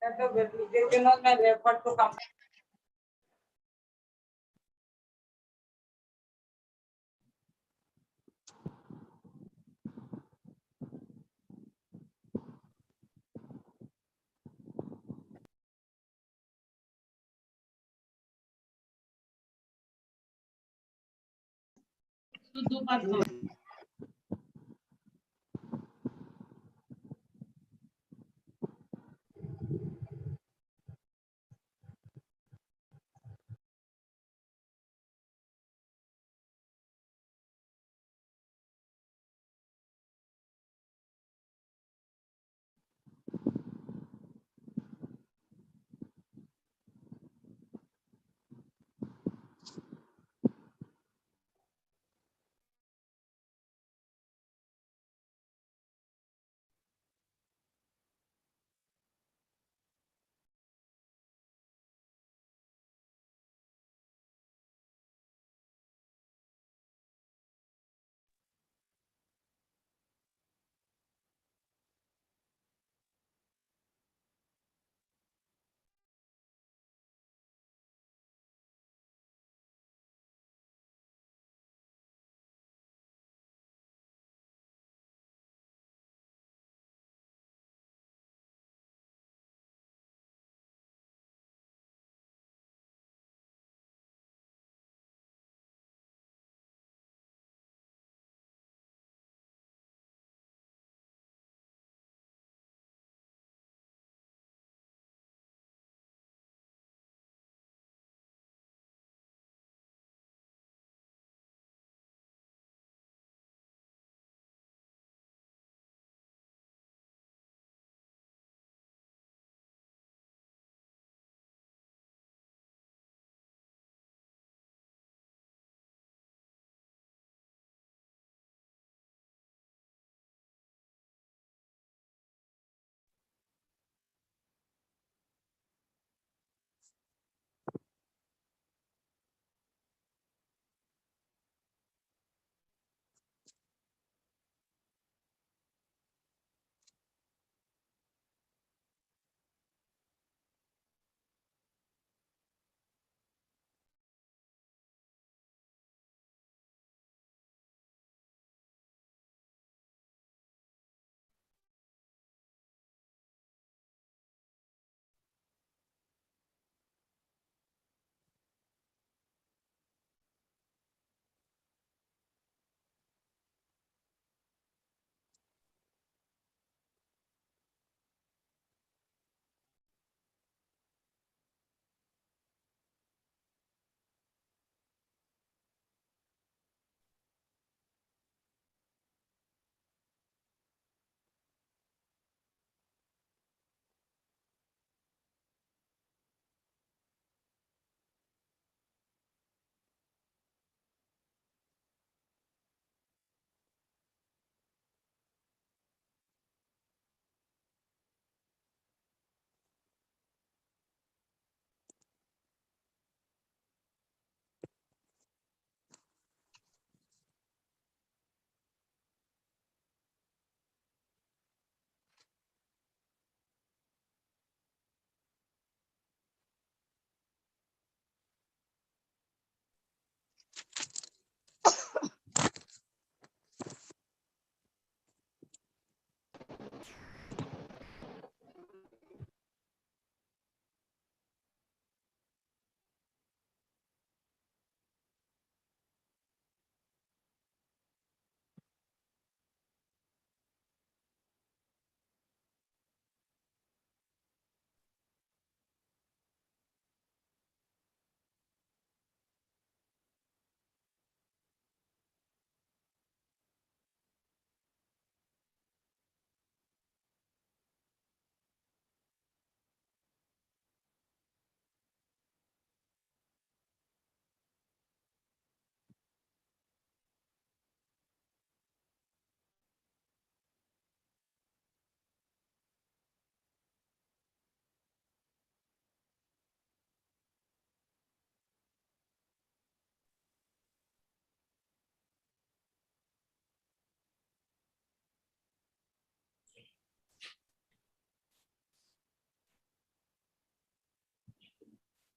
They cannot have effort to come.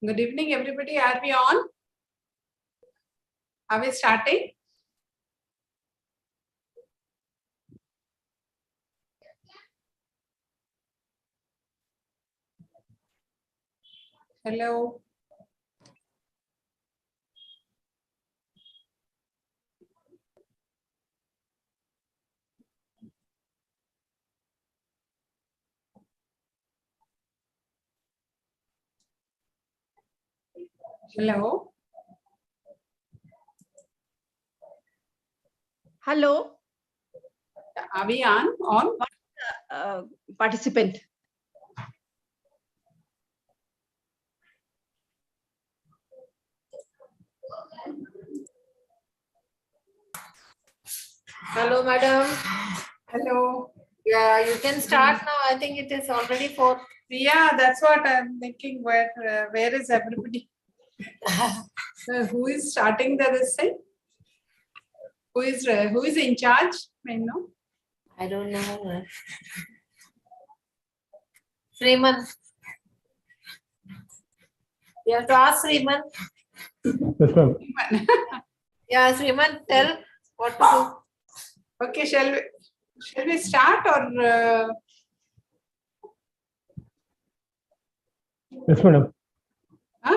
Good evening, everybody. Are we on? Are we starting? Hello. Hello. Hello. Are we on? Participant. Hello, madam. Hello. Yeah, you can start now. I think it is already 4. Yeah, that's what I'm thinking. Where is everybody? Who is starting this thing? Who is in charge? I know. I don't know. Freeman. You have to ask Freeman. Yes, ma'am. Yeah, Freeman, tell what to do. Okay, shall we start or? Yes, madam.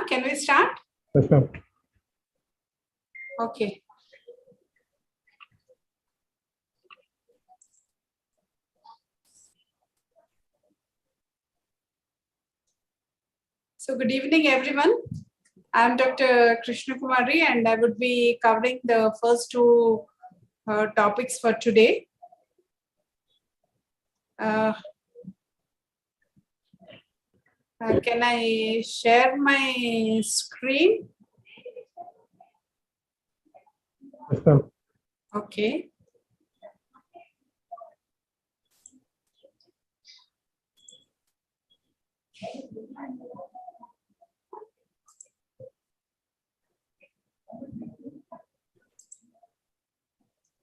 Can we start? Yes, ma'am. Okay. So good evening, everyone. I'm Dr. Krishna Kumari, and I would be covering the first two topics for today. Can I share my screen? Yes, ma'am. Okay.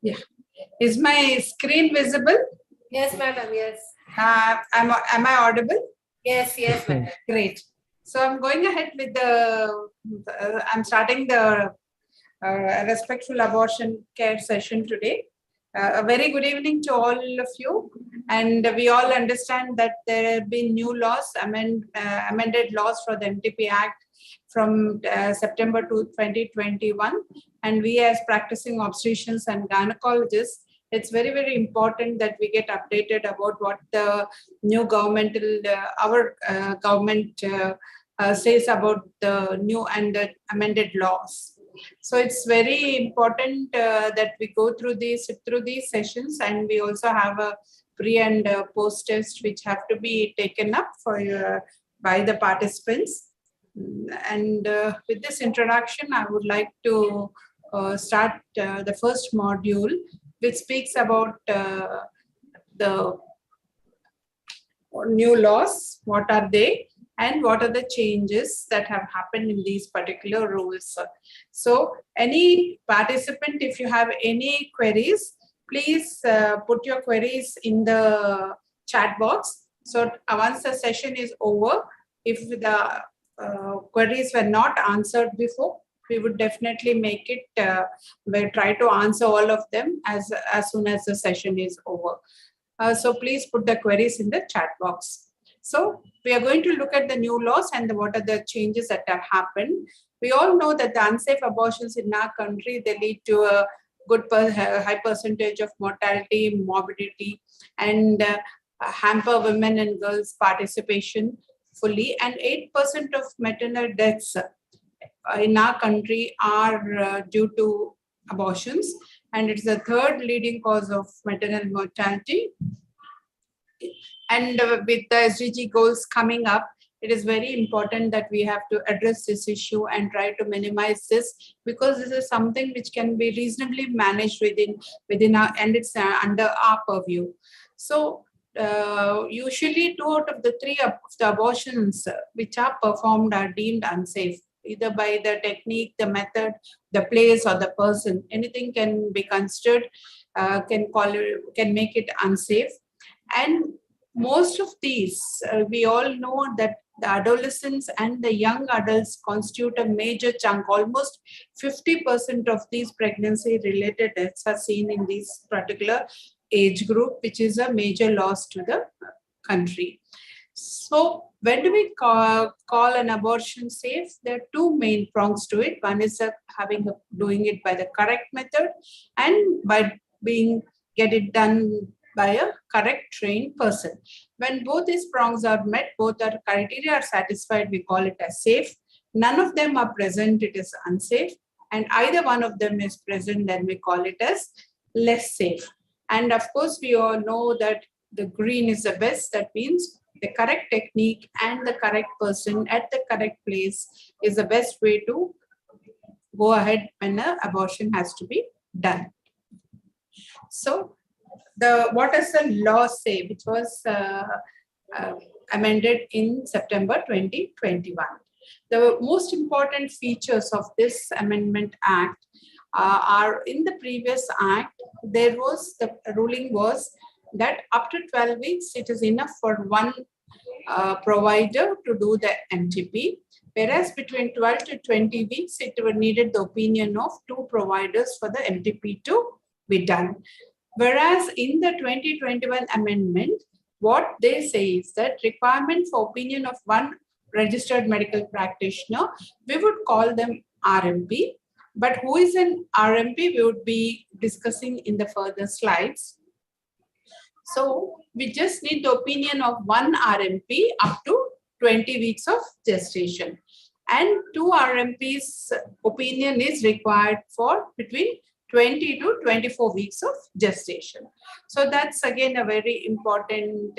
Yeah. Is my screen visible? Yes, madam. Yes. Am I audible? Yes, yes, madam. Great. So I'm going ahead with I'm starting the respectful abortion care session today. A very good evening to all of you. And we all understand that there have been new laws, amended laws for the MTP Act from September 2021. And we as practicing obstetricians and gynecologists, it's very, very important that we get updated about what the new our government says about the new and the amended laws. So it's very important that we go through these sessions, and we also have a pre and post test which have to be taken up for by the participants. And with this introduction, I would like to start the first module, which speaks about the new laws, what are they, and what are the changes that have happened in these particular rules. So any participant, if you have any queries, please put your queries in the chat box. So once the session is over, if the queries were not answered before, we would definitely make it, we'll try to answer all of them as soon as the session is over. So please put the queries in the chat box. So we are going to look at the new laws and what are the changes that have happened. We all know that the unsafe abortions in our country, they lead to a high percentage of mortality, morbidity, and hamper women and girls' participation fully. And 8% of maternal deaths in our country are due to abortions, and it's the third leading cause of maternal mortality. And with the SDG goals coming up, it is very important that we have to address this issue and try to minimize this, because this is something which can be reasonably managed within our, and it's under our purview. So usually 2 out of the 3 of the abortions which are performed are deemed unsafe, either by the technique, the method, the place, or the person. Anything can be considered, can make it unsafe. And most of these, we all know that the adolescents and the young adults constitute a major chunk. Almost 50% of these pregnancy-related deaths are seen in this particular age group, which is a major loss to the country. So when do we call an abortion safe? There are two main prongs to it. One is doing it by the correct method, and by get it done by a correct trained person. When both these prongs are met, both our criteria are satisfied, we call it as safe. None of them are present, it is unsafe. And either one of them is present, then we call it as less safe. And of course, we all know that the green is the best. That means the correct technique and the correct person at the correct place is the best way to go ahead when an abortion has to be done. So, what does the law say, which was amended in September 2021? The most important features of this Amendment Act are in the previous act. There was the ruling was that up to 12 weeks, it is enough for one provider to do the MTP, whereas between 12 to 20 weeks, it needed the opinion of two providers for the MTP to be done. Whereas in the 2021 amendment, what they say is that requirement for opinion of one registered medical practitioner, we would call them RMP, but who is an RMP, we would be discussing in the further slides. So we just need the opinion of one RMP up to 20 weeks of gestation. And two RMPs opinion is required for between 20 to 24 weeks of gestation. So that's again a very important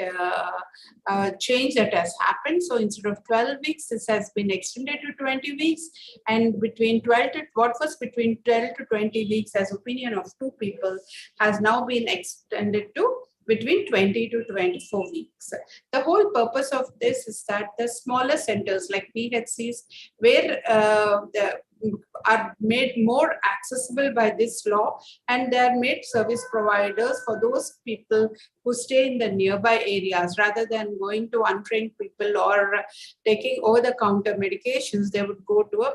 change that has happened. So instead of 12 weeks, this has been extended to 20 weeks. And between 12 to, what was between 12 to 20 weeks as opinion of two people has now been extended to between 20 to 24 weeks. The whole purpose of this is that the smaller centers like PHCs, where are made more accessible by this law, and they are made service providers for those people who stay in the nearby areas. Rather than going to untrained people or taking over-the-counter medications, they would go to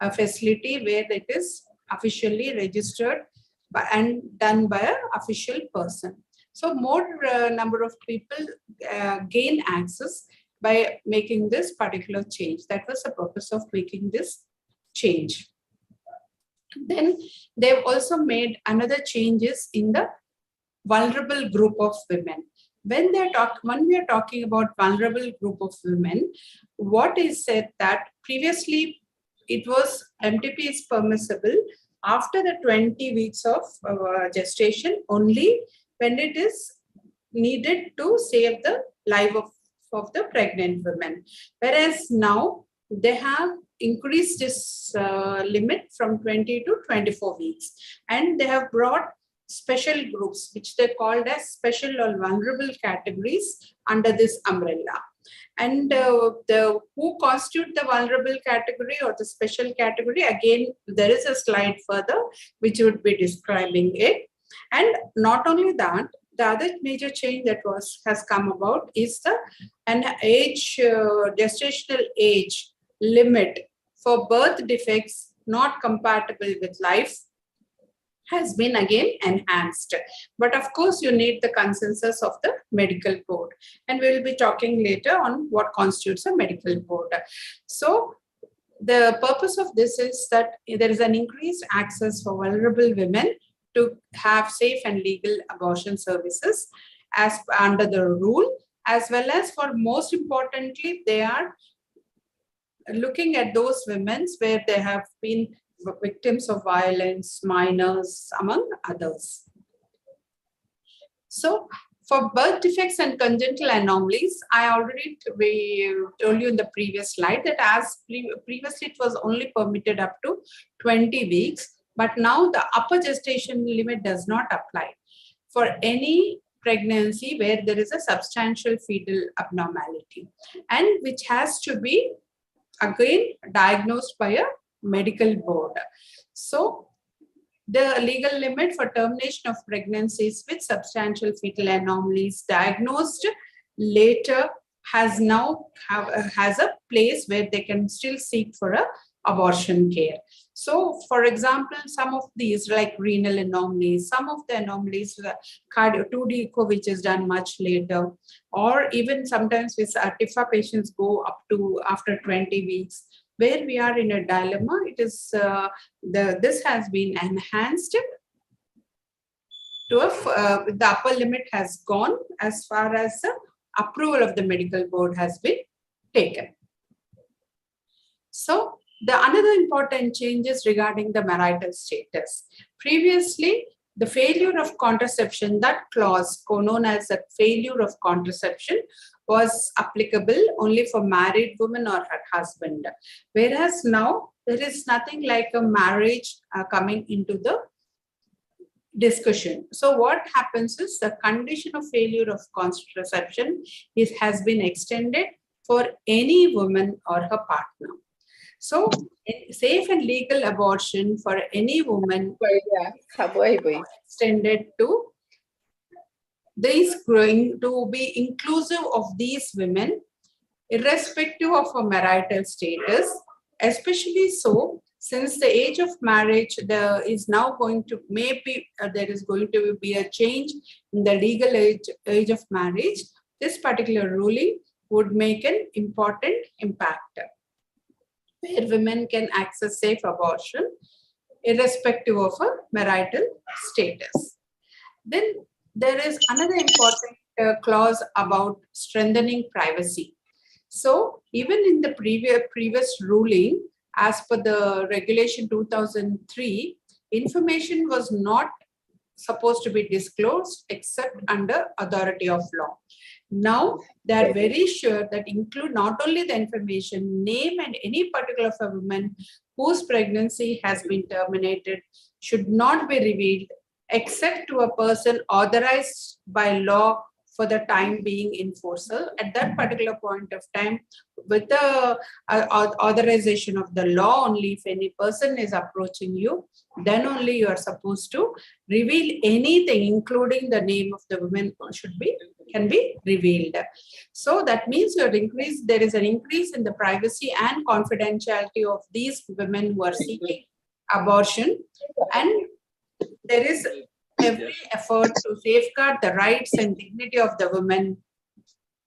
a facility where it is officially registered and done by an official person. So more number of people gain access by making this particular change. That was the purpose of making this change. Then they've also made another changes in the vulnerable group of women. When we are talking about vulnerable group of women, what is said that previously it was MTP is permissible after the 20 weeks of gestation only when it is needed to save the life of the pregnant women. Whereas now they have increased this limit from 20 to 24 weeks. And they have brought special groups, which they called as special or vulnerable categories under this umbrella. And who constitute the vulnerable category or the special category? Again, there is a slide further which would be describing it. And not only that, the other major change that has come about is an gestational age limit for birth defects not compatible with life has been again enhanced. But of course, you need the consensus of the medical board. And we will be talking later on what constitutes a medical board. So the purpose of this is that there is an increased access for vulnerable women to have safe and legal abortion services as under the rule, as well as for most importantly, they are looking at those women where they have been victims of violence, minors, among others. So for birth defects and congenital anomalies, I already told you in the previous slide that as previously it was only permitted up to 20 weeks, but now the upper gestation limit does not apply for any pregnancy where there is a substantial fetal abnormality and which has to be again diagnosed by a medical board. So the legal limit for termination of pregnancies with substantial fetal anomalies diagnosed later has now has a place where they can still seek for a abortion care. So, for example, some of these like renal anomalies, some of the anomalies, cardio 2D echo, which is done much later, or even sometimes with TIFA patients go up to after 20 weeks, where we are in a dilemma. It is this has been enhanced to the upper limit has gone as far as the approval of the medical board has been taken. So the another important changes regarding the marital status. Previously, the failure of contraception, that clause known as the failure of contraception, was applicable only for married woman or her husband. Whereas now there is nothing like a marriage coming into the discussion. So what happens is the condition of failure of contraception has been extended for any woman or her partner. So safe and legal abortion for any woman extended to these growing to be inclusive of these women, irrespective of a marital status, especially so since the age of marriage there is now going to there is going to be a change in the legal age of marriage. This particular ruling would make an important impact, where women can access safe abortion irrespective of a marital status. Then there is another important clause about strengthening privacy. So even in the previous ruling, as per the regulation 2003, information was not supposed to be disclosed except under authority of law. Now they are very sure that include not only the information, name and any particular of a woman whose pregnancy has been terminated should not be revealed except to a person authorized by law for the time being in force. At that particular point of time, with the authorization of the law only, if any person is approaching you, then only you are supposed to reveal anything, including the name of the woman can be revealed. So that means there is an increase in the privacy and confidentiality of these women who are seeking abortion, and there is every effort to safeguard the rights and dignity of the woman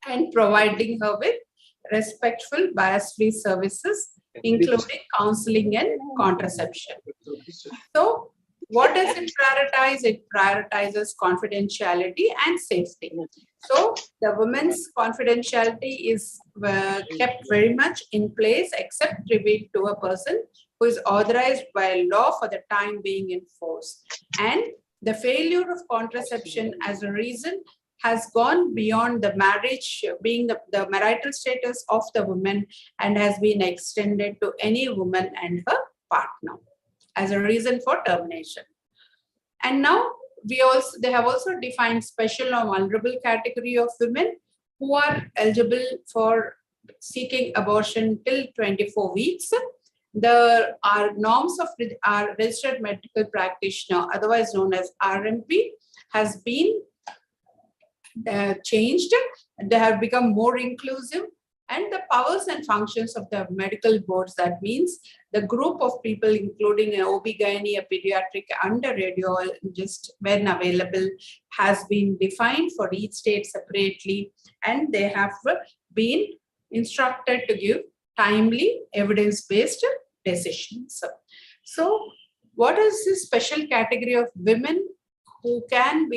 and providing her with respectful, bias-free services, including counseling and contraception. So, what does it prioritize? It prioritizes confidentiality and safety. So, the women's confidentiality is kept very much in place, except revealed to a person who is authorized by law for the time being in force. And the failure of contraception as a reason has gone beyond the marriage being the marital status of the woman and has been extended to any woman and her partner as a reason for termination. And now they have also defined special or vulnerable category of women who are eligible for seeking abortion till 24 weeks. Our norms of our registered medical practitioner, otherwise known as RMP, has been changed. They have become more inclusive, and the powers and functions of the medical boards, that means the group of people including an OB-GYN, a pediatric and a radiologist when available, has been defined for each state separately, and they have been instructed to give timely evidence-based decisions. So what is this special category of women who can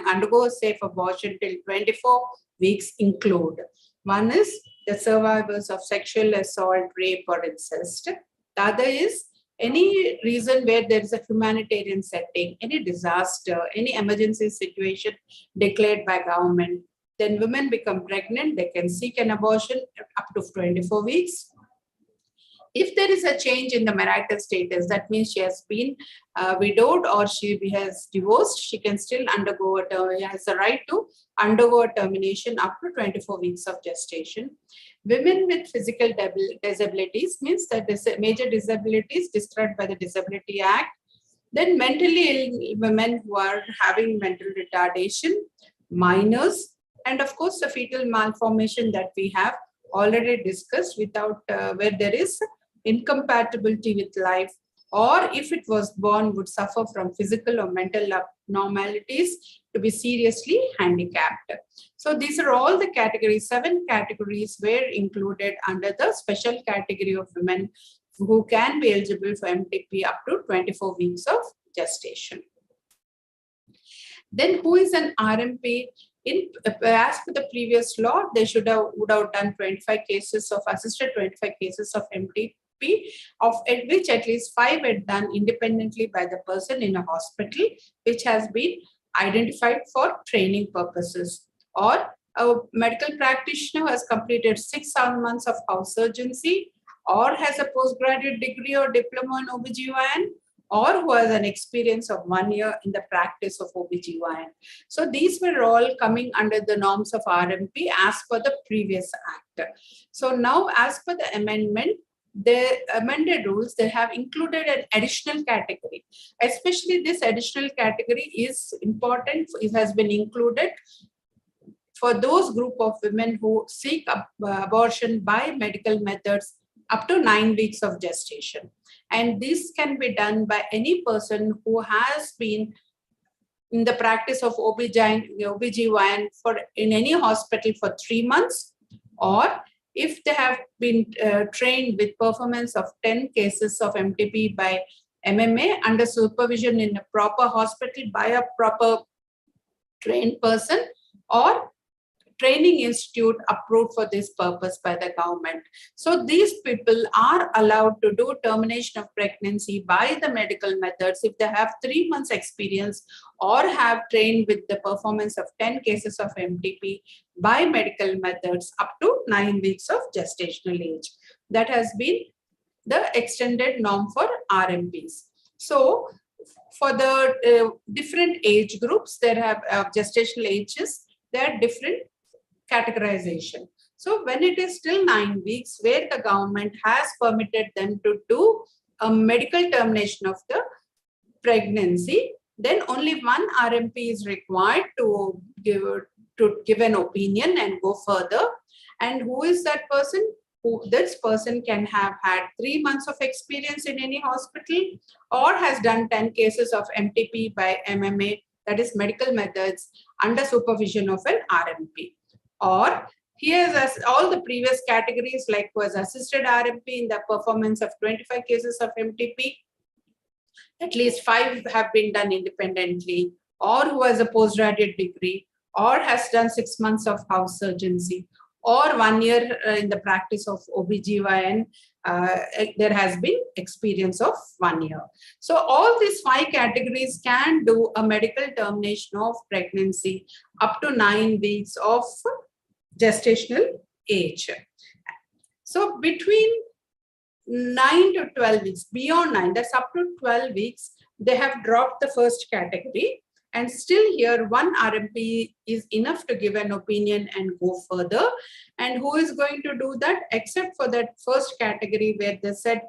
undergo a safe abortion till 24 weeks include? One is the survivors of sexual assault, rape or incest. The other is any reason where there is a humanitarian setting, any disaster, any emergency situation declared by government. Then women become pregnant, they can seek an abortion up to 24 weeks. If there is a change in the marital status, that means she has been widowed or she has divorced, she can still has the right to undergo a termination up to 24 weeks of gestation. Women with physical disabilities means that major disabilities described by the Disability Act. Then mentally ill women who are having mental retardation, minors, And of course, the fetal malformation that we have already discussed without where there is incompatibility with life, or if it was born would suffer from physical or mental abnormalities to be seriously handicapped. So these are all the categories. 7 categories were included under the special category of women who can be eligible for MTP up to 24 weeks of gestation. Then who is an RMP? As per the previous law, they would have done 25 cases of assisted 25 cases of MTP, of which at least 5 were done independently by the person in a hospital which has been identified for training purposes, or a medical practitioner who has completed 6 months of house surgery, or has a postgraduate degree or diploma in OBGYN, or who has an experience of 1 year in the practice of OBGYN. So these were all coming under the norms of RMP as per the previous act. So now, as per the amendment, the amended rules, they have included an additional category. Especially this additional category is important. It has been included for those group of women who seek abortion by medical methods up to 9 weeks of gestation. And this can be done by any person who has been in the practice of OBGYN in any hospital for 3 months, or if they have been trained with performance of 10 cases of MTP by MMA under supervision in a proper hospital by a proper trained person, or training institute approved for this purpose by the government. So these people are allowed to do termination of pregnancy by the medical methods if they have 3 months experience or have trained with the performance of 10 cases of MTP by medical methods up to 9 weeks of gestational age. That has been the extended norm for RMPs. So for the different age groups, there have gestational ages, there are different categorization. So when it is still 9 weeks, where the government has permitted them to do a medical termination of the pregnancy, then only one RMP is required to give an opinion and go further. And who is that person? This person can have had 3 months of experience in any hospital, or has done 10 cases of MTP by MMA, that is medical methods, under supervision of an RMP. Or he has all the previous categories, like was assisted RMP in the performance of 25 cases of MTP, at least 5 have been done independently, or who has a postgraduate degree, or has done 6 months of house surgery, or 1 year in the practice of OBGYN, there has been experience of 1 year. So all these 5 categories can do a medical termination of pregnancy up to 9 weeks of gestational age. So between 9 to 12 weeks, beyond 9, that's up to 12 weeks, they have dropped the first category. And still here, one RMP is enough to give an opinion and go further. And who is going to do that? Except for that first category where they said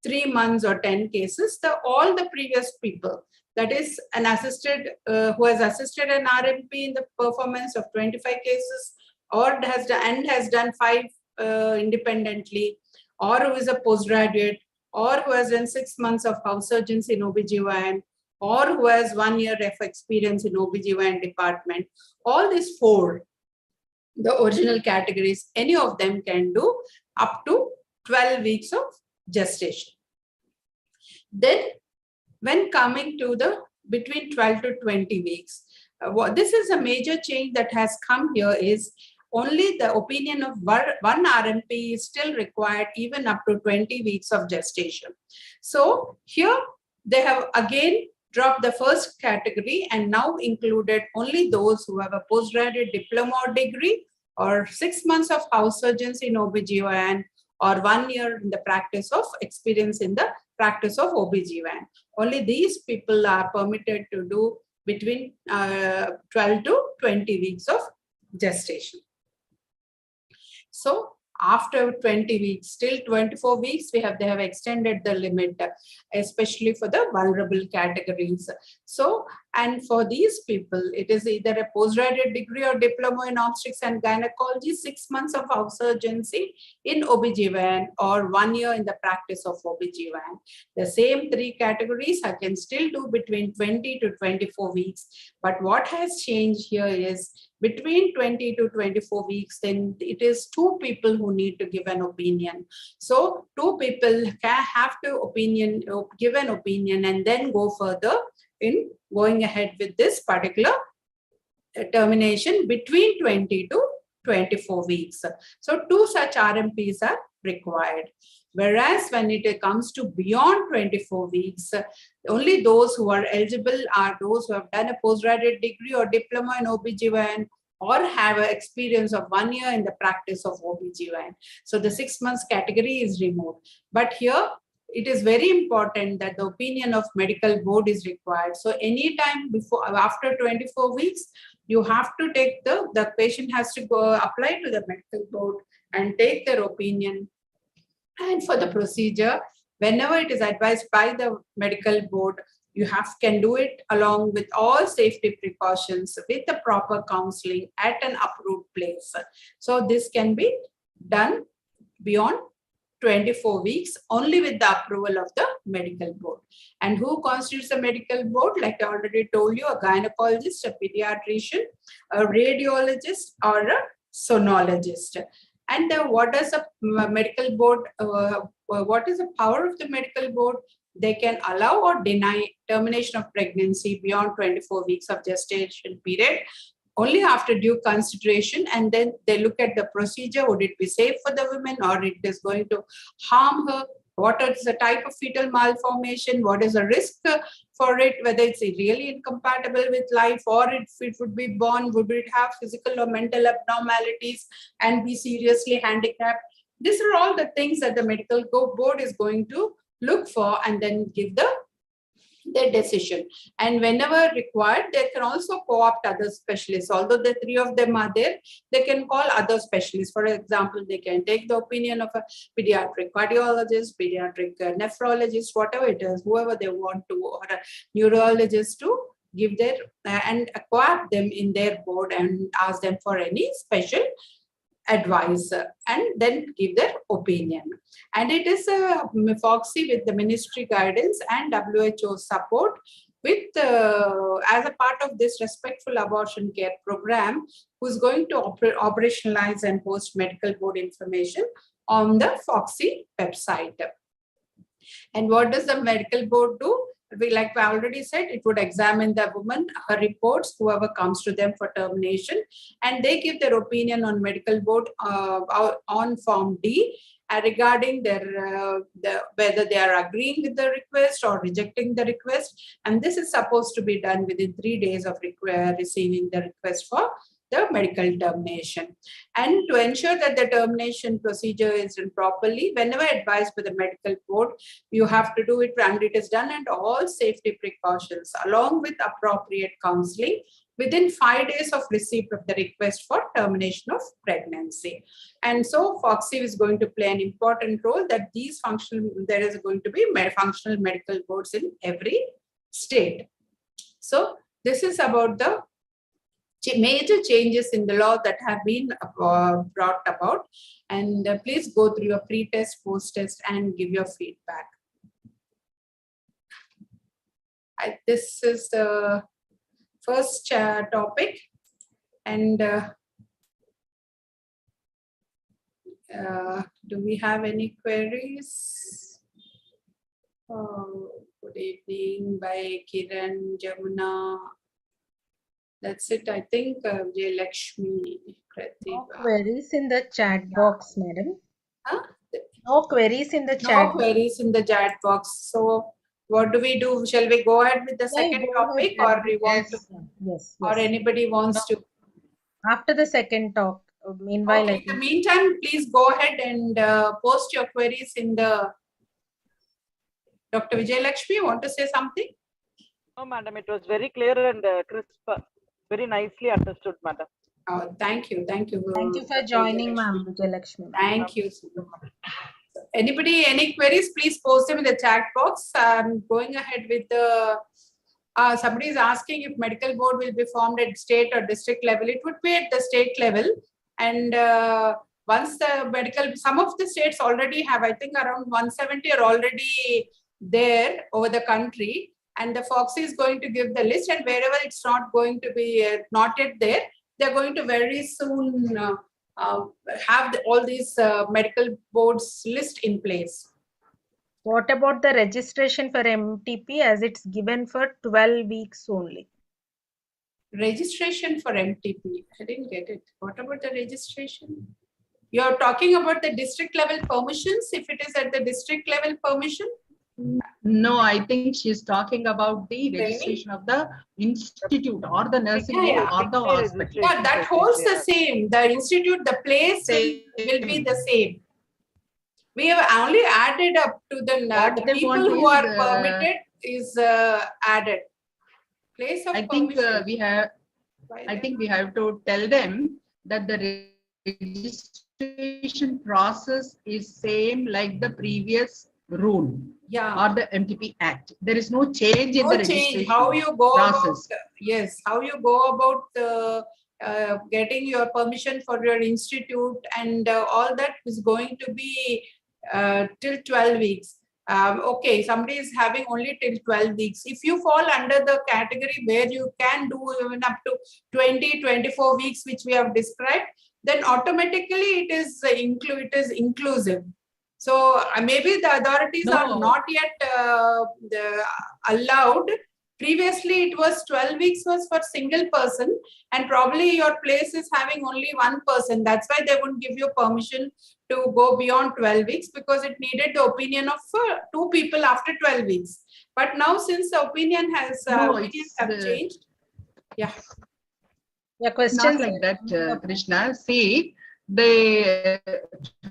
3 months or 10 cases, all the previous people, that is an assisted, who has assisted an RMP in the performance of 25 cases, or has done 5 independently, or who is a postgraduate, or who has done 6 months of house surgeons in OBGYN, or who has 1 year of experience in OBGYN department. All these 4, the original categories, any of them can do up to 12 weeks of gestation. Then when coming to the between 12 to 20 weeks, this is a major change that has come here is only the opinion of one RMP is still required even up to 20 weeks of gestation. So here they have again dropped the first category and now included only those who have a postgraduate diploma or degree, or 6 months of house surgeons in OBGYN, or 1 year in the practice of experience in the practice of OBGYN. Only these people are permitted to do between 12 to 20 weeks of gestation. So after 20 weeks, till 24 weeks, they have extended the limit, especially for the vulnerable categories. So And for these people, it is either a postgraduate degree or diploma in obstetrics and gynecology, 6 months of outsurgency in OBGYN, or 1 year in the practice of OBGYN. The same 3 categories I can still do between 20 to 24 weeks. But what has changed here is between 20 to 24 weeks, then it is 2 people who need to give an opinion. So 2 people can have to give an opinion and then go further in going ahead with this particular termination between 20 to 24 weeks. So 2 such RMPs are required. Whereas when it comes to beyond 24 weeks, only those who are eligible are those who have done a postgraduate degree or diploma in OBGYN or have an experience of 1 year in the practice of OBGYN. So the 6 months category is removed. But here, it is very important that the opinion of medical board is required. So anytime after 24 weeks, you have to take the patient has to go apply to the medical board and take their opinion. And for the procedure, whenever it is advised by the medical board, you can do it along with all safety precautions with the proper counseling at an approved place. So this can be done beyond 24 weeks only with the approval of the medical board. And who constitutes the medical board? Like I already told you, a gynecologist, a pediatrician, a radiologist, or a sonologist. And what does a medical board, what is the power of the medical board? They can allow or deny termination of pregnancy beyond 24 weeks of gestation period only after due consideration, and then they look at the procedure. Would it be safe for the woman, or it is going to harm her? What is the type of fetal malformation? What is the risk for it? Whether it's really incompatible with life, or if it would be born, would it have physical or mental abnormalities and be seriously handicapped? These are all the things that the medical board is going to look for and then give their decision. And whenever required, they can also co-opt other specialists. Although the 3 of them are there, they can call other specialists. For example, they can take the opinion of a pediatric cardiologist, pediatric nephrologist, whatever it is, whoever they want to, or a neurologist to give their and co-opt them in their board and ask them for any special advice and then give their opinion. And it is a FOXY with the ministry guidance and WHO support with as a part of this respectful abortion care program, who's going to operationalize and post medical board information on the FOXY website. And what does the medical board do? Like I already said, it would examine the woman, her reports, whoever comes to them for termination, and they give their opinion on medical board on Form D regarding their whether they are agreeing with the request or rejecting the request. And this is supposed to be done within 3 days of receiving the request for the medical termination. And to ensure that the termination procedure is done properly, whenever advised by the medical board, you have to do it, and it is done and all safety precautions along with appropriate counseling within 5 days of receipt of the request for termination of pregnancy. And so FOXY is going to play an important role that there is going to be functional medical boards in every state. So this is about the major changes in the law that have been brought about. And please go through your pre-test, post-test and give your feedback. This is the first topic. And do we have any queries? Good evening by Kiran, Jamuna. That's it, I think. J. Lakshmi, No queries in the chat box, madam. Huh? No queries in the chat. No queries in the chat box. So what do we do? Shall we go ahead with the second topic, or we want to? Yes. Or anybody wants to? After the second talk. Meanwhile, okay, in the meantime, please go ahead and post your queries in the. Dr. Vijay Lakshmi, want to say something? No, madam, it was very clear and crisp. Very nicely understood, madam. Oh, thank you. Thank you. Thank you for joining, ma'am, Vijay Lakshmi. Thank you so much. Anybody, any queries, please post them in the chat box. I'm going ahead with the somebody is asking if medical board will be formed at state or district level. It would be at the state level. And once the medical, some of the states already have, I think around 170 are already there over the country. And the Foxy is going to give the list, and wherever it's not going to be, not yet there, they're going to very soon have all these medical boards list in place. What about the registration for MTP as it's given for 12 weeks only? Registration for MTP, I didn't get it. What about the registration? You're talking about the district level permissions, if it is at the district level permission? No, I think she's talking about the registration of the institute or the nursing home or the hospital. Yeah, that holds the same. The institute, the place will be the same. We have only added up to the people who are permitted is added. Place of permission. I think we have to tell them that the registration process is same like the previous rule. Or the MTP Act. There is no change in the registration how you go process. About, yes, how you go about getting your permission for your institute and all that is going to be till 12 weeks. Okay, somebody is having only till 12 weeks. If you fall under the category where you can do even up to 20, 24 weeks, which we have described, then automatically it is inclusive. So maybe the authorities are not yet allowed. Previously, it was 12 weeks was for single person, and probably your place is having only one person. That's why they wouldn't give you permission to go beyond 12 weeks, because it needed the opinion of two people after 12 weeks. But now, since the opinion has changed, yeah. Yeah, questions not like that, Krishna. See, the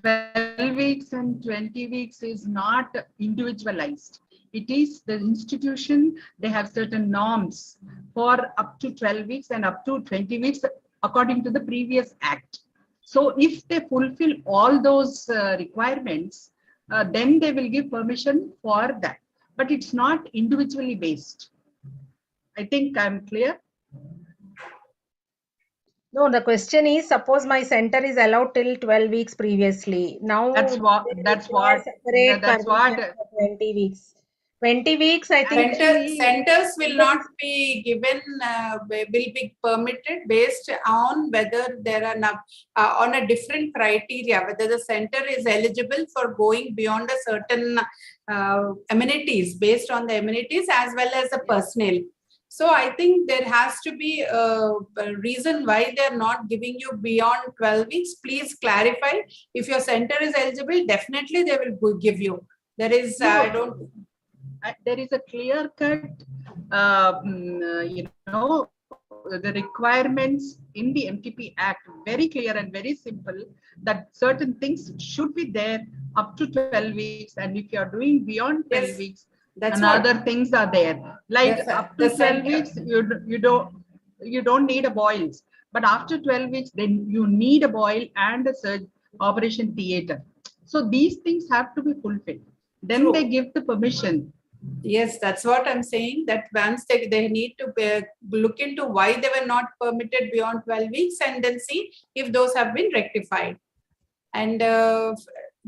12 weeks and 20 weeks is not individualized. It is the institution, they have certain norms for up to 12 weeks and up to 20 weeks according to the previous act. So if they fulfill all those requirements, then they will give permission for that. But it's not individually based. I think I'm clear. No, the question is, suppose my center is allowed till 12 weeks previously. Now that's what 20 weeks. 20 weeks, I think centers will not be given, will be permitted based on whether there are on a different criteria, whether the center is eligible for going beyond a certain amenities, based on the amenities as well as the personnel. So I think there has to be a reason why they're not giving you beyond 12 weeks. Please clarify. If your center is eligible, definitely they will give you. There is, there is a clear cut, the requirements in the MTP Act, very clear and very simple, that certain things should be there up to 12 weeks. And if you are doing beyond 12 weeks, and other things are there, like up to 12 weeks, you don't need a boils, but after 12 weeks, then you need a boil and a operation theater. So these things have to be fulfilled. Then they give the permission. Yes, that's what I'm saying, that once they need to look into why they were not permitted beyond 12 weeks and then see if those have been rectified. And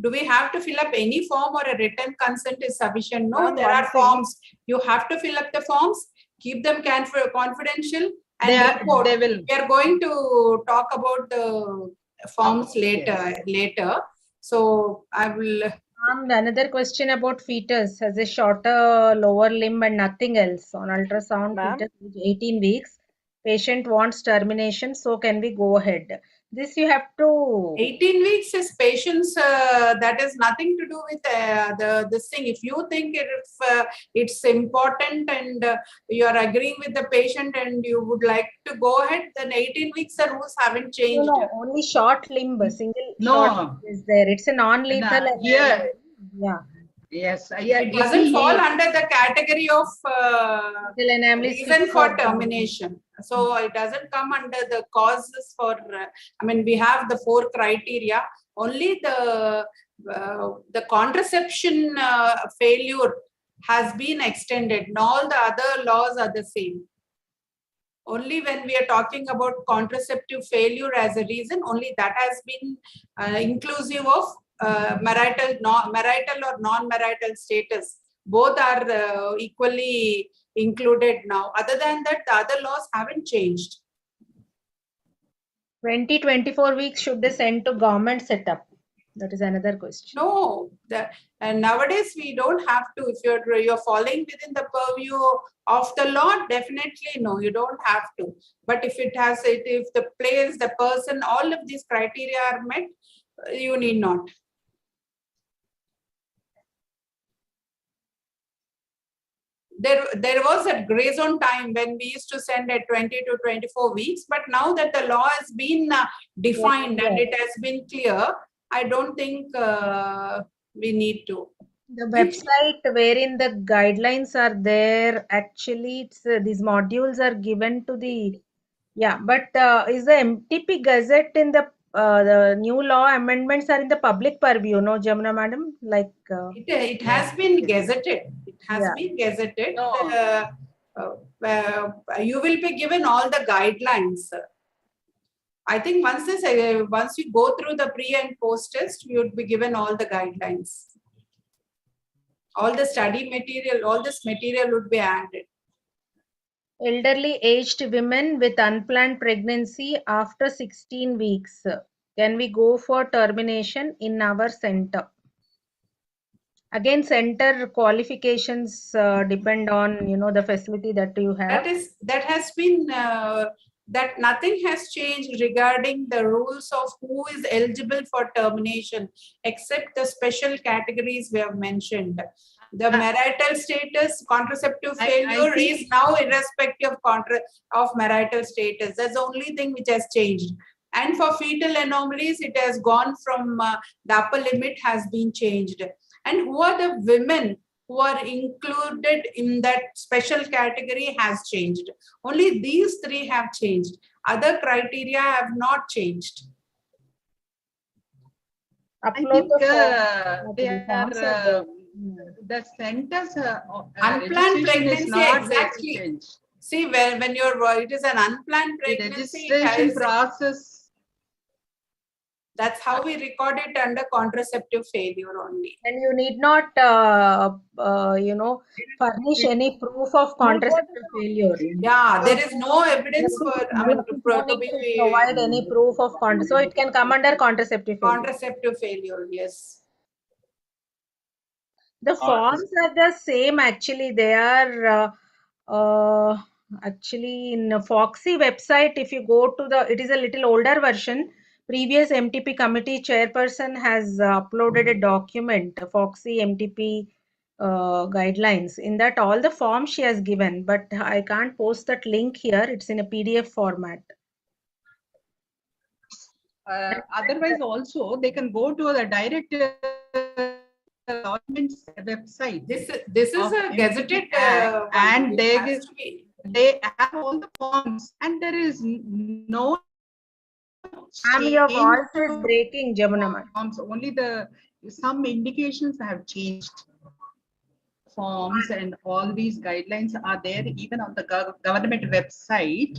do we have to fill up any form, or a written consent is sufficient? No, there are forms. You have to fill up the forms, keep them confidential, and they will. We are going to talk about the forms later. So I will. Another question about fetus has a shorter lower limb and nothing else. On ultrasound, fetus is 18 weeks. Patient wants termination, so can we go ahead? This you have to. 18 weeks is patients. That is nothing to do with this thing. If you think it's important and you are agreeing with the patient and you would like to go ahead, then 18 weeks the rules haven't changed. No, only short limb, single short is there. It's a non-lethal. Yeah. Yes. It doesn't fall under the category of reason for termination. So it doesn't come under the causes for, we have the 4 criteria. Only the contraception failure has been extended. And all the other laws are the same. Only when we are talking about contraceptive failure as a reason, only that has been inclusive of marital or non-marital status. Both are equally included now. Other than that, the other laws haven't changed. 24 weeks should they send to government setup? That is another question. No, and nowadays we don't have to. If you're falling within the purview of the law, definitely no, you don't have to. But if if the place, the person, all of these criteria are met, you need not. There was a gray zone time when we used to send at 20 to 24 weeks, but now that the law has been defined and it has been clear, I don't think we need to. The website wherein the guidelines are there, actually, it's these modules are given to the, but is the MTP Gazette in the new law amendments are in the public purview, no, Jamuna madam? Like it has been gazetted. It has been gazetted. No. You will be given all the guidelines. I think once you go through the pre and post test, you would be given all the guidelines. All the study material, all this material would be added. Elderly aged women with unplanned pregnancy after 16 weeks. Can we go for termination in our center? Again, center qualifications depend on the facility that you have. That has been that nothing has changed regarding the rules of who is eligible for termination, except the special categories we have mentioned. The marital status, contraceptive failure is now irrespective of marital status. That's the only thing which has changed. And for fetal anomalies, it has gone from the upper limit has been changed. And who are the women who are included in that special category has changed. Only these three have changed. Other criteria have not changed. I think the centers unplanned pregnancy, exactly. See, when it is an unplanned pregnancy, the registration process. That's how we record it under contraceptive failure only. And you need not, furnish any proof of contraceptive failure. Yeah, there is no evidence for. Provide any proof of so it can come under contraceptive failure. Contraceptive failure, yes. The forms are the same. Actually, they are actually in Foxy website. If you go to it is a little older version. Previous MTP committee chairperson has uploaded a document, Foxy MTP guidelines. In that, all the forms she has given, but I can't post that link here. It's in a PDF format. Otherwise, also they can go to the direct government's website. This is a gazetted and they have all the forms, and there is no. Your voice is breaking, Jamuna. Only some indications have changed. Forms and all these guidelines are there even on the government website.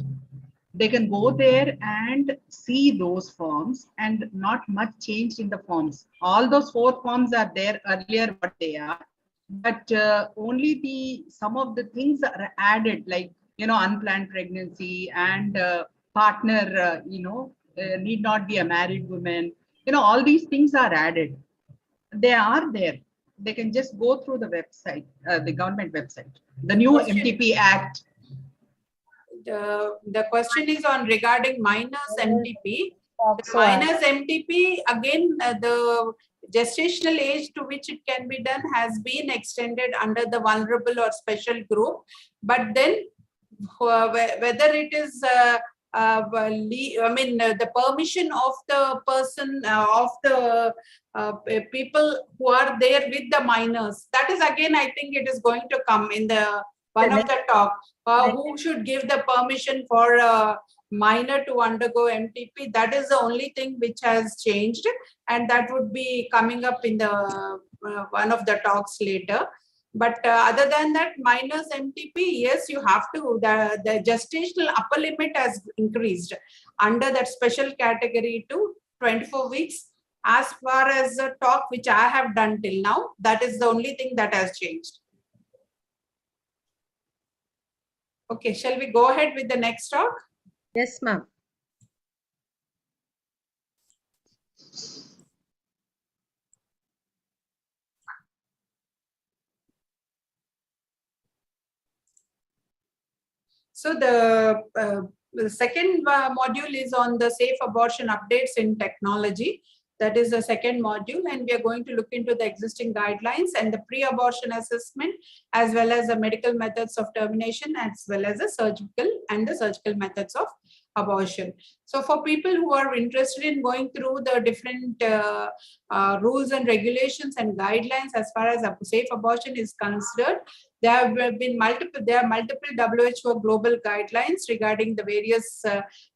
They can go there and see those forms, and not much changed in the forms. All those 4 forms are there earlier, what they are, but only some of the things are added, like unplanned pregnancy and partner, need not be a married woman. All these things are added. They are there. They can just go through the website, the government website, the new MTP Act. The question is on regarding minors MTP. Minors MTP, again, the gestational age to which it can be done has been extended under the vulnerable or special group. But then whether it is the permission of the person, of the people who are there with the minors, that is again, I think it is going to come in the one of the talk. Who should give the permission for a minor to undergo MTP? That is the only thing which has changed, and that would be coming up in the one of the talks later. But other than that, minus MTP, yes, you have to, the gestational upper limit has increased under that special category to 24 weeks. As far as the talk which I have done till now, that is the only thing that has changed. Okay, shall we go ahead with the next talk? Yes, ma'am. So the second module is on the safe abortion updates in technology. That is the second module, and we are going to look into the existing guidelines and the pre-abortion assessment, as well as the medical methods of termination, as well as the surgical methods of abortion. So for people who are interested in going through the different rules and regulations and guidelines as far as safe abortion is considered, there are multiple WHO global guidelines regarding the various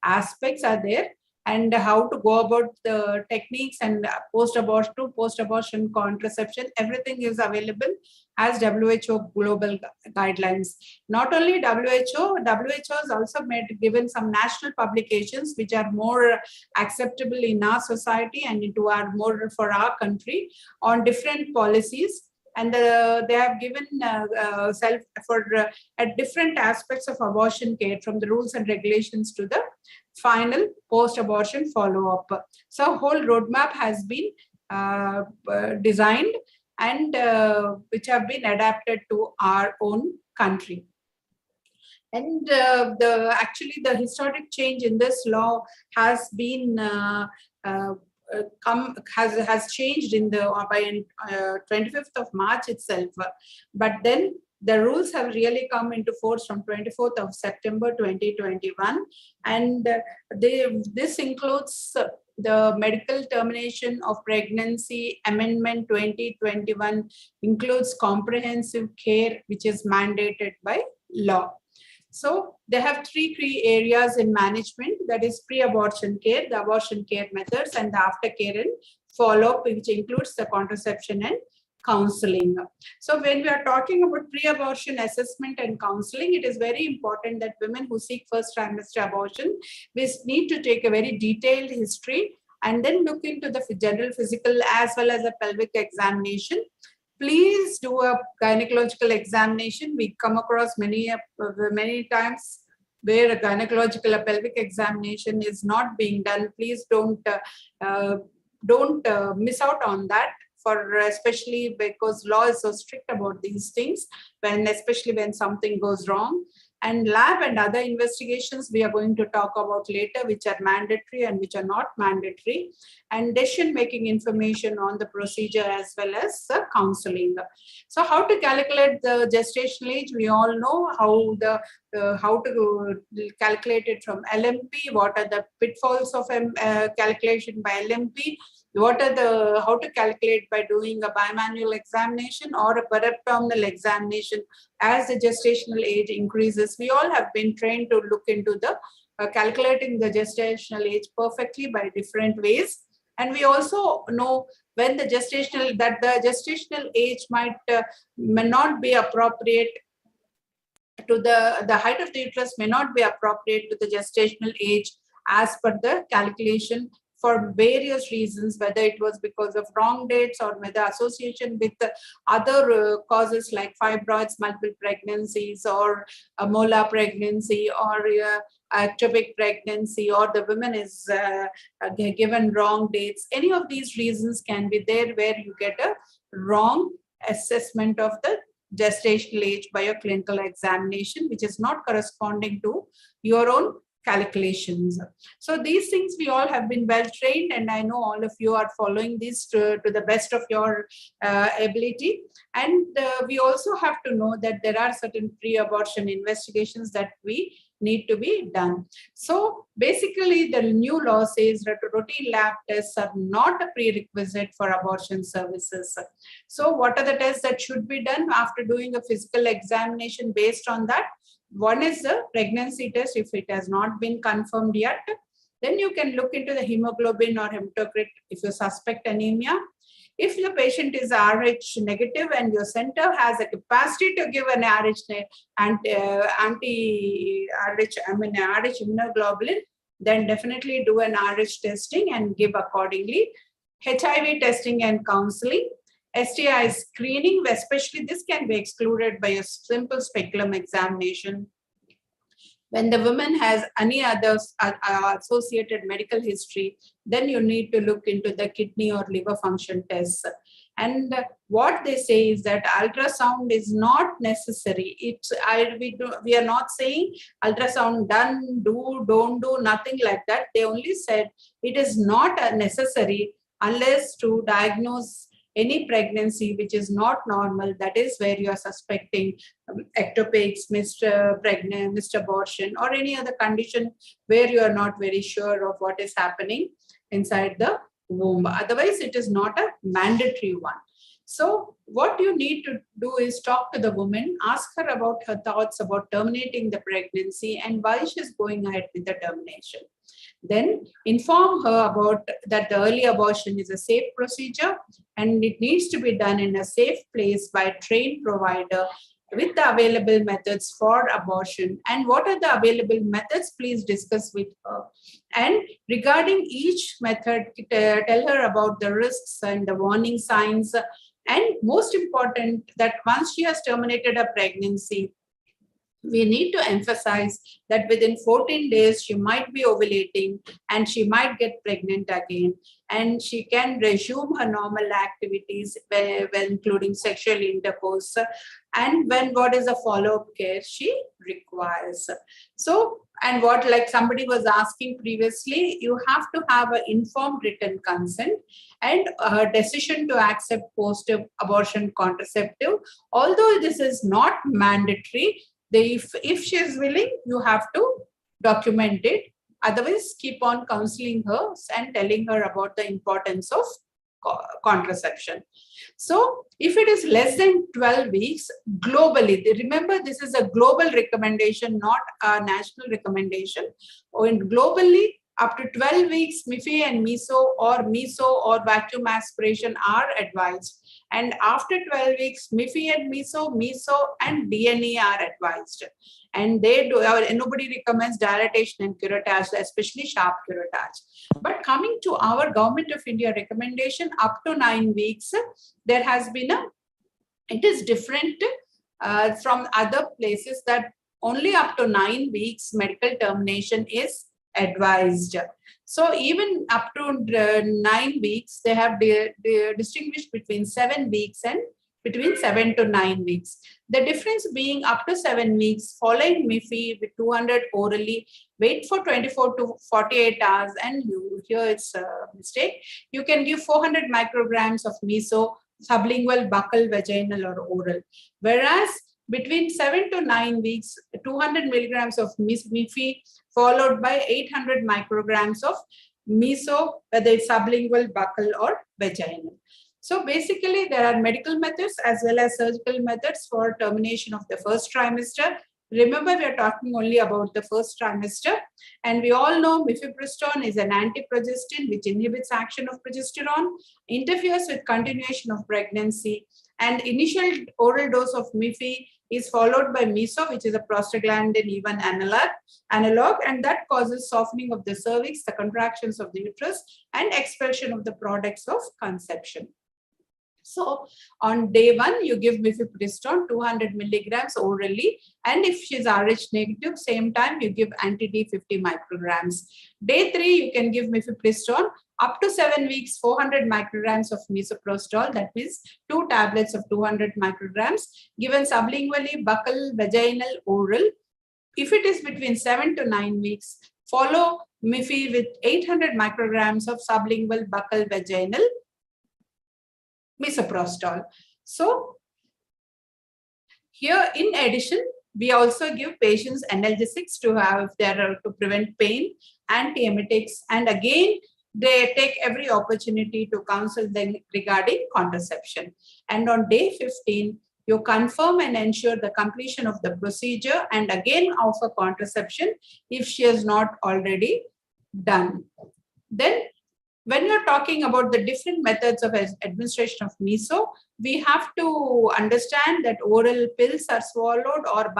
aspects are there, and how to go about the techniques and post-abortion contraception. Everything is available as WHO global guidelines. Not only WHO has also given some national publications which are more acceptable in our society and into our more for our country on different policies. And they have given at different aspects of abortion care, from the rules and regulations to the final post-abortion follow-up. So whole roadmap has been designed and which have been adapted to our own country. And actually the historic change in this law has been has changed in the by 25th of March itself, but then the rules have really come into force from 24th of September 2021, and this includes the medical termination of pregnancy amendment 2021, includes comprehensive care which is mandated by law. So they have three key areas in management, that is pre-abortion care, the abortion care methods, and the aftercare and follow-up, which includes the contraception and counseling. So when we are talking about pre-abortion assessment and counseling, it is very important that women who seek first trimester abortion, we need to take a very detailed history and then look into the general physical as well as a pelvic examination. Please do a gynecological examination. We come across many times where a gynecological pelvic examination is not being done. Please don't miss out on that, especially because law is so strict about these things, especially when something goes wrong. And lab and other investigations we are going to talk about later, which are mandatory and which are not mandatory, and decision-making information on the procedure as well as the counseling. So how to calculate the gestational age? We all know how to calculate it from LMP. What are the pitfalls of calculation by LMP? How to calculate by doing a bimanual examination or a per-abdominal examination as the gestational age increases. We all have been trained to look into the calculating the gestational age perfectly by different ways. And we also know when the gestational age may not be appropriate to the height of the uterus may not be appropriate to the gestational age as per the calculation, for various reasons, whether it was because of wrong dates or whether association with other causes like fibroids, multiple pregnancies, or a molar pregnancy, or ectopic pregnancy, or the woman is given wrong dates. Any of these reasons can be there where you get a wrong assessment of the gestational age by a clinical examination, which is not corresponding to your own calculations. So these things we all have been well trained, and I know all of you are following this to the best of your ability. And we also have to know that there are certain pre-abortion investigations that we need to be done. So basically the new law says that routine lab tests are not a prerequisite for abortion services. So what are the tests that should be done after doing a physical examination based on that? One is the pregnancy test. If it has not been confirmed yet, then you can look into the hemoglobin or hematocrit if you suspect anemia. If the patient is RH negative and your center has a capacity to give an RH immunoglobulin, then definitely do an RH testing and give accordingly. HIV testing and counseling. STI screening, especially this can be excluded by a simple speculum examination. When the woman has any other associated medical history, then you need to look into the kidney or liver function tests. And what they say is that ultrasound is not necessary. We are not saying ultrasound done, do, don't do, nothing like that. They only said it is not necessary unless to diagnose any pregnancy which is not normal. That is where you are suspecting ectopics, missed abortion, or any other condition where you are not very sure of what is happening inside the womb. Otherwise, it is not a mandatory one. So what you need to do is talk to the woman, ask her about her thoughts about terminating the pregnancy and why she's going ahead with the termination. Then inform her about that the early abortion is a safe procedure and it needs to be done in a safe place by a trained provider with the available methods for abortion. And what are the available methods? Please discuss with her. And regarding each method, tell her about the risks and the warning signs. And most important, that once she has terminated a pregnancy, we need to emphasize that within 14 days, she might be ovulating and she might get pregnant again. And she can resume her normal activities, including sexual intercourse, and what is the follow-up care she requires. So, and what like somebody was asking previously, you have to have an informed written consent and a decision to accept post-abortion contraceptive. Although this is not mandatory, if she is willing, you have to document it. Otherwise, keep on counseling her and telling her about the importance of contraception. So if it is less than 12 weeks globally, remember this is a global recommendation, not a national recommendation. And globally, up to 12 weeks, MIFI and meso or vacuum aspiration are advised. And after 12 weeks, MIFI and meso and DNE are advised. And they do, nobody recommends dilatation and curettage, especially sharp curettage. But coming to our Government of India recommendation, up to 9 weeks, there has been it is different from other places that only up to 9 weeks medical termination is advised. So even up to 9 weeks, they have distinguished between 7 weeks and between 7 to 9 weeks. The difference being up to 7 weeks, following MIFI with 200 orally, wait for 24 to 48 hours, and here it's a mistake. You can give 400 micrograms of meso, sublingual, buccal, vaginal, or oral. Whereas between 7 to 9 weeks, 200 milligrams of MIFI followed by 800 micrograms of meso, whether it's sublingual, buccal, or vaginal. So basically, there are medical methods as well as surgical methods for termination of the first trimester. Remember, we are talking only about the first trimester. And we all know mifepristone is an antiprogestin which inhibits action of progesterone, interferes with continuation of pregnancy, and initial oral dose of MIFI is followed by meso, which is a prostaglandin E1 analog, and that causes softening of the cervix, the contractions of the uterus, and expulsion of the products of conception. So on day 1, you give mifepristone 200 milligrams orally, and if she's Rh negative, same time you give anti-D 50 micrograms. Day 3, you can give mifepristone up to 7 weeks, 400 micrograms of misoprostol, that means 2 tablets of 200 micrograms, given sublingually, buccal, vaginal, oral. If it is between 7 to 9 weeks, follow MIFI with 800 micrograms of sublingual, buccal, vaginal, misoprostol. So here, in addition, we also give patients analgesics to prevent pain, antiemetics, and again, they take every opportunity to counsel them regarding contraception. And on day 15, you confirm and ensure the completion of the procedure and again offer contraception if she has not already done. Then when you're talking about the different methods of administration of meso, we have to understand that oral pills are swallowed or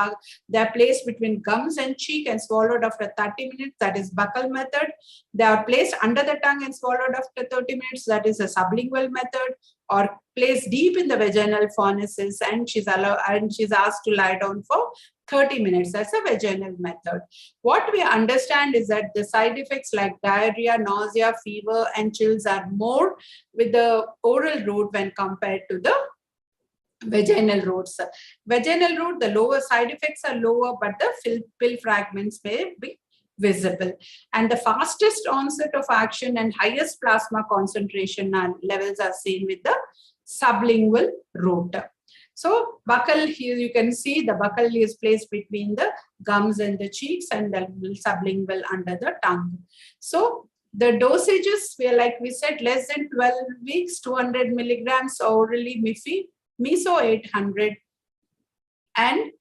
they're placed between gums and cheek and swallowed after 30 minutes. That is buccal method. They are placed under the tongue and swallowed after 30 minutes. That is a sublingual method. Or placed deep in the vaginal pharynxes and she's asked to lie down for 30 minutes. That's a vaginal method. What we understand is that the side effects like diarrhea, nausea, fever, and chills are more with the oral route when compared to the vaginal routes. Vaginal route, the lower side effects are lower, but the pill fragments may be visible. And the fastest onset of action and highest plasma concentration levels are seen with the sublingual route. So buccal, here you can see the buccal is placed between the gums and the cheeks and the sublingual under the tongue. So the dosages were, like we said, less than 12 weeks, 200 milligrams orally meso 800. And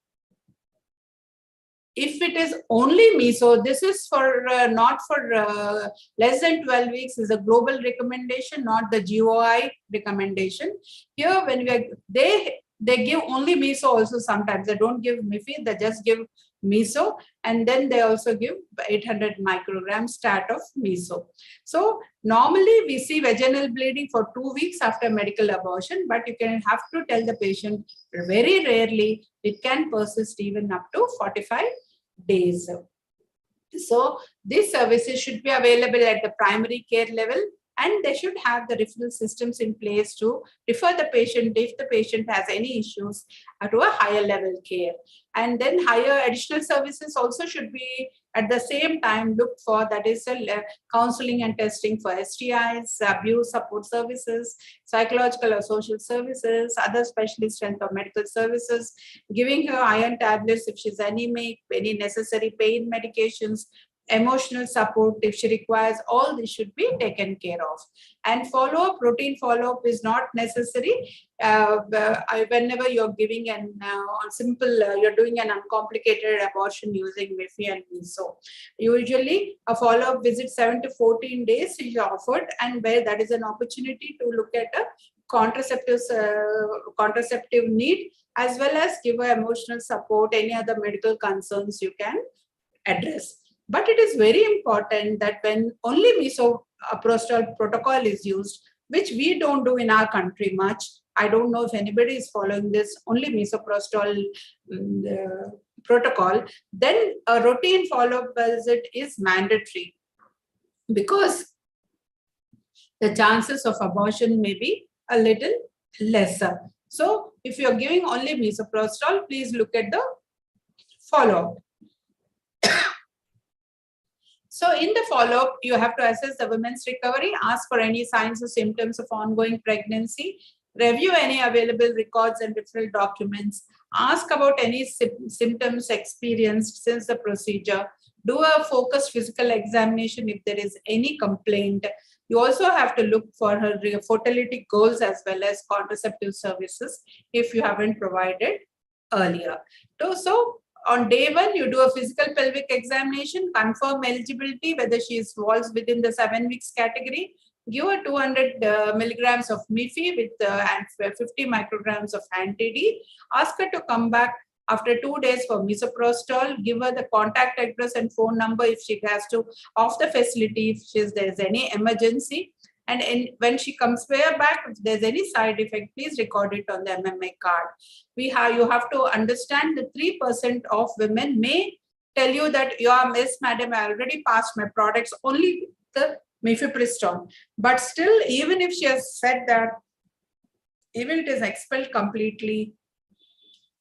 if it is only meso, this is for not for less than 12 weeks, is a global recommendation, not the GOI recommendation. Here, when they give only meso also sometimes. They don't give mifi, they just give meso, and then they also give 800 micrograms stat of meso. So normally we see vaginal bleeding for 2 weeks after medical abortion, but you can have to tell the patient very rarely. It can persist even up to 45 days. So these services should be available at the primary care level, and they should have the referral systems in place to refer the patient if the patient has any issues to a higher level care. And then higher additional services also should be at the same time looked for, that is counseling and testing for STIs, abuse support services, psychological or social services, other specialist strength or medical services, giving her iron tablets if she's anemic, any necessary pain medications, emotional support if she requires. All this should be taken care of. And follow-up, routine follow-up is not necessary. Whenever you're giving an you're doing an uncomplicated abortion using mifi and meso, usually a follow-up visit 7 to 14 days is offered, and where that is an opportunity to look at a contraceptive need, as well as give her emotional support, any other medical concerns you can address. But it is very important that when only misoprostol protocol is used, which we don't do in our country much, I don't know if anybody is following this, only misoprostol protocol, then a routine follow-up visit is mandatory, because the chances of abortion may be a little lesser. So if you're giving only misoprostol, please look at the follow-up. So in the follow-up, you have to assess the woman's recovery, ask for any signs or symptoms of ongoing pregnancy, review any available records and referral documents, ask about any symptoms experienced since the procedure, do a focused physical examination if there is any complaint. You also have to look for her fertility goals as well as contraceptive services if you haven't provided earlier. So on day 1, you do a physical pelvic examination, confirm eligibility, whether she falls within the 7 weeks category, give her 200 milligrams of mifi with 50 micrograms of anti-D, ask her to come back after 2 days for misoprostol, give her the contact address and phone number if she has to off the facility, if there's any emergency. And when she comes back, if there's any side effect, please record it on the MMA card. You have to understand that 3% of women may tell you that, Miss Madam, I already passed my products, only the mifepristone. But still, even if she has said that, even if it is expelled completely,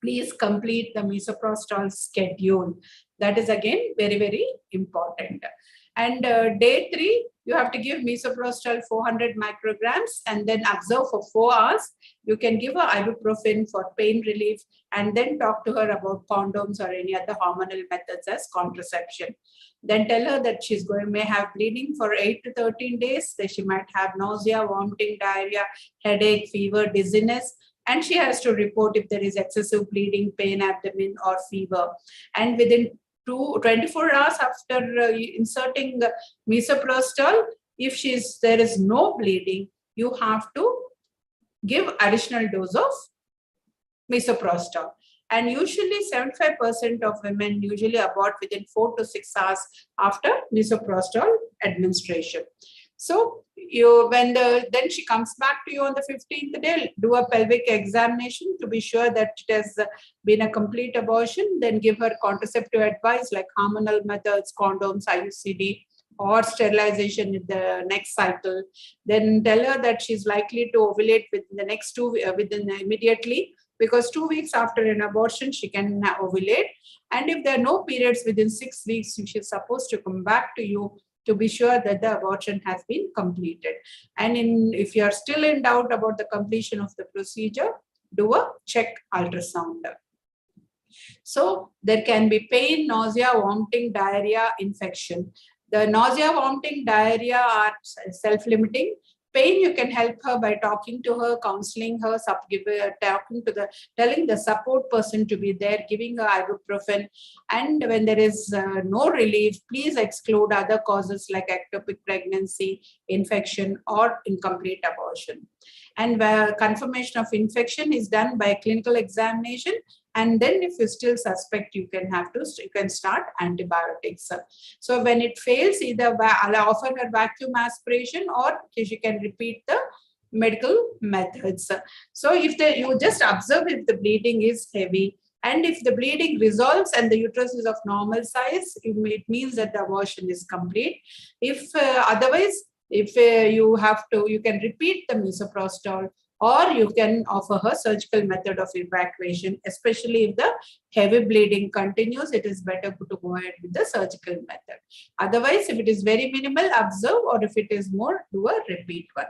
please complete the misoprostol schedule. That is again very, very important. And day 3, you have to give misoprostol 400 micrograms and then observe for 4 hours. You can give her ibuprofen for pain relief and then talk to her about condoms or any other hormonal methods as contraception. Then tell her that she's may have bleeding for 8 to 13 days. That she might have nausea, vomiting, diarrhea, headache, fever, dizziness. And she has to report if there is excessive bleeding, pain, abdomen, or fever. And within 24 hours after inserting misoprostol, If there is no bleeding, you have to give additional dose of misoprostol. And usually 75% of women usually abort within 4 to 6 hours after misoprostol administration. So then she comes back to you on the 15th day, do a pelvic examination to be sure that it has been a complete abortion. Then give her contraceptive advice like hormonal methods, condoms, IUCD, or sterilization in the next cycle. Then tell her that she's likely to ovulate within the next immediately, because 2 weeks after an abortion, she can ovulate. And if there are no periods within 6 weeks, she's supposed to come back to you to be sure that the abortion has been completed. And if you are still in doubt about the completion of the procedure, do a check ultrasound. So there can be pain, nausea, vomiting, diarrhea, infection. The nausea, vomiting, diarrhea are self-limiting. Pain, you can help her by talking to her, counseling her, telling the support person to be there, giving her ibuprofen. And when there is no relief, please exclude other causes like ectopic pregnancy, infection, or incomplete abortion. And confirmation of infection is done by clinical examination. And then if you still suspect, you can start antibiotics. So when it fails, either offer her vacuum aspiration, or she can repeat the medical methods. So if you just observe if the bleeding is heavy, and if the bleeding resolves and the uterus is of normal size, it means that the abortion is complete. If otherwise, if you can repeat the misoprostol, or you can offer her surgical method of evacuation. Especially if the heavy bleeding continues, it is better to go ahead with the surgical method. Otherwise, if it is very minimal, observe, or if it is more, do a repeat one.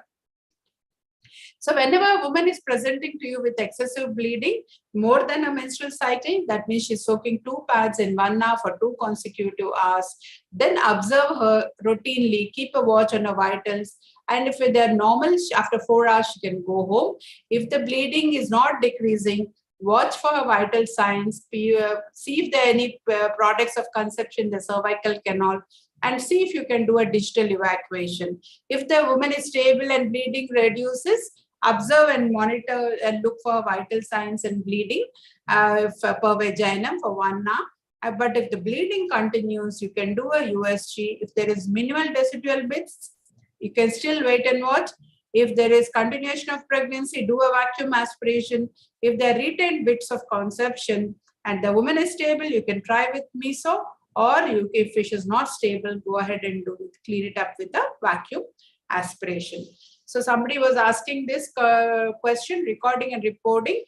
So whenever a woman is presenting to you with excessive bleeding, more than a menstrual cycle, that means she's soaking 2 pads in 1 hour for 2 consecutive hours. Then observe her routinely, keep a watch on her vitals. And if they're normal, after 4 hours, she can go home. If the bleeding is not decreasing, watch for her vital signs, see if there are any products of conception in the cervical canal, and see if you can do a digital evacuation. If the woman is stable and bleeding reduces, observe and monitor and look for vital signs and bleeding per vaginum for 1 hour. But if the bleeding continues, you can do a USG. If there is minimal residual bits, you can still wait and watch. If there is continuation of pregnancy, do a vacuum aspiration. If there are retained bits of conception and the woman is stable, you can try with meso, or if it is not stable, go ahead and clean it up with a vacuum aspiration. So somebody was asking this question, recording and reporting.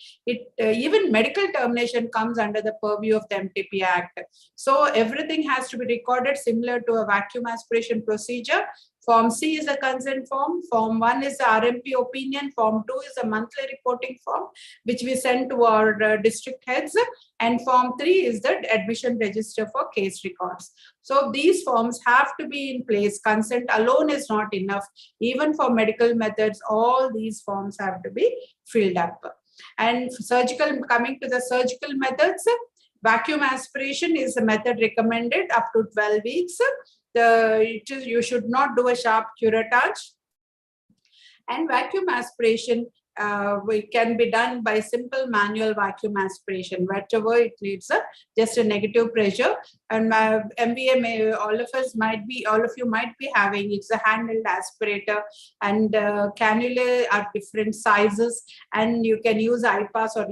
Even medical termination comes under the purview of the MTP Act. So everything has to be recorded similar to a vacuum aspiration procedure. Form C is a consent form. Form 1 is the RMP opinion. Form 2 is a monthly reporting form, which we send to our district heads. And Form 3 is the admission register for case records. So these forms have to be in place. Consent alone is not enough. Even for medical methods, all these forms have to be filled up. And coming to the surgical methods, vacuum aspiration is a method recommended up to 12 weeks. You should not do a sharp curettage. And vacuum aspiration can be done by simple manual vacuum aspiration, wherever it needs just a negative pressure. And MVA, all of you might be having, it's a handheld aspirator, and cannula are different sizes, and you can use IPAS or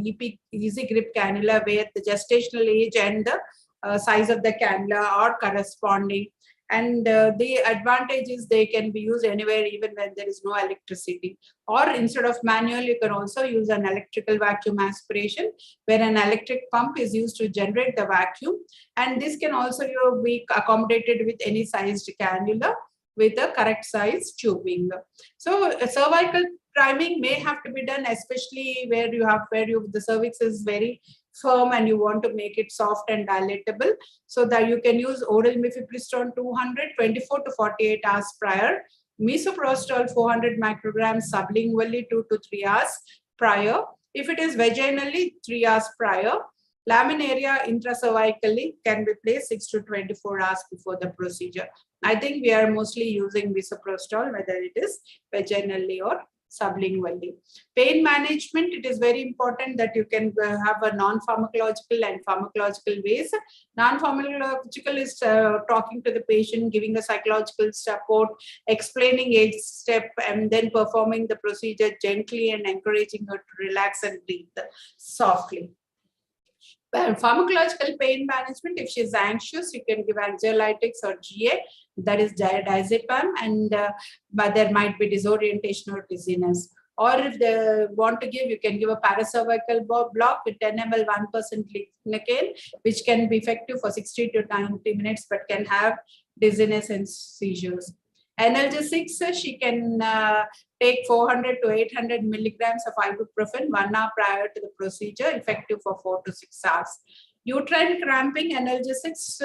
easy grip cannula where the gestational age and the size of the cannula are corresponding. And the advantage is they can be used anywhere, even when there is no electricity. Or instead of manual, you can also use an electrical vacuum aspiration, where an electric pump is used to generate the vacuum. And this can also be accommodated with any sized cannula with a correct size tubing. So cervical priming may have to be done, especially where the cervix is very firm and you want to make it soft and dilatable, so that you can use oral mifepristone 200 24 to 48 hours prior, misoprostol 400 micrograms sublingually 2 to 3 hours prior. If it is vaginally, 3 hours prior. Laminaria intracervically can be placed 6 to 24 hours before the procedure. I think we are mostly using bisoprostol, whether it is vaginally or sublingually. Pain management, it is very important that you can have a non-pharmacological and pharmacological ways. Non-pharmacological is talking to the patient, giving a psychological support, explaining each step, and then performing the procedure gently and encouraging her to relax and breathe softly. Pharmacological pain management, if she's anxious, you can give anxiolytics or GA, that is diazepam, and but there might be disorientation or dizziness. Or if they want to give, you can give a paracervical block with 10 ml 1% lidocaine, which can be effective for 60 to 90 minutes, but can have dizziness and seizures. Analgesics, she can take 400 to 800 milligrams of ibuprofen 1 hour prior to the procedure, effective for 4 to 6 hours. Uterine cramping analgesics,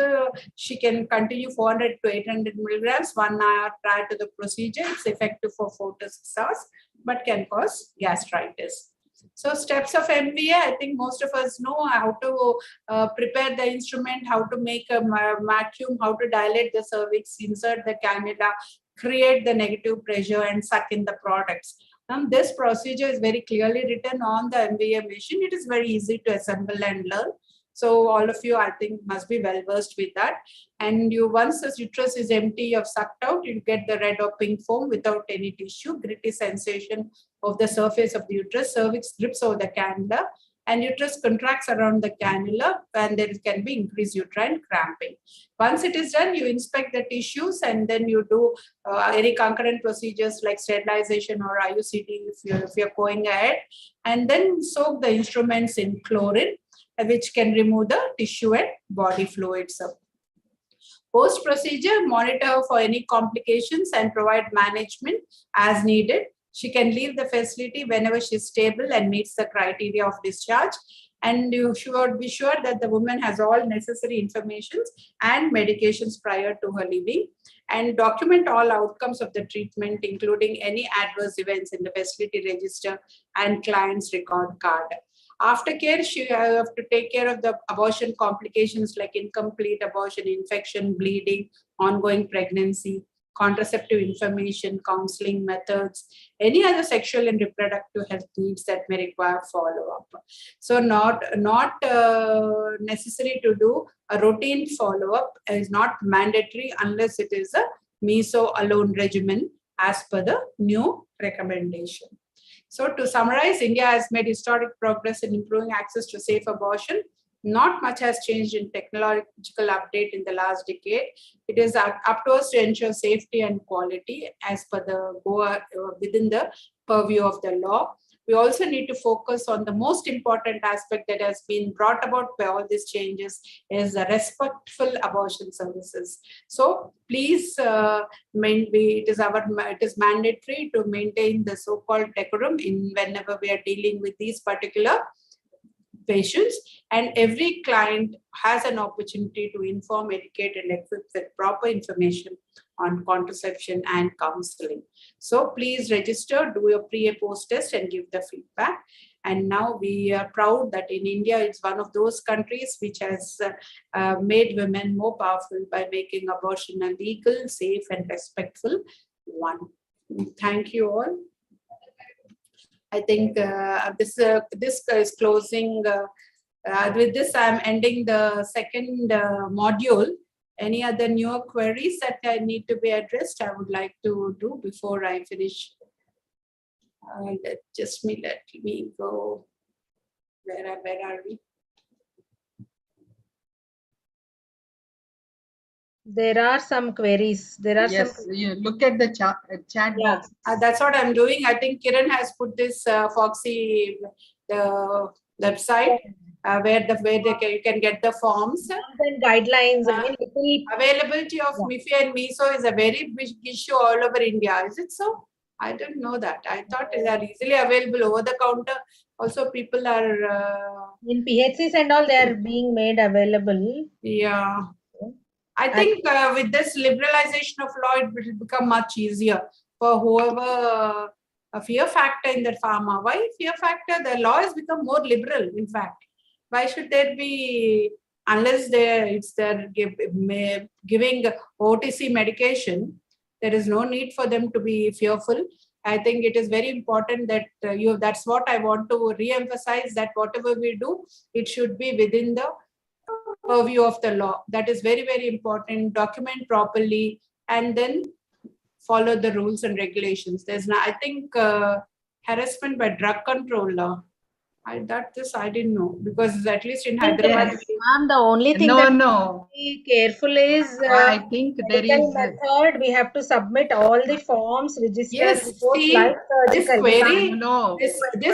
she can continue 400 to 800 milligrams 1 hour prior to the procedure. It's effective for 4 to 6 hours, but can cause gastritis. So steps of MVA, I think most of us know how to prepare the instrument, how to make a vacuum, how to dilate the cervix, insert the cannula, create the negative pressure and suck in the products. This procedure is very clearly written on the MVA machine. It is very easy to assemble and learn. So all of you, I think, must be well versed with that. And you, once the uterus is empty, you have sucked out, you get the red or pink foam without any tissue, gritty sensation of the surface of the uterus, cervix drips over the cannula, and uterus contracts around the cannula, and there can be increased uterine cramping. Once it is done, you inspect the tissues, and then you do any concurrent procedures like sterilization or IUCD if you're going ahead, and then soak the instruments in chlorine, which can remove the tissue and body fluids. Post-procedure, monitor for any complications and provide management as needed. She can leave the facility whenever she's stable and meets the criteria of discharge. And you should be sure that the woman has all necessary information and medications prior to her leaving. And document all outcomes of the treatment, including any adverse events in the facility register and client's record card. Aftercare, she have to take care of the abortion complications like incomplete abortion, infection, bleeding, ongoing pregnancy, contraceptive information, counseling methods, any other sexual and reproductive health needs that may require follow-up. So not necessary to do a routine follow-up, is not mandatory unless it is a meso alone regimen as per the new recommendation. So to summarize, India has made historic progress in improving access to safe abortion. Not much has changed in technological update in the last decade. It is up to us to ensure safety and quality as per the within the purview of the law. We also need to focus on the most important aspect that has been brought about by all these changes is the respectful abortion services. So please, it is mandatory to maintain the so-called decorum whenever we are dealing with these particular patients, and every client has an opportunity to inform, educate, and equip with proper information on contraception and counseling. So please register, do your pre and post test and give the feedback. And now we are proud that in India, it's one of those countries which has made women more powerful by making abortion a legal, safe, and respectful one. Thank you all. I think this is closing. With this, I'm ending the second module. Any other newer queries that I need to be addressed, I would like to do before I finish. Let me go. Where are we? There are some queries. There are Yes, some. you look at the chat box. That's what I'm doing. I think Kiran has put this Foxy the website where you can get the forms. And guidelines. Availability of MIFI and MISO is a very big issue all over India. Is it so? I didn't know that. I thought they are easily available over the counter. Also, people are in PHCs and all, they are being made available. Yeah. I think with this liberalization of law, it will become much easier for whoever a fear factor in the pharma. Why fear factor? The law has become more liberal, in fact. Why should there be unless they're giving OTC medication, there is no need for them to be fearful. I think it is very important that that's what I want to re-emphasize, that whatever we do, it should be within the purview of the law. That is very, very important. Document properly and then follow the rules and regulations. I think harassment by drug control law. I didn't know, because at least in Hyderabad. Ma'am, the only thing that be careful is I think there is method. We have to submit all the forms, register reports, see, like this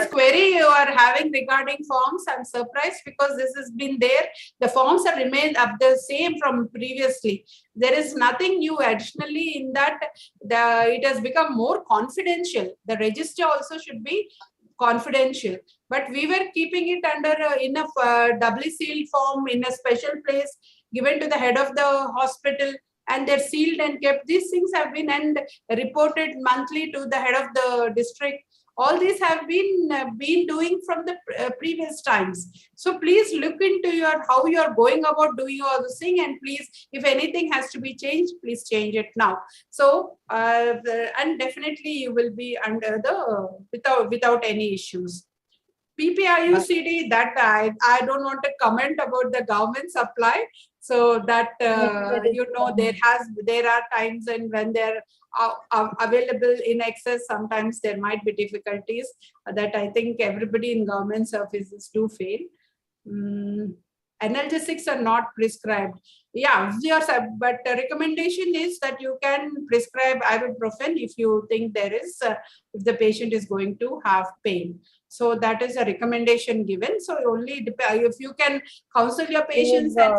query you are having regarding forms, I'm surprised, because this has been there. The forms have remained up the same from previously. There is nothing new additionally in that. It has become more confidential. The register also should be confidential, but we were keeping it under in a doubly sealed form in a special place given to the head of the hospital, and they're sealed and kept. These things have been and reported monthly to the head of the district. All these have been doing from the previous times. So please look into how you are going about doing all this thing, and please, if anything has to be changed, please change it now. So and definitely you will be under the without any issues. PPIUCD, that I don't want to comment about the government supply. So that there are times and when they're available in excess, sometimes there might be difficulties that I think everybody in government services do fail. Analgesics are not prescribed. Yeah, but the recommendation is that you can prescribe ibuprofen if you think if the patient is going to have pain. So that is a recommendation given. So only if you can counsel your patients and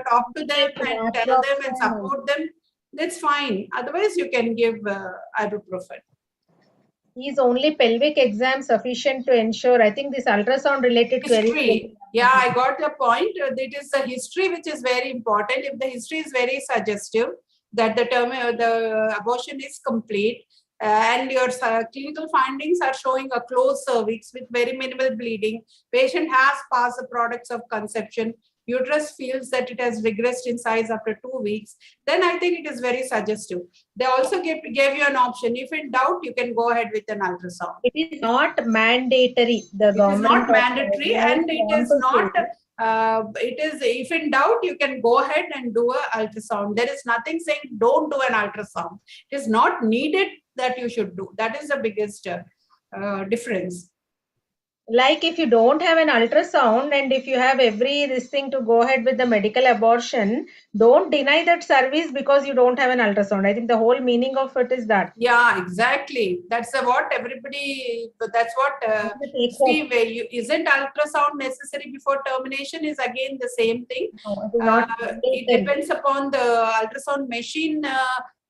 talk to them and tell them and support them, that's fine. Otherwise, you can give ibuprofen. Is only pelvic exam sufficient to ensure? I think this ultrasound related history. Yeah, I got the point. It is the history which is very important. If the history is very suggestive that the abortion is complete, and your clinical findings are showing a closed cervix with very minimal bleeding, patient has passed the products of conception, uterus feels that it has regressed in size after 2 weeks, then I think it is very suggestive. They also gave you an option. If in doubt, you can go ahead with an ultrasound. It is not mandatory. The government is not mandatory, and it is not. If in doubt, you can go ahead and do an ultrasound. There is nothing saying don't do an ultrasound. It is not needed that you should do. That is the biggest difference. Like if you don't have an ultrasound and if you have this thing to go ahead with the medical abortion, don't deny that service because you don't have an ultrasound. I think the whole meaning of it is that. Yeah, exactly. That's what everybody, that's what, isn't ultrasound necessary before termination is again the same thing. It depends upon the ultrasound machine.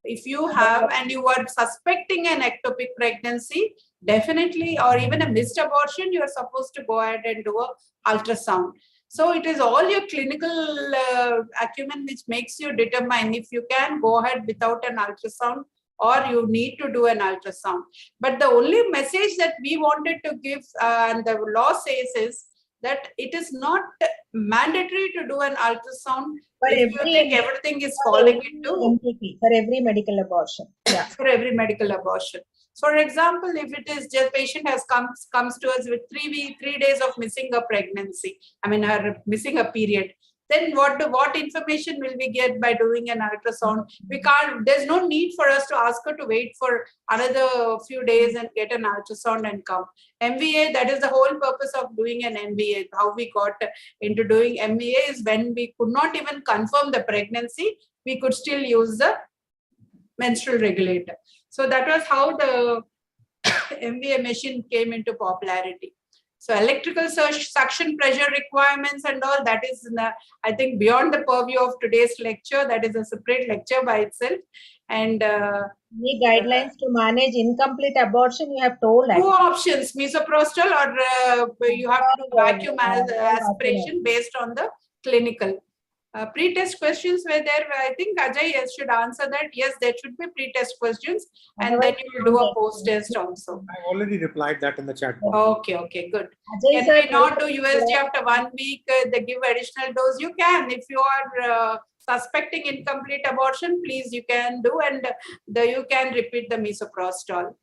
If you have and you are suspecting an ectopic pregnancy, definitely, or even a missed abortion, you are supposed to go ahead and do an ultrasound. So it is all your clinical acumen which makes you determine if you can go ahead without an ultrasound or you need to do an ultrasound. But the only message that we wanted to give and the law says is that it is not mandatory to do an ultrasound if you think everything is falling into for every medical abortion. Yeah. For every medical abortion. So, for example, if it is just patient has comes to us with 3 days of missing a pregnancy, her missing a period, then what information will we get by doing an ultrasound? We can't. There's no need for us to ask her to wait for another few days and get an ultrasound and come. MVA, that is the whole purpose of doing an MVA. How we got into doing MVA is when we could not even confirm the pregnancy, we could still use the menstrual regulator. So that was how the MVA machine came into popularity. So electrical suction pressure requirements and all, that is, I think, beyond the purview of today's lecture. That is a separate lecture by itself. And any guidelines to manage incomplete abortion, you have told. Two options, misoprostol or you have to do vacuum aspiration based on the clinical. Pre-test questions were there. I think Ajay should answer that. Yes, there should be pre-test questions, and then you will do a post-test also. I already replied that in the chat box. Okay, good. Ajay Can sir, we not do USG after 1 week? They give additional dose. You can. If you are suspecting incomplete abortion, please you can do, and you can repeat the misoprostol.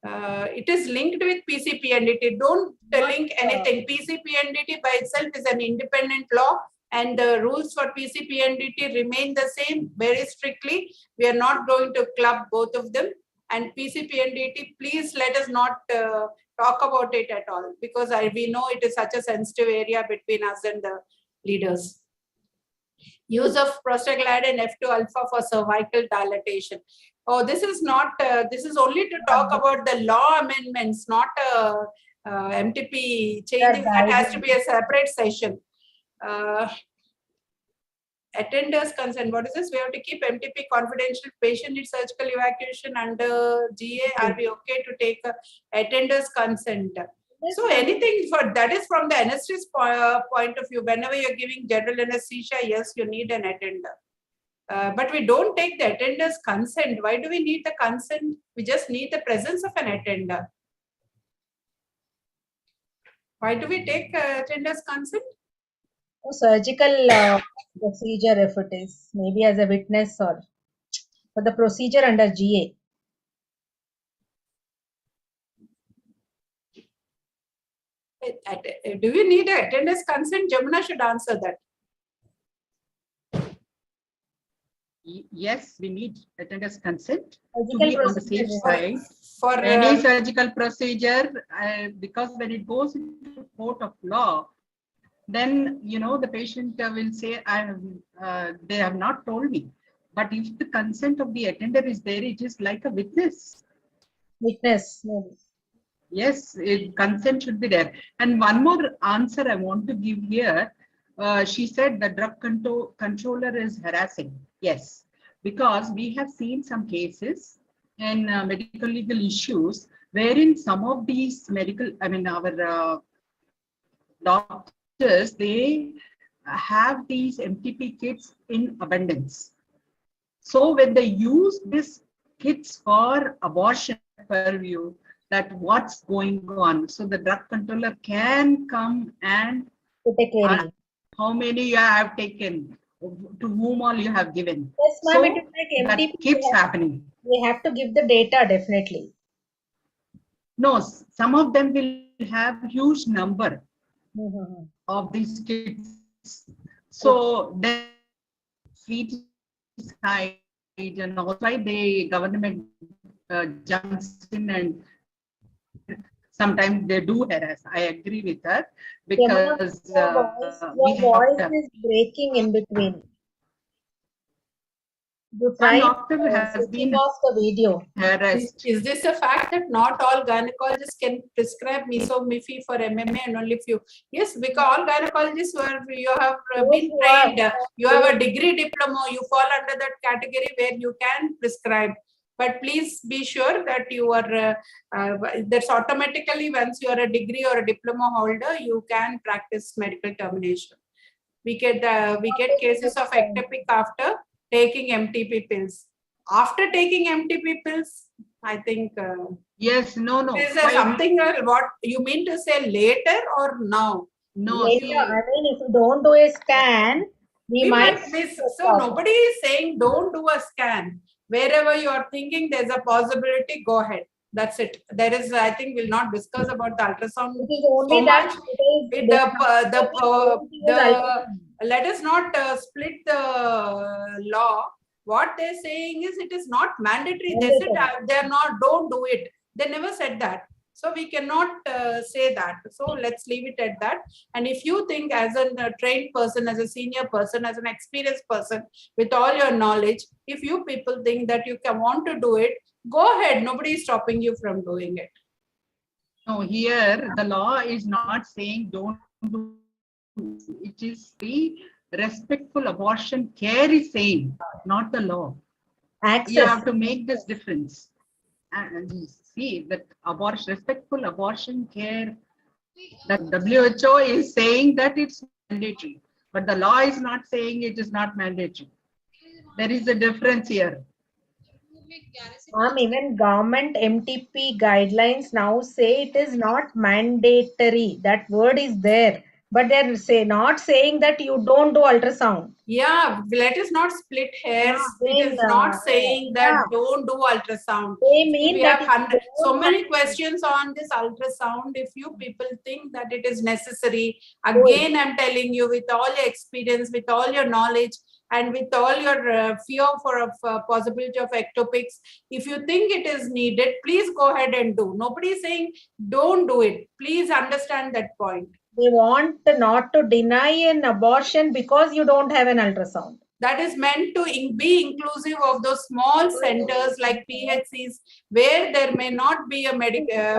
It is linked with PCPNDT. Don't link anything. PCPNDT by itself is an independent law, and the rules for PCPNDT remain the same very strictly. We are not going to club both of them. And PCPNDT, please let us not talk about it at all, because we know it is such a sensitive area between us and the leaders. Use of prostaglandin F2 alpha for cervical dilatation. Oh, this is not, this is only to talk about the law amendments, not MTP changing. That has to be a separate session. Attenders consent. What is this? We have to keep MTP confidential. Patient needs surgical evacuation under GA. Are we okay to take attenders consent? So anything for that is from the anesthetist point of view. Whenever you're giving general anesthesia, yes, you need an attender. But we don't take the attender's consent. Why do we need the consent? We just need the presence of an attender. Why do we take attender's consent? Surgical procedure, if it is, maybe as a witness or for the procedure under GA. Do you need an attender's consent? Jamuna should answer that. Yes, we need attendance consent to Surgical be on the safe side. For Any surgical procedure, because when it goes into court of law, then the patient will say, they have not told me. But if the consent of the attender is there, it is like a witness. Witness, maybe. Yes, consent should be there. And one more answer I want to give here. She said the drug controller is harassing. Yes, because we have seen some cases and medical legal issues wherein some of these our doctors, they have these MTP kits in abundance. So when they use these kits for abortion purview, that what's going on. So the drug controller can come and how many you have taken, to whom all you have given. Yes, ma'am, So it is like that MTP. keeps happening. We have to give the data, definitely. No, some of them will have huge number of these kits. So then feet is high, and also why the government jumps in and sometimes they do harass. I agree with her because your voice is breaking in between. You try switching off the video. Harassed. Is this a fact that not all gynecologists can prescribe mifi for MMA and only few? Yes, because all gynecologists you have been trained, you have a degree diploma, you fall under that category where you can prescribe. But please be sure that you are, that's automatically once you are a degree or a diploma holder, you can practice medical termination. We get cases of ectopic after taking MTP pills. After taking MTP pills, I think. Yes, no. Is there something what you mean to say later or now? No. Later, I mean, if you don't do a scan, we might miss. So nobody is saying don't do a scan. Wherever you are thinking there's a possibility, go ahead. That's it. There is, I think, we'll not discuss about the ultrasound. It is only so that let us not split the law. What they're saying is it is not mandatory. They said they're not, don't do it. They never said that. So we cannot say that. So let's leave it at that. And if you think as a trained person, as a senior person, as an experienced person, with all your knowledge, if you people think that you want to do it, go ahead. Nobody is stopping you from doing it. No, here the law is not saying don't do. It is the respectful abortion care is saying, not the law. Access. You have to make this difference. And see that respectful abortion care, that WHO is saying that it's mandatory. but the law is not saying it is not mandatory. There is a difference here. Even government MTP guidelines now say it is not mandatory. That word is there, but they're not saying that you don't do ultrasound. Yeah, let us not split hairs. It is not saying that don't do ultrasound. They mean we that have so many questions on this ultrasound. If you people think that it is necessary, again, I'm telling you, with all your experience, with all your knowledge, and with all your fear for a possibility of ectopics, if you think it is needed, please go ahead and do. Nobody is saying don't do it. Please understand that point. They want not to deny an abortion because you don't have an ultrasound. That is meant to be inclusive of those small centers like PHCs, where there may not be a where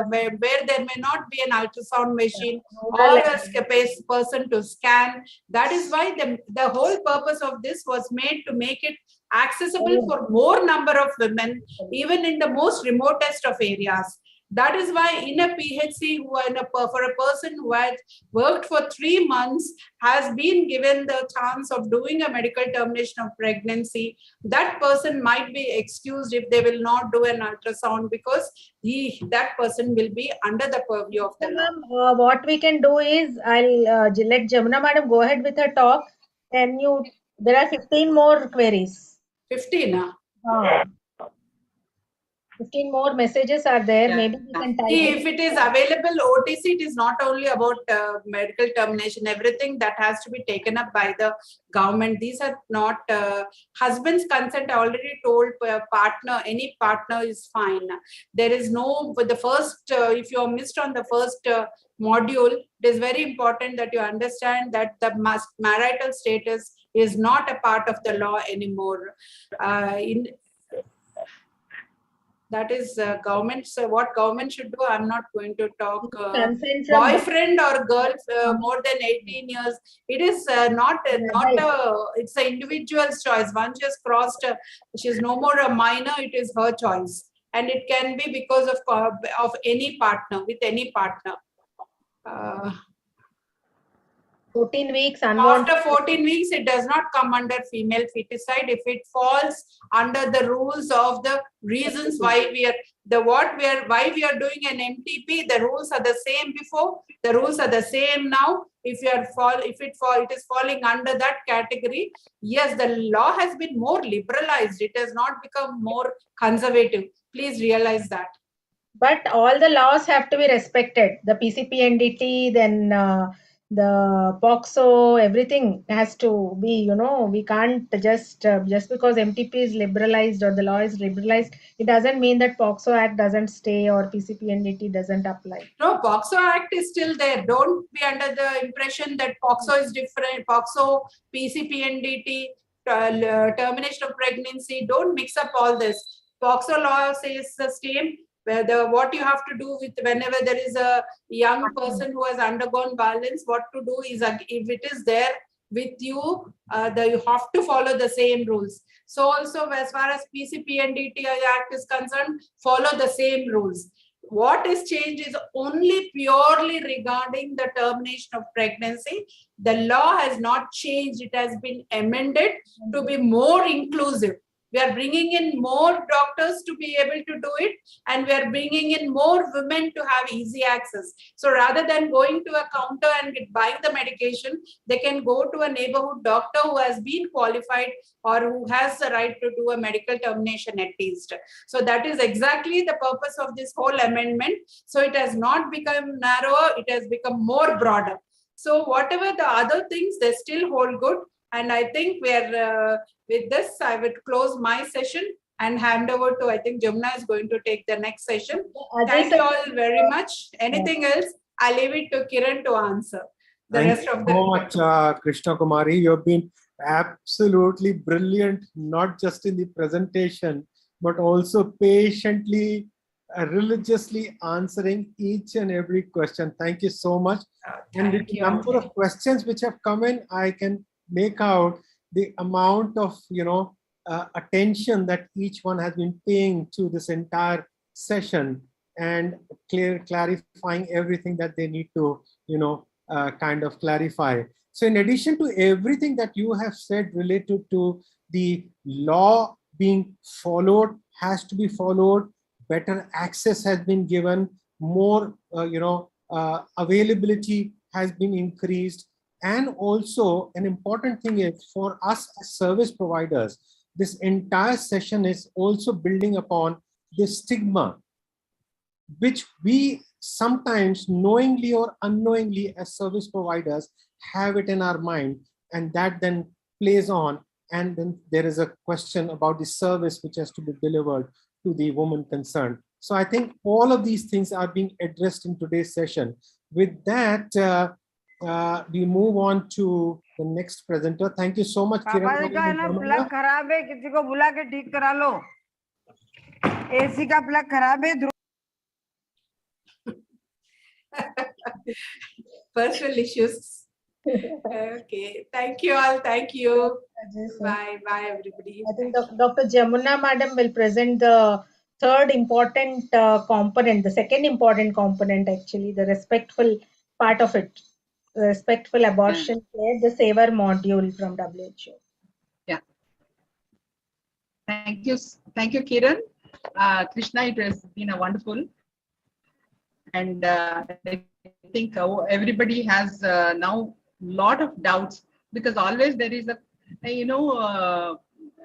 there may not be an ultrasound machine or a person to scan. That is why the whole purpose of this was made to make it accessible for more number of women, even in the most remotest of areas. That is why in a PHC, for a person who had worked for 3 months, has been given the chance of doing a medical termination of pregnancy, that person might be excused if they will not do an ultrasound, because that person will be under the purview of the law. What we can do is, I'll let Jamuna madam go ahead with her talk. There are 15 more queries. 15, 15 more messages are there. Maybe we can type it. If it is available OTC, it is not only about medical termination. Everything that has to be taken up by the government. These are not husband's consent. I already told partner. Any partner is fine. There is no. With the first, if you are missed on the first module, it is very important that you understand that the marital status is not a part of the law anymore. That is government. So what government should do, I'm not going to talk. Boyfriend or girl more than 18 years, it is it's an individual's choice. Once she has crossed, she's no more a minor, it is her choice. And it can be because of any partner, with any partner. 14 weeks. After 14 weeks, it does not come under female feticide. If it falls under the rules of the reasons why we are doing an MTP, the rules are the same before, the rules are the same now. If it is falling under that category, yes, the law has been more liberalized. It has not become more conservative. Please realize that. But all the laws have to be respected. The PCPNDT, then the POXO, everything has to be, we can't just because MTP is liberalized or the law is liberalized, it doesn't mean that POXO Act doesn't stay or PCPNDT doesn't apply. No, POXO Act is still there. Don't be under the impression that POXO is different. POXO, PCPNDT, termination of pregnancy, don't mix up all this. POXO law says the same. What you have to do with whenever there is a young person who has undergone violence, what to do is, if it is there with you, you have to follow the same rules. So also, as far as PCPNDT Act is concerned, follow the same rules. What is changed is only purely regarding the termination of pregnancy. The law has not changed. It has been amended to be more inclusive. We are bringing in more doctors to be able to do it, and we are bringing in more women to have easy access. So rather than going to a counter and buying the medication, they can go to a neighborhood doctor who has been qualified or who has the right to do a medical termination at least. So that is exactly the purpose of this whole amendment. So it has not become narrower, it has become more broader. So whatever the other things, they still hold good. And I think we are, with this, I would close my session and hand over to, I think Jamuna is going to take the next session. Thank you all very much. Anything else? I'll leave it to Kiran to answer. Thank you so much, Krishna Kumari. You have been absolutely brilliant, not just in the presentation, but also patiently, religiously answering each and every question. Thank you so much. And the number of questions which have come in, I can make out the amount of attention that each one has been paying to this entire session, and clarifying everything that they need to kind of clarify. So in addition to everything that you have said related to the law being followed, has to be followed, better access has been given, more availability has been increased. And also an important thing is for us as service providers, this entire session is also building upon the stigma, which we sometimes knowingly or unknowingly as service providers have it in our mind, and that then plays on, and then there is a question about the service which has to be delivered to the woman concerned. So I think all of these things are being addressed in today's session. With that, we move on to the next presenter. Thank you so much, पापा का है ना plug खराब है, किसी को बुला के ठीक करा लो। एसी का प्लग खराब है। Personal issues. Okay, thank you all. Thank you. Bye, bye, everybody. I think Dr. Jamuna Madam will present the third important component, the second important component actually, the respectful part of it, the respectful abortion care, the SAVOR module from WHO. Yeah. Thank you, Kiran. Krishna, it has been a wonderful, and I think everybody has now lot of doubts, because always there is a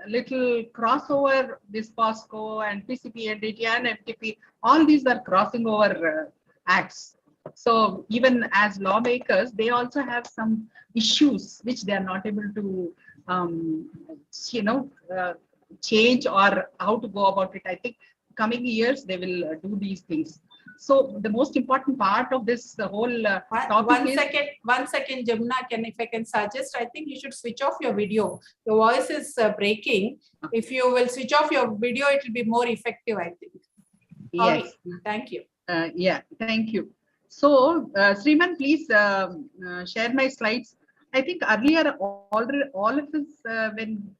little crossover, this POSCO and PCP and DT and FTP, all these are crossing over acts. So even as lawmakers, they also have some issues which they are not able to, change or how to go about it. I think coming years, they will do these things. So the most important part of this whole topic one second, Jamuna, if I can suggest, I think you should switch off your video. Your voice is breaking. If you will switch off your video, it will be more effective, I think. Yes. Okay. Thank you. Yeah, thank you. So, Sriman, please share my slides. I think earlier, already all of us, when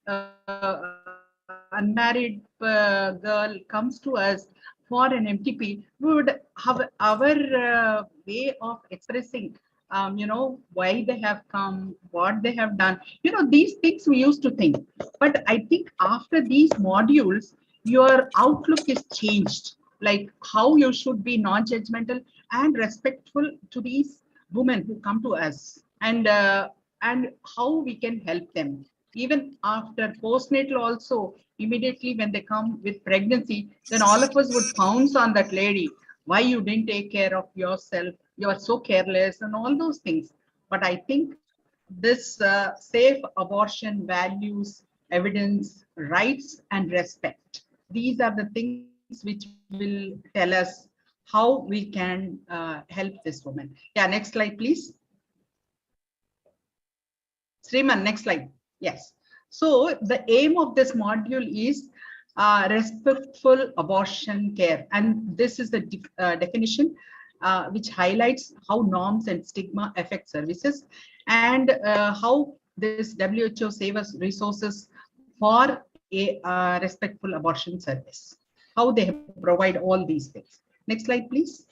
unmarried girl comes to us for an MTP, we would have our way of expressing, why they have come, what they have done. These things we used to think. But I think after these modules, your outlook is changed, like how you should be non-judgmental and respectful to these women who come to us, and how we can help them. Even after postnatal also, immediately when they come with pregnancy, then all of us would pounce on that lady. Why you didn't take care of yourself? You are so careless and all those things. But I think this safe abortion values, evidence, rights, and respect. These are the things which will tell us how we can help this woman. Yeah, next slide, please. Sriman, next slide. Yes. So the aim of this module is respectful abortion care. And this is the definition which highlights how norms and stigma affect services, and how this WHO saves resources for a respectful abortion service, how they provide all these things. Next slide, please.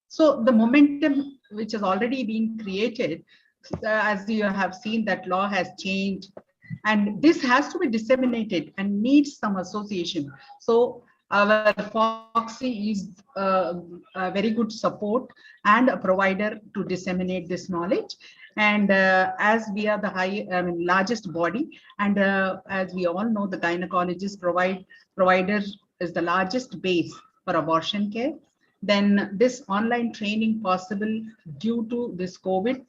So the momentum which has already been created, as you have seen, that law has changed, and this has to be disseminated and needs some association. So our Foxy is a very good support and a provider to disseminate this knowledge. And as we are the largest body, and as we all know, the gynecologist provider is the largest base for abortion care. Then this online training possible due to this COVID,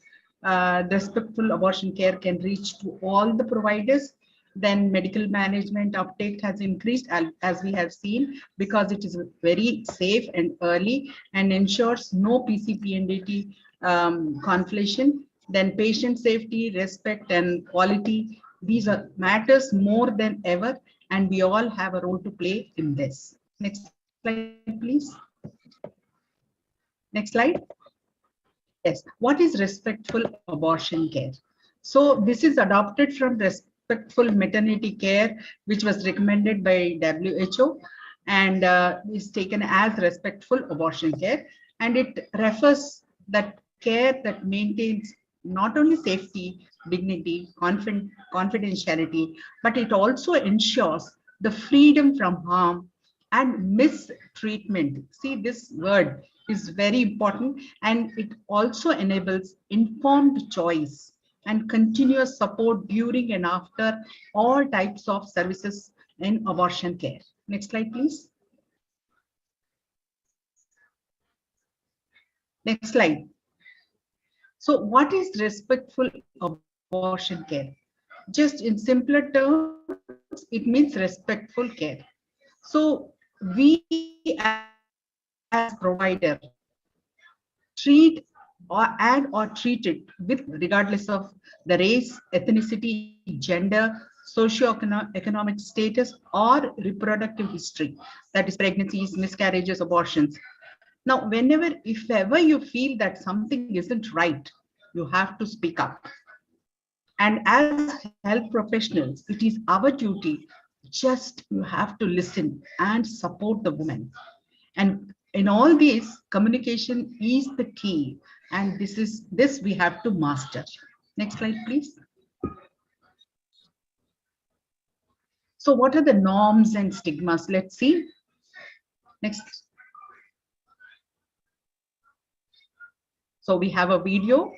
respectful abortion care can reach to all the providers. Then medical management uptake has increased, as we have seen, because it is very safe and early and ensures no PCP and DT conflation. Then patient safety, respect, and quality, these are matters more than ever, and we all have a role to play in this. Next slide, please. Next slide. Yes, what is respectful abortion care? So this is adopted from respectful maternity care, which was recommended by WHO, and is taken as respectful abortion care, and it refers that care that maintains not only safety, dignity, confidentiality, but it also ensures the freedom from harm and mistreatment. See, this word is very important, and it also enables informed choice and continuous support during and after all types of services in abortion care. Next slide, please. Next slide. So what is respectful abortion care? Just in simpler terms, it means respectful care. So we as provider treat or treated with regardless of the race, ethnicity, gender, socio-economic status, or reproductive history, that is pregnancies, miscarriages, abortions. Now, whenever, if ever you feel that something isn't right, you have to speak up. And as health professionals, it is our duty, just you have to listen and support the woman. And in all these, communication is the key. And this we have to master. Next slide, please. So what are the norms and stigmas? Let's see. Next. So we have a video.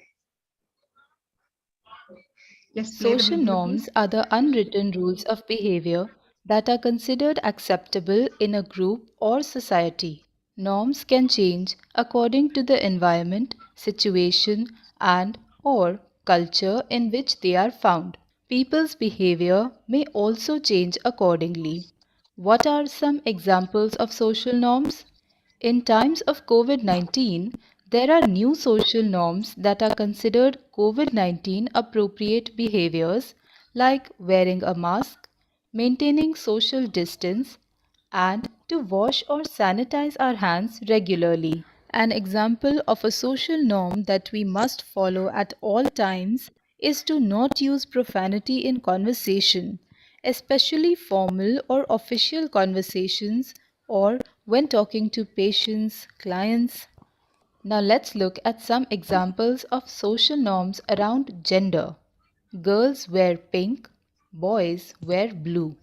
Yes, play the Social video, norms please. are the unwritten rules of behavior that are considered acceptable in a group or society. Norms can change according to the environment, situation, and/or culture in which they are found. People's behavior may also change accordingly. What are some examples of social norms? In times of COVID 19, there are new social norms that are considered COVID 19 appropriate behaviors like wearing a mask, maintaining social distance, and to wash or sanitize our hands regularly. An example of a social norm that we must follow at all times is to not use profanity in conversation, especially formal or official conversations or when talking to patients, clients. Now let's look at some examples of social norms around gender. Girls wear pink, boys wear blue.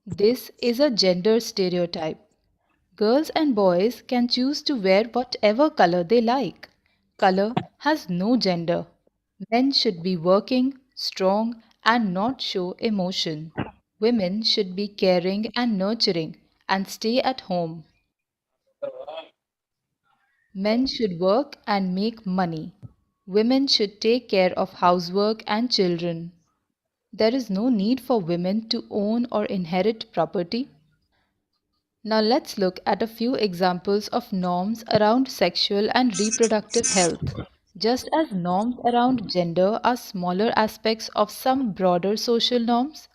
This is a gender stereotype. Girls and boys can choose to wear whatever color they like. Color has no gender. Men should be working, strong, and not show emotion. Women should be caring and nurturing and stay at home. Men should work and make money. Women should take care of housework and children. There is no need for women to own or inherit property. Now let's look at a few examples of norms around sexual and reproductive health. Just as norms around gender are smaller aspects of some broader social norms,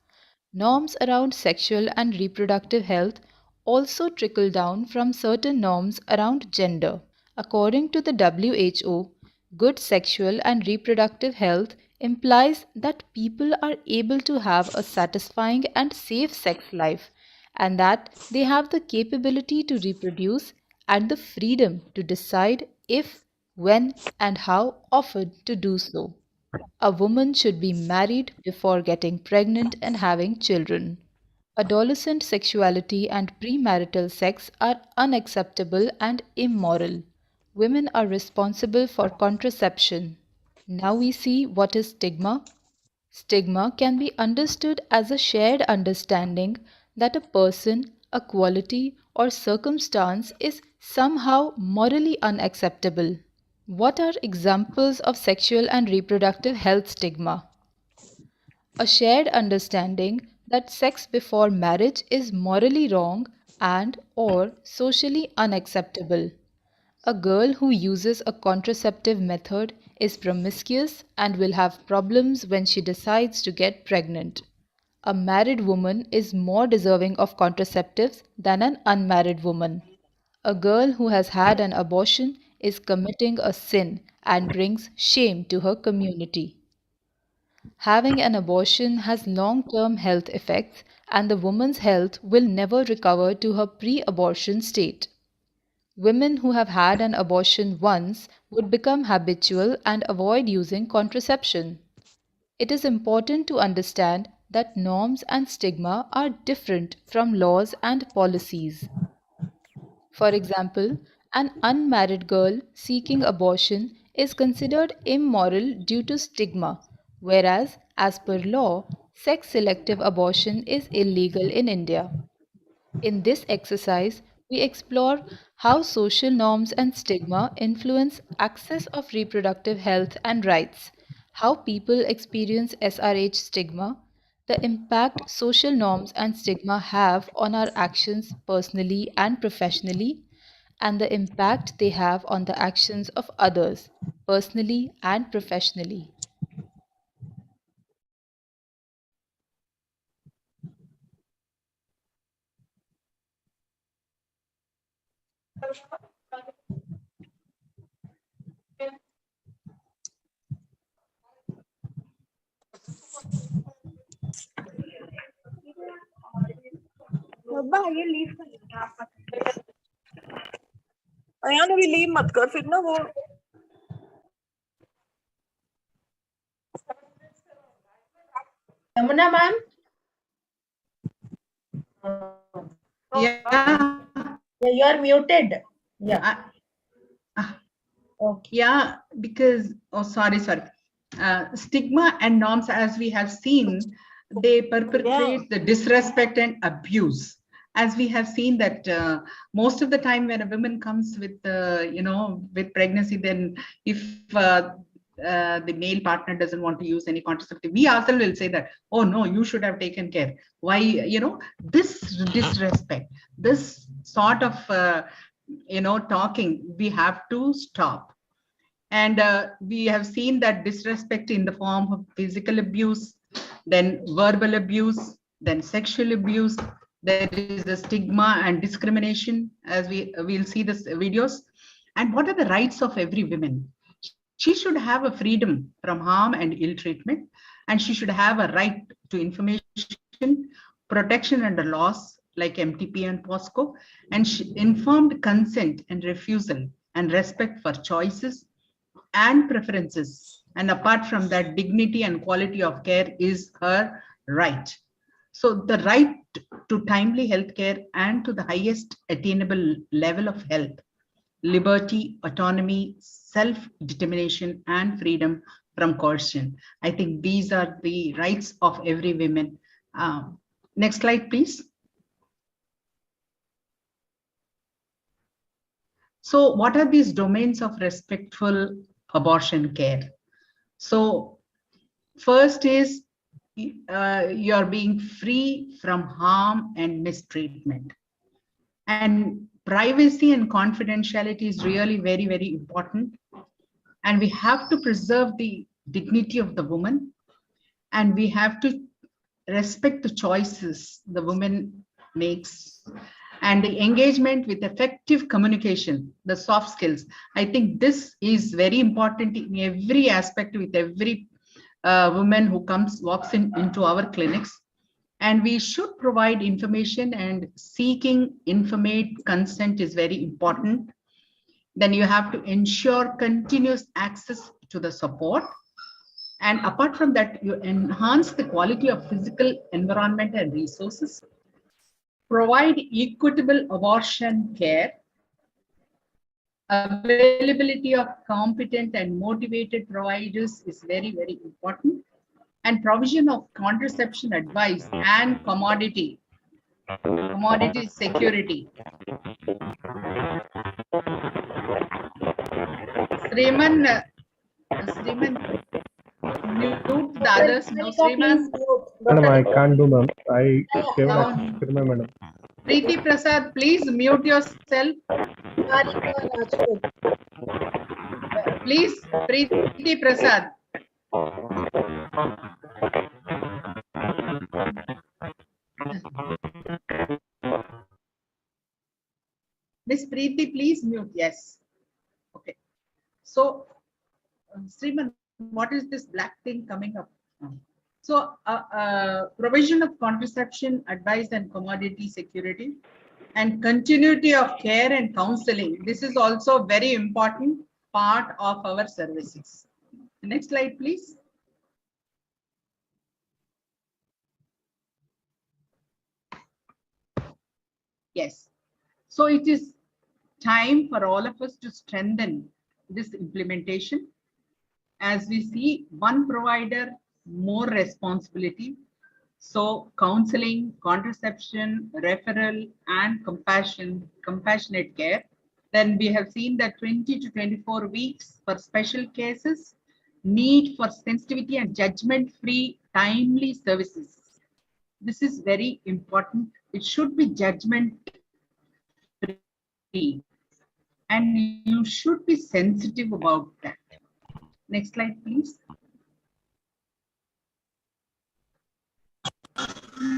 norms around sexual and reproductive health also trickle down from certain norms around gender. According to the WHO, good sexual and reproductive health implies that people are able to have a satisfying and safe sex life and that they have the capability to reproduce and the freedom to decide if, when, and how often to do so. A woman should be married before getting pregnant and having children. Adolescent sexuality and premarital sex are unacceptable and immoral. Women are responsible for contraception. Now we see what is stigma. Stigma can be understood as a shared understanding that a person, a quality, or circumstance is somehow morally unacceptable. What are examples of sexual and reproductive health stigma? A shared understanding that sex before marriage is morally wrong and or socially unacceptable. A girl who uses a contraceptive method is promiscuous and will have problems when she decides to get pregnant. A married woman is more deserving of contraceptives than an unmarried woman. A girl who has had an abortion is committing a sin and brings shame to her community. Having an abortion has long term health effects, and the woman's health will never recover to her pre abortion state. Women who have had an abortion once would become habitual and avoid using contraception. It is important to understand that norms and stigma are different from laws and policies. For example, an unmarried girl seeking abortion is considered immoral due to stigma, whereas, as per law, sex selective abortion is illegal in India. In this exercise, we explore how social norms and stigma influence access of reproductive health and rights, how people experience SRH stigma, the impact social norms and stigma have on our actions personally and professionally, and the impact they have on the actions of others personally and professionally. यहाँ भी leave मत कर फिर ना वो Yamuna ma'am? Yeah. Yeah, you are muted. Yeah. Okay. Yeah, because, oh, sorry. Stigma and norms, as we have seen, they perpetrate the disrespect and abuse. As we have seen that most of the time when a woman comes with, with pregnancy, then if the male partner doesn't want to use any contraceptive, we ourselves will say that, oh no, you should have taken care. Why, this disrespect, this sort of, talking, we have to stop. And we have seen that disrespect in the form of physical abuse, then verbal abuse, then sexual abuse. There is a stigma and discrimination, as we'll see this videos. And what are the rights of every woman? She should have a freedom from harm and ill treatment, and she should have a right to information, protection under laws like MTP and POSCO, and informed consent and refusal, and respect for choices and preferences. And apart from that, dignity and quality of care is her right. So the right to timely health care and to the highest attainable level of health, liberty, autonomy, self-determination, and freedom from coercion. I think these are the rights of every woman. Next slide, please. So what are these domains of respectful abortion care? So first is you're being free from harm and mistreatment. And privacy and confidentiality is really very, very important. And we have to preserve the dignity of the woman. And we have to respect the choices the woman makes, and the engagement with effective communication, the soft skills. I think this is very important in every aspect with every woman who walks into our clinics. And we should provide information, and seeking informed consent is very important. Then you have to ensure continuous access to the support. And apart from that, you enhance the quality of physical environment and resources, provide equitable abortion care, availability of competent and motivated providers is very, very important, and provision of contraception advice and commodity security. Sriman, mute the others. No, Sriman. Madam, I can't do, ma'am. I gave access to my madam. Preeti Prasad, please mute yourself. Please, Preeti Prasad. Miss Preeti, please mute. Yes. Okay. So, Sriman, what is this black thing coming up? So, provision of contraception, advice, and commodity security. And continuity of care and counseling. This is also a very important part of our services. Next slide, please. Yes. So it is time for all of us to strengthen this implementation. As we see, one provider, more responsibility. So counseling, contraception, referral, and compassionate care. Then we have seen that 20 to 24 weeks for special cases, need for sensitivity and judgment-free, timely services. This is very important. It should be judgment-free, and you should be sensitive about that. Next slide, please.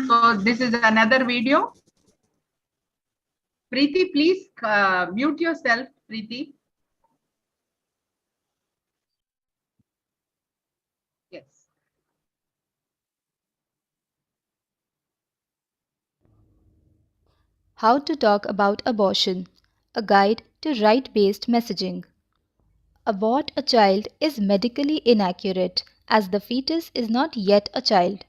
So this is another video. Preeti, please mute yourself, Preeti. Yes. How to talk about abortion, a guide to right-based messaging. Abort a child is medically inaccurate as the fetus is not yet a child.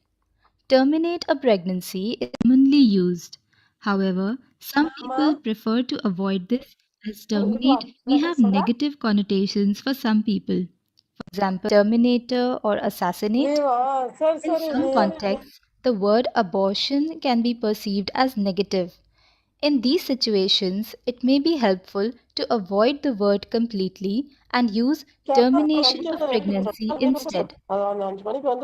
Terminate a pregnancy is commonly used. However, some people prefer to avoid this as terminate may have negative connotations for some people. For example, terminator or assassinate. In some contexts, the word abortion can be perceived as negative. In these situations, it may be helpful to avoid the word completely and use termination of pregnancy instead.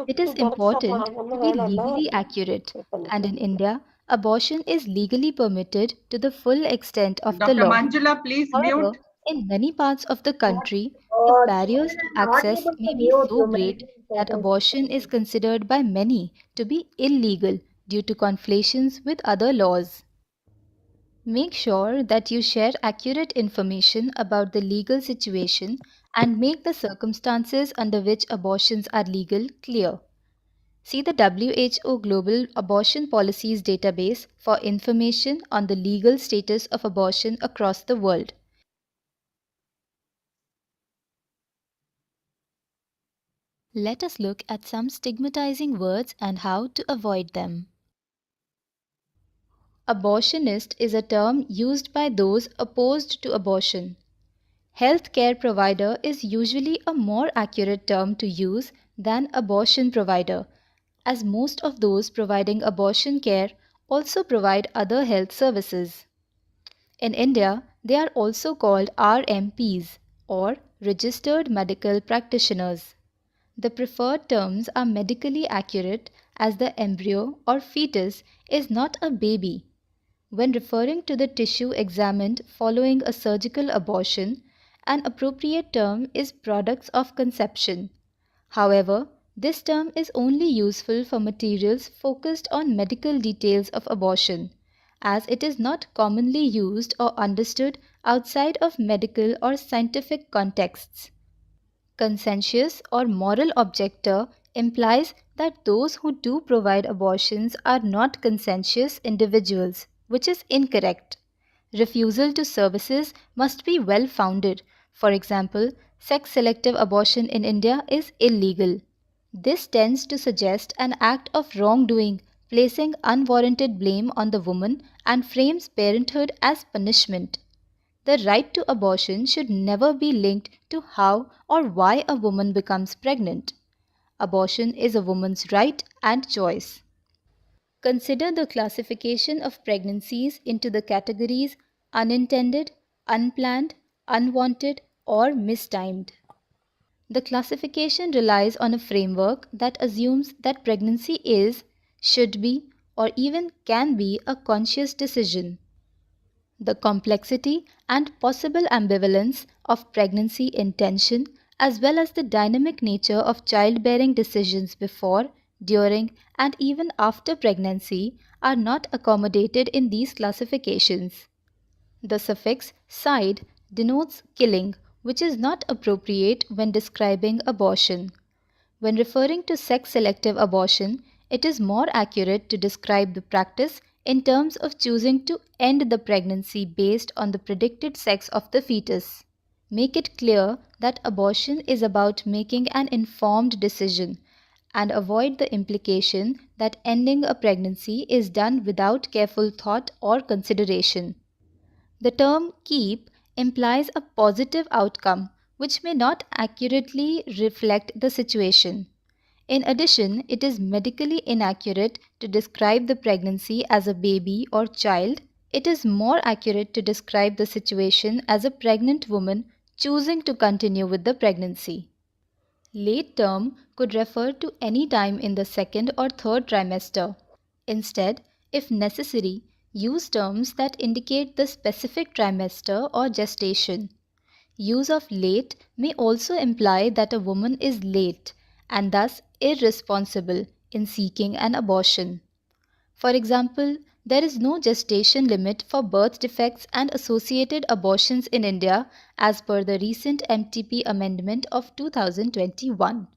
It is important to be legally accurate, and in India, abortion is legally permitted to the full extent of the Dr. law. Manjula, please However, mute. in many parts of the country, the barriers to access may be so great that abortion is considered by many to be illegal due to conflations with other laws. Make sure that you share accurate information about the legal situation and make the circumstances under which abortions are legal clear. See the WHO Global Abortion Policies database for information on the legal status of abortion across the world. Let us look at some stigmatizing words and how to avoid them. Abortionist is a term used by those opposed to abortion. Healthcare provider is usually a more accurate term to use than abortion provider, as most of those providing abortion care also provide other health services. In India, they are also called RMPs or Registered Medical Practitioners. The preferred terms are medically accurate as the embryo or fetus is not a baby. When referring to the tissue examined following a surgical abortion, an appropriate term is products of conception. However, this term is only useful for materials focused on medical details of abortion, as it is not commonly used or understood outside of medical or scientific contexts. Conscientious or moral objector implies that those who do provide abortions are not conscientious individuals, which is incorrect. Refusal to services must be well founded. For example, sex selective abortion in India is illegal. This tends to suggest an act of wrongdoing, placing unwarranted blame on the woman and frames parenthood as punishment. The right to abortion should never be linked to how or why a woman becomes pregnant. Abortion is a woman's right and choice. Consider the classification of pregnancies into the categories unintended, unplanned, unwanted, or mistimed. The classification relies on a framework that assumes that pregnancy is, should be, or even can be a conscious decision. The complexity and possible ambivalence of pregnancy intention, as well as the dynamic nature of childbearing decisions before, during, and even after pregnancy, are not accommodated in these classifications. The suffix "side" denotes killing, which is not appropriate when describing abortion. When referring to sex selective abortion, it is more accurate to describe the practice in terms of choosing to end the pregnancy based on the predicted sex of the fetus. Make it clear that abortion is about making an informed decision and avoid the implication that ending a pregnancy is done without careful thought or consideration. The term keep implies a positive outcome which may not accurately reflect the situation. In addition, it is medically inaccurate to describe the pregnancy as a baby or child. It is more accurate to describe the situation as a pregnant woman choosing to continue with the pregnancy. Late term could refer to any time in the second or third trimester. Instead, if necessary, use terms that indicate the specific trimester or gestation. Use of late may also imply that a woman is late and thus irresponsible in seeking an abortion. For example, there is no gestation limit for birth defects and associated abortions in India as per the recent MTP amendment of 2021.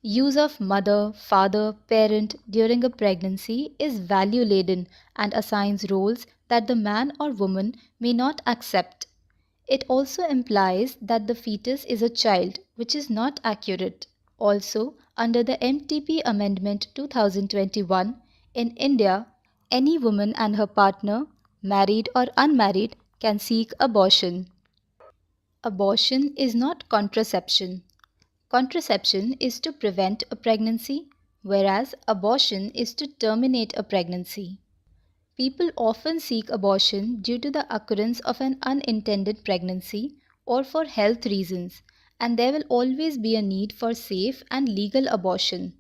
Use of mother, father, parent during a pregnancy is value laden and assigns roles that the man or woman may not accept. It also implies that the fetus is a child, which is not accurate. Also, under the MTP Amendment 2021, in India, any woman and her partner, married or unmarried, can seek abortion. Abortion is not contraception. Contraception is to prevent a pregnancy, whereas abortion is to terminate a pregnancy. People often seek abortion due to the occurrence of an unintended pregnancy or for health reasons, and there will always be a need for safe and legal abortion.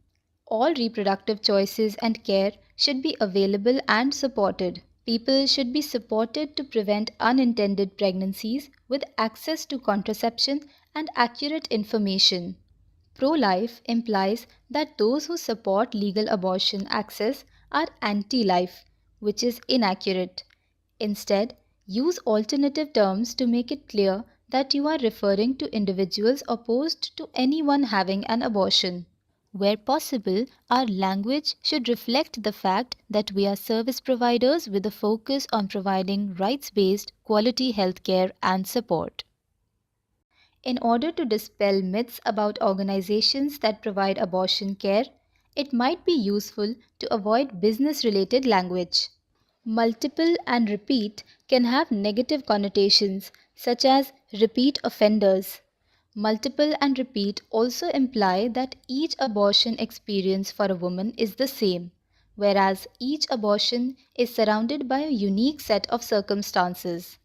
All reproductive choices and care should be available and supported. People should be supported to prevent unintended pregnancies with access to contraception and accurate information. Pro-life implies that those who support legal abortion access are anti-life, which is inaccurate. Instead, use alternative terms to make it clear that you are referring to individuals opposed to anyone having an abortion. Where possible, our language should reflect the fact that we are service providers with a focus on providing rights-based quality healthcare and support. In order to dispel myths about organizations that provide abortion care, it might be useful to avoid business-related language. Multiple and repeat can have negative connotations, such as repeat offenders. Multiple and repeat also imply that each abortion experience for a woman is the same, whereas each abortion is surrounded by a unique set of circumstances.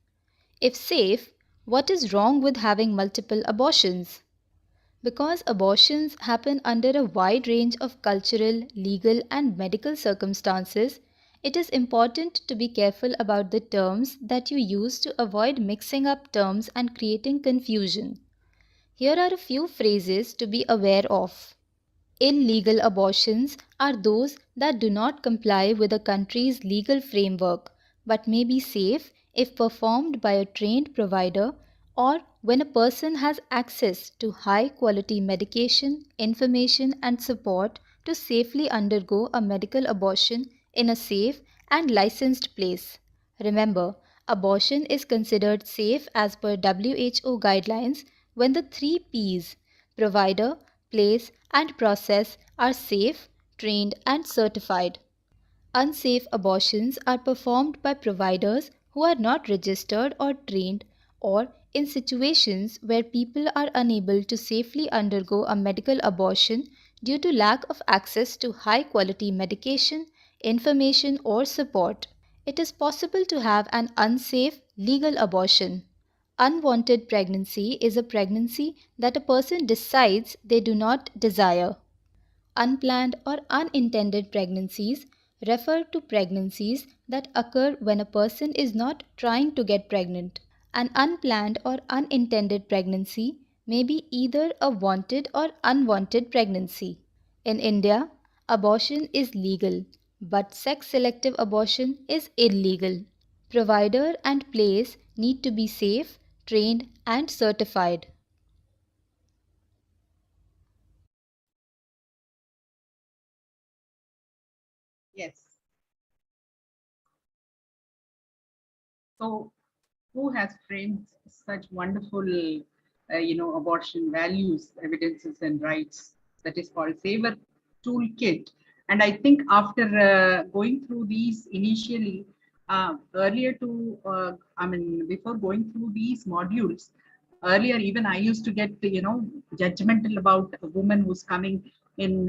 If safe, what is wrong with having multiple abortions? Because abortions happen under a wide range of cultural, legal, and medical circumstances, it is important to be careful about the terms that you use to avoid mixing up terms and creating confusion. Here are a few phrases to be aware of. Illegal abortions are those that do not comply with a country's legal framework but may be safe if performed by a trained provider or when a person has access to high quality medication, information, and support to safely undergo a medical abortion in a safe and licensed place. Remember, abortion is considered safe as per WHO guidelines when the 3 P's provider, place, and process are safe, trained, and certified. Unsafe abortions are performed by providers who are not registered or trained, or in situations where people are unable to safely undergo a medical abortion due to lack of access to high quality medication, information, or support. It is possible to have an unsafe legal abortion. Unwanted pregnancy is a pregnancy that a person decides they do not desire. Unplanned or unintended pregnancies refer to pregnancies that occur when a person is not trying to get pregnant. An unplanned or unintended pregnancy may be either a wanted or unwanted pregnancy. In India, abortion is legal, but sex selective abortion is illegal. Provider and place need to be safe, trained, and certified. Yes. So who has framed such wonderful, abortion values, evidences, and rights? That is called Saver Toolkit. And I think after going through these initially, before going through these modules, earlier even I used to get, judgmental about a woman who's coming in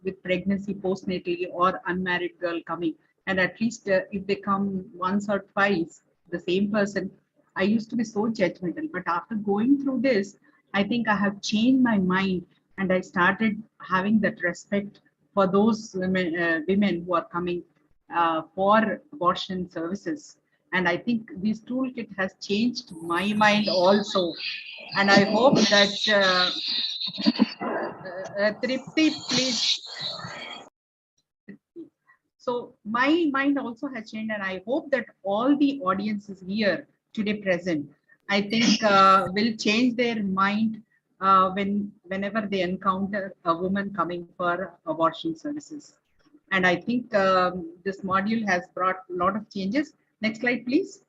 with pregnancy postnatally, or unmarried girl coming. And at least if they come once or twice, the same person, I used to be so judgmental. But after going through this, I think I have changed my mind, and I started having that respect for those women who are coming for abortion services. And I think this toolkit has changed my mind also. And I hope that Tripti, please. So my mind also has changed, and I hope that all the audiences here today present, I think will change their mind whenever they encounter a woman coming for abortion services. And I think this module has brought a lot of changes. Next slide, please.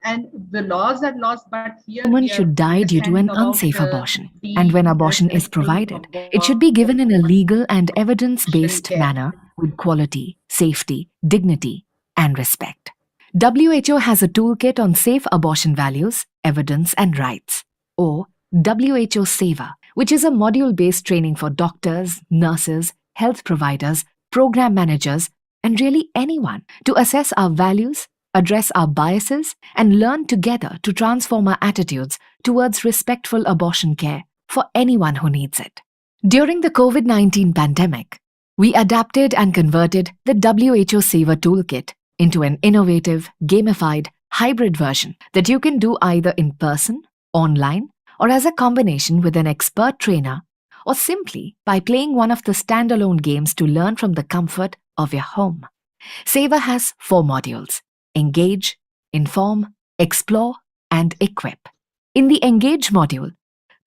And the laws are laws, but here Woman should die due to an unsafe abortion. And when abortion is provided, it should be given in a legal and evidence-based manner with quality, safety, dignity, and respect. WHO has a toolkit on safe abortion values, evidence, and rights, or WHO Seva, which is a module-based training for doctors, nurses, health providers, program managers, and really anyone to assess our values, address our biases, and learn together to transform our attitudes towards respectful abortion care for anyone who needs it. During the COVID-19 pandemic, we adapted and converted the WHO Saver Toolkit into an innovative, gamified, hybrid version that you can do either in person, online, or as a combination with an expert trainer, or simply by playing one of the standalone games to learn from the comfort of your home. Saver has 4 modules: Engage, Inform, Explore, and Equip. In the Engage module,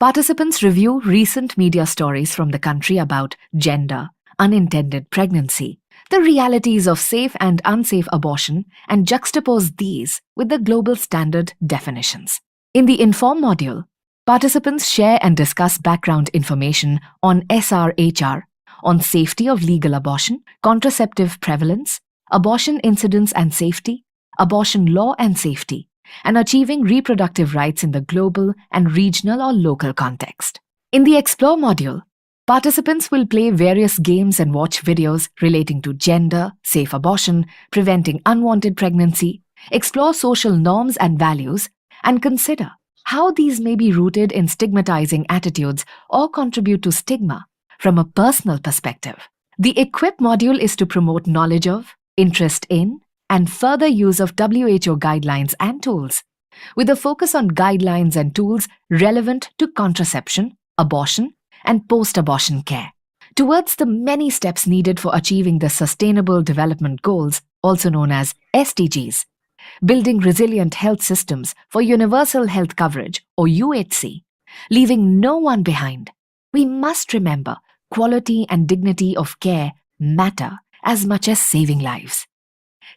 participants review recent media stories from the country about gender, unintended pregnancy, the realities of safe and unsafe abortion, and juxtapose these with the global standard definitions. In the Inform module, participants share and discuss background information on SRHR, on safety of legal abortion, contraceptive prevalence, abortion incidence and safety, abortion law and safety, and achieving reproductive rights in the global and regional or local context. In the Explore module, participants will play various games and watch videos relating to gender, safe abortion, preventing unwanted pregnancy, explore social norms and values, and consider how these may be rooted in stigmatizing attitudes or contribute to stigma from a personal perspective. The Equip module is to promote knowledge of, interest in, and further use of WHO guidelines and tools, with a focus on guidelines and tools relevant to contraception, abortion, and post-abortion care, towards the many steps needed for achieving the Sustainable Development Goals, also known as SDGs, building resilient health systems for universal health coverage, or UHC, leaving no one behind. We must remember quality and dignity of care matter as much as saving lives.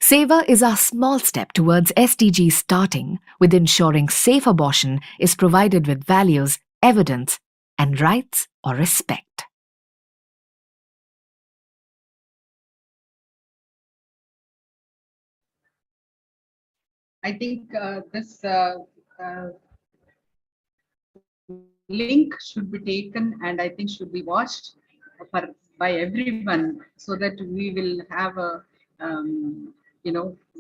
Saver is our small step towards SDGs, starting with ensuring safe abortion is provided with values, evidence, and rights or respect. I think this link should be taken, and I think should be watched by everyone, so that we will have a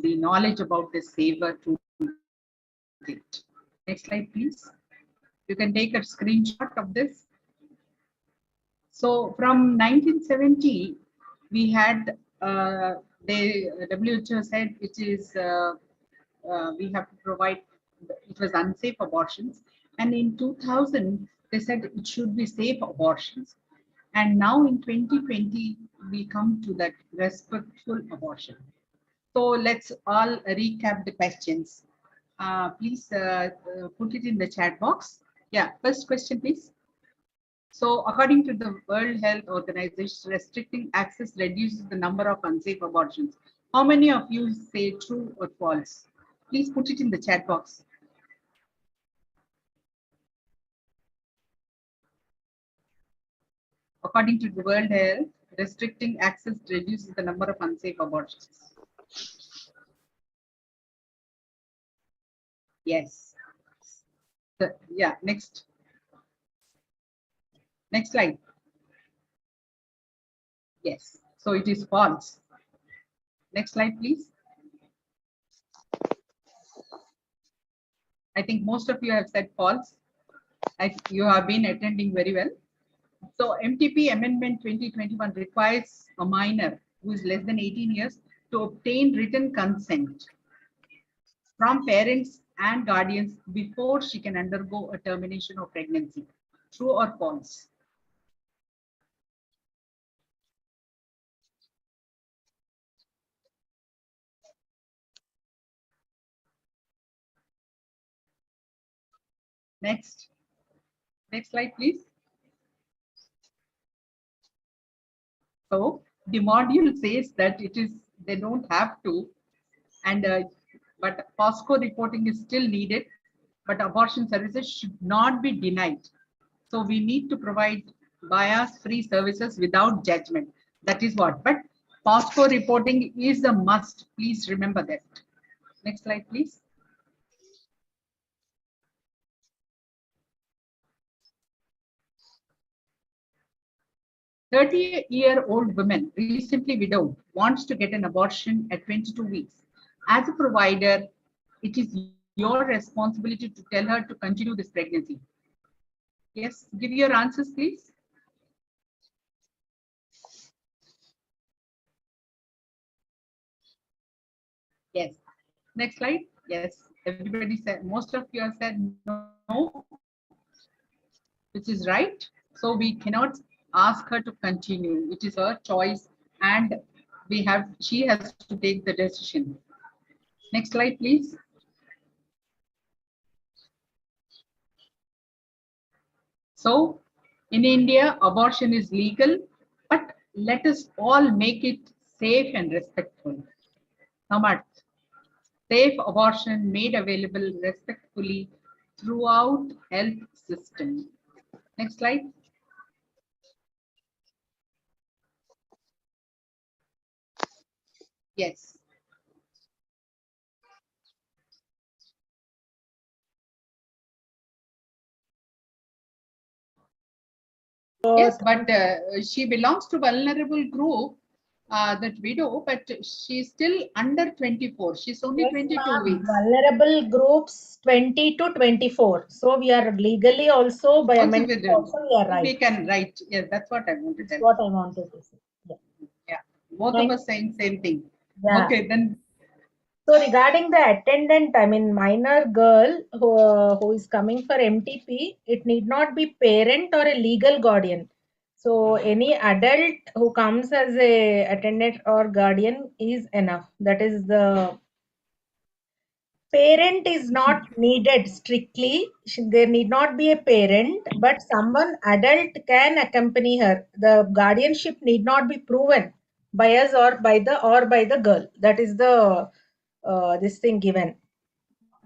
the knowledge about the Saver toolkit. Next slide, please. You can take a screenshot of this. So from 1970, we had the WHO said it is we have to provide, it was unsafe abortions, and in 2000 they said it should be safe abortions, and now in 2020 we come to that respectful abortion. So let's all recap the questions. Please put it in the chat box. Yeah, first question, please. So according to the World Health Organization, restricting access reduces the number of unsafe abortions. How many of you say true or false? Please put it in the chat box. According to the World Health, restricting access reduces the number of unsafe abortions. Yes. Yeah, next. Next slide. Yes, so it is false. Next slide, please. I think most of you have said false. You have been attending very well. So MTP Amendment 2021 requires a minor who is less than 18 years to obtain written consent from parents and guardians before she can undergo a termination of pregnancy. True or false? Next. Next slide, please. So the module says that they don't have to, and but POSCO reporting is still needed, but abortion services should not be denied. So we need to provide bias-free services without judgment. That is what. But POSCO reporting is a must. Please remember that. Next slide, please. "30-year-old woman, recently widowed, wants to get an abortion at 22 weeks. As a provider, it is your responsibility to tell her to continue this pregnancy." Yes, give your answers, please. Yes. Next slide. Yes, everybody said, most of you have said no, which is right. So we cannot ask her to continue. It is her choice, and she has to take the decision. Next slide, please. So in India, abortion is legal, but let us all make it safe and respectful. Samarth. Safe abortion made available respectfully throughout health system. Next slide. Yes. Yes, but she belongs to vulnerable group, that widow, but she's still under 24. She's only 22 weeks. Vulnerable groups 20 to 24. So we are legally also by amendment also we are right. We can write. Yes, that's what I wanted to tell. That's what I wanted to say. Yeah. Both of us saying same thing. Yeah. Okay, then. So regarding the attendant, I mean minor girl who is coming for MTP, it need not be parent or a legal guardian. So any adult who comes as a attendant or guardian is enough. That is the parent is not needed strictly. There need not be a parent, but someone adult can accompany her. The guardianship need not be proven by us or by the girl. That is the this thing given.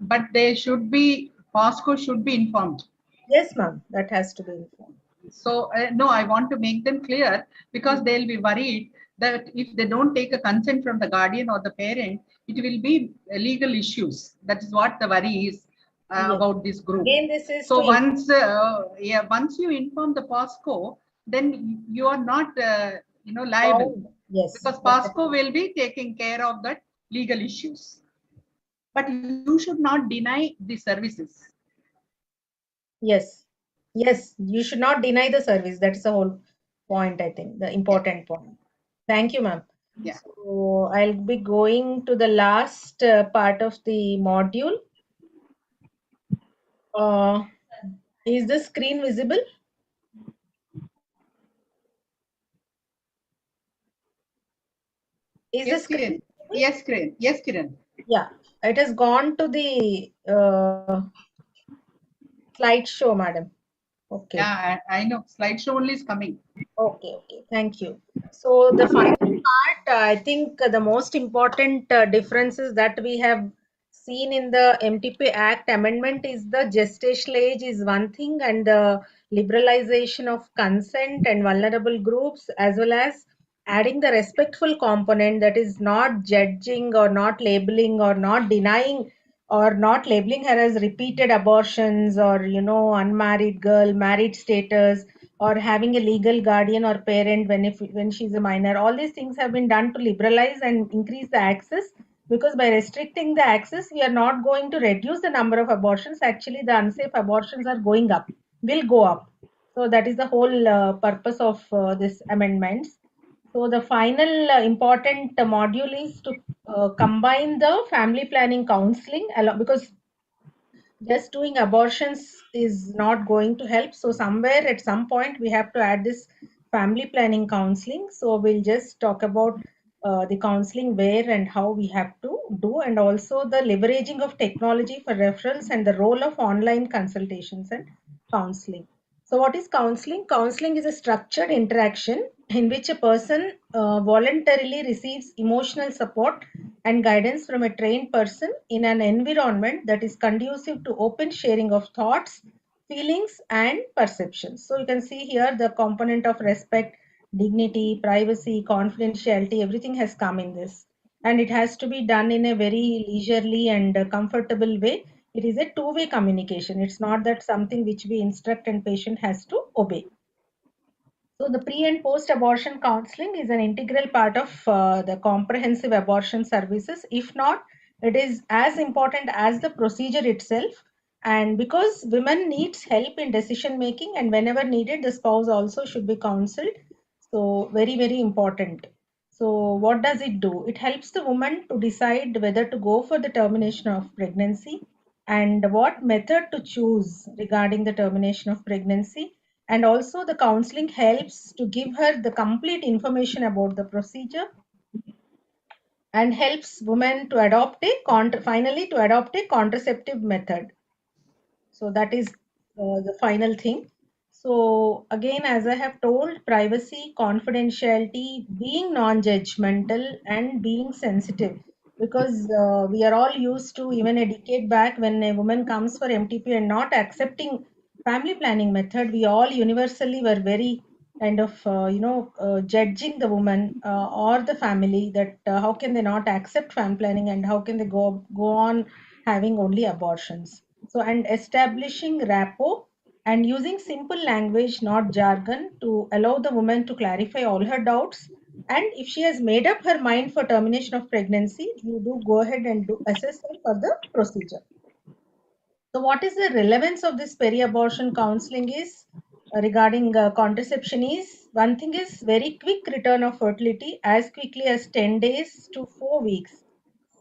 But they should be, POSCO should be informed. Yes, ma'am, that has to be informed. So no, I want to make them clear, because they'll be worried that if they don't take a consent from the guardian or the parent, it will be legal issues. That is what the worry is about this group. Again, this is so once you inform the POSCO, then you are not liable. Yes, because POSCO will be taking care of that legal issues. But you should not deny the services. Yes. Yes, you should not deny the service. That's the whole point, I think, the important point. Thank you, ma'am. Yeah. So I'll be going to the last part of the module. Is the screen visible? Is the screen? Yes, Kiran. Yes, Kiran. Yeah, it has gone to the slideshow, madam. Okay. Yeah, I know. Slideshow only is coming. Okay, okay. Thank you. So the final part, I think the most important differences that we have seen in the MTP Act amendment is the gestational age is one thing, and the liberalization of consent and vulnerable groups, as well as adding the respectful component, that is not judging or not labeling or not denying or not labeling her as repeated abortions or unmarried girl, married status, or having a legal guardian or parent when she's a minor. All these things have been done to liberalize and increase the access, because by restricting the access we are not going to reduce the number of abortions. Actually, the unsafe abortions are going up, will go up. So that is the whole purpose of this amendments. So the final important module is to combine the family planning counseling because just doing abortions is not going to help. So somewhere at some point we have to add this family planning counseling. So we'll just talk about the counseling where and how we have to do, and also the leveraging of technology for referrals and the role of online consultations and counseling. So what is counseling? Counseling is a structured interaction in which a person voluntarily receives emotional support and guidance from a trained person in an environment that is conducive to open sharing of thoughts, feelings, and perceptions. So you can see here the component of respect, dignity, privacy, confidentiality, everything has come in this. And it has to be done in a very leisurely and comfortable way. It is a two-way communication. It's not that something which we instruct and patient has to obey. So the pre and post abortion counseling is an integral part of the comprehensive abortion services. If not, it is as important as the procedure itself. And because women needs help in decision making, and whenever needed, the spouse also should be counseled. So very, very important. So what does it do? It helps the woman to decide whether to go for the termination of pregnancy and what method to choose regarding the termination of pregnancy, and also the counseling helps to give her the complete information about the procedure and helps women to adopt a finally to adopt a contraceptive method. So that is the final thing. So again, as I have told, privacy, confidentiality, being non-judgmental and being sensitive, because we are all used to, even a decade back when a woman comes for MTP and not accepting family planning method, we all universally were very kind of judging the woman or the family, that how can they not accept family planning and how can they go on having only abortions. So, and establishing rapport and using simple language, not jargon, to allow the woman to clarify all her doubts. And if she has made up her mind for termination of pregnancy, you do go ahead and do assess her for the procedure. So what is the relevance of this peri-abortion counseling is regarding contraception is, one thing is very quick return of fertility as quickly as 10 days to 4 weeks.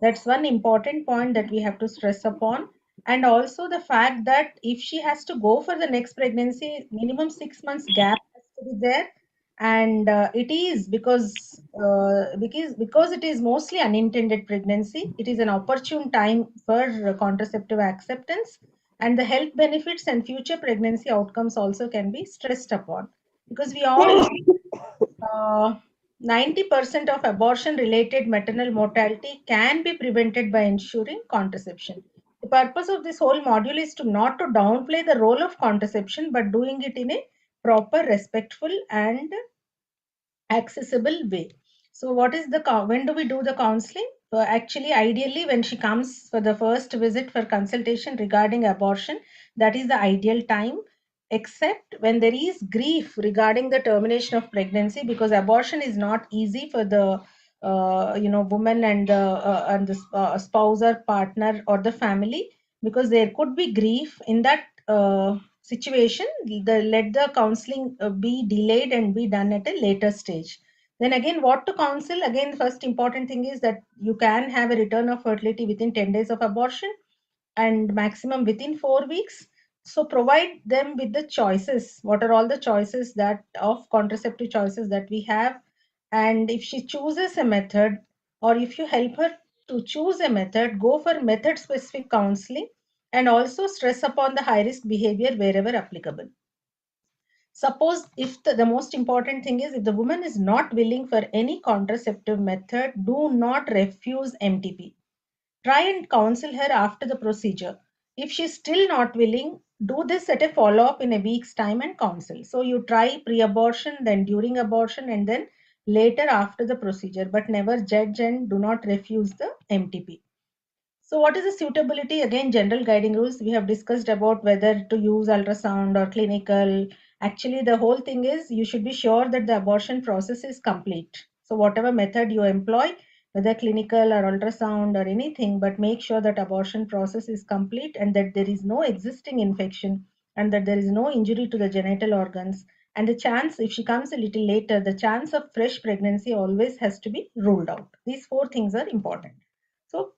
That's one important point that we have to stress upon. And also the fact that if she has to go for the next pregnancy, minimum 6 months gap has to be there. And it is because it is mostly unintended pregnancy, it is an opportune time for contraceptive acceptance, and the health benefits and future pregnancy outcomes also can be stressed upon, because we all know 90% of abortion related maternal mortality can be prevented by ensuring contraception. The purpose of this whole module is to not to downplay the role of contraception, but doing it in a proper, respectful, and accessible way. So what is the when do we do the counseling? Actually, ideally when she comes for the first visit for consultation regarding abortion, that is the ideal time, except when there is grief regarding the termination of pregnancy, because abortion is not easy for the woman and the spouse or partner or the family, because there could be grief in that situation. Let the counseling be delayed and be done at a later stage. Then again, what to counsel? Again, the first important thing is that you can have a return of fertility within 10 days of abortion and maximum within 4 weeks. So provide them with the choices. What are all the choices that of contraceptive choices that we have? And if she chooses a method, or if you help her to choose a method, go for method specific counseling, and also stress upon the high risk behavior wherever applicable. Suppose if the most important thing is if the woman is not willing for any contraceptive method, do not refuse MTP. Try and counsel her after the procedure. If she's still not willing, do this at a follow-up in a week's time and counsel. So you try pre-abortion, then during abortion, and then later after the procedure, but never judge and do not refuse the MTP. So what is the suitability? Again, general guiding rules. We have discussed about whether to use ultrasound or clinical. Actually, the whole thing is you should be sure that the abortion process is complete. So whatever method you employ, whether clinical or ultrasound or anything, but make sure that abortion process is complete and that there is no existing infection and that there is no injury to the genital organs. And the chance, if she comes a little later, the chance of fresh pregnancy always has to be ruled out. These four things are important. So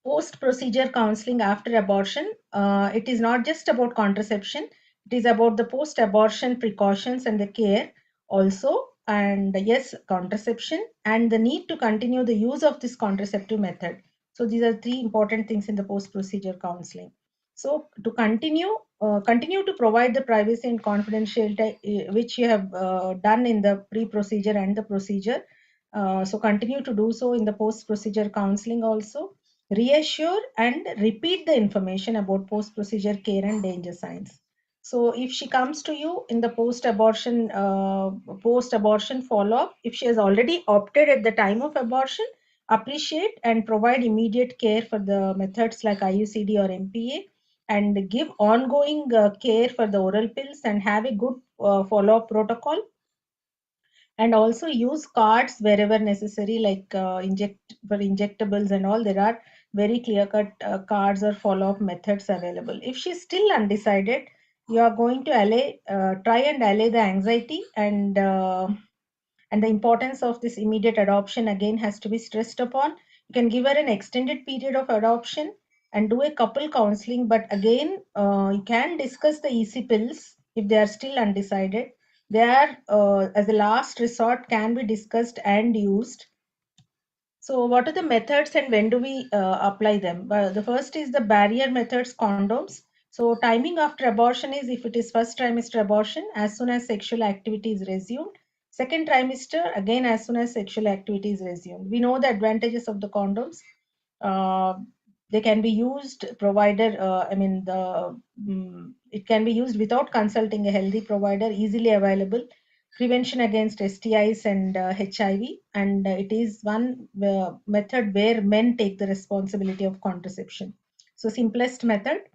post-procedure counseling after abortion, it is not just about contraception, it is about the post-abortion precautions and the care also, and yes, contraception and the need to continue the use of this contraceptive method. So these are three important things in the post-procedure counseling. So to continue to provide the privacy and confidentiality which you have done in the pre-procedure and the procedure. So continue to do so in the post-procedure counseling also. Reassure and repeat the information about post-procedure care and danger signs. So if she comes to you in the post-abortion follow-up, if she has already opted at the time of abortion, appreciate and provide immediate care for the methods like IUCD or MPA, and give ongoing care for the oral pills and have a good follow-up protocol, and also use cards wherever necessary, like for injectables and all. There are very clear cut cards or follow-up methods available. If she's still undecided, you are going to try and allay the anxiety, and the importance of this immediate adoption again has to be stressed upon. You can give her an extended period of adoption and do a couple counseling, but again, you can discuss the EC pills if they are still undecided. They are, as a last resort, can be discussed and used. So what are the methods and when do we apply them? The first is the barrier methods, condoms. So timing after abortion is if it is first trimester abortion, as soon as sexual activity is resumed. Second trimester, again, as soon as sexual activity is resumed. We know the advantages of the condoms. They can be used provided, it can be used without consulting a healthy provider, easily available, prevention against STIs and HIV, and it is one method where men take the responsibility of contraception. So simplest method.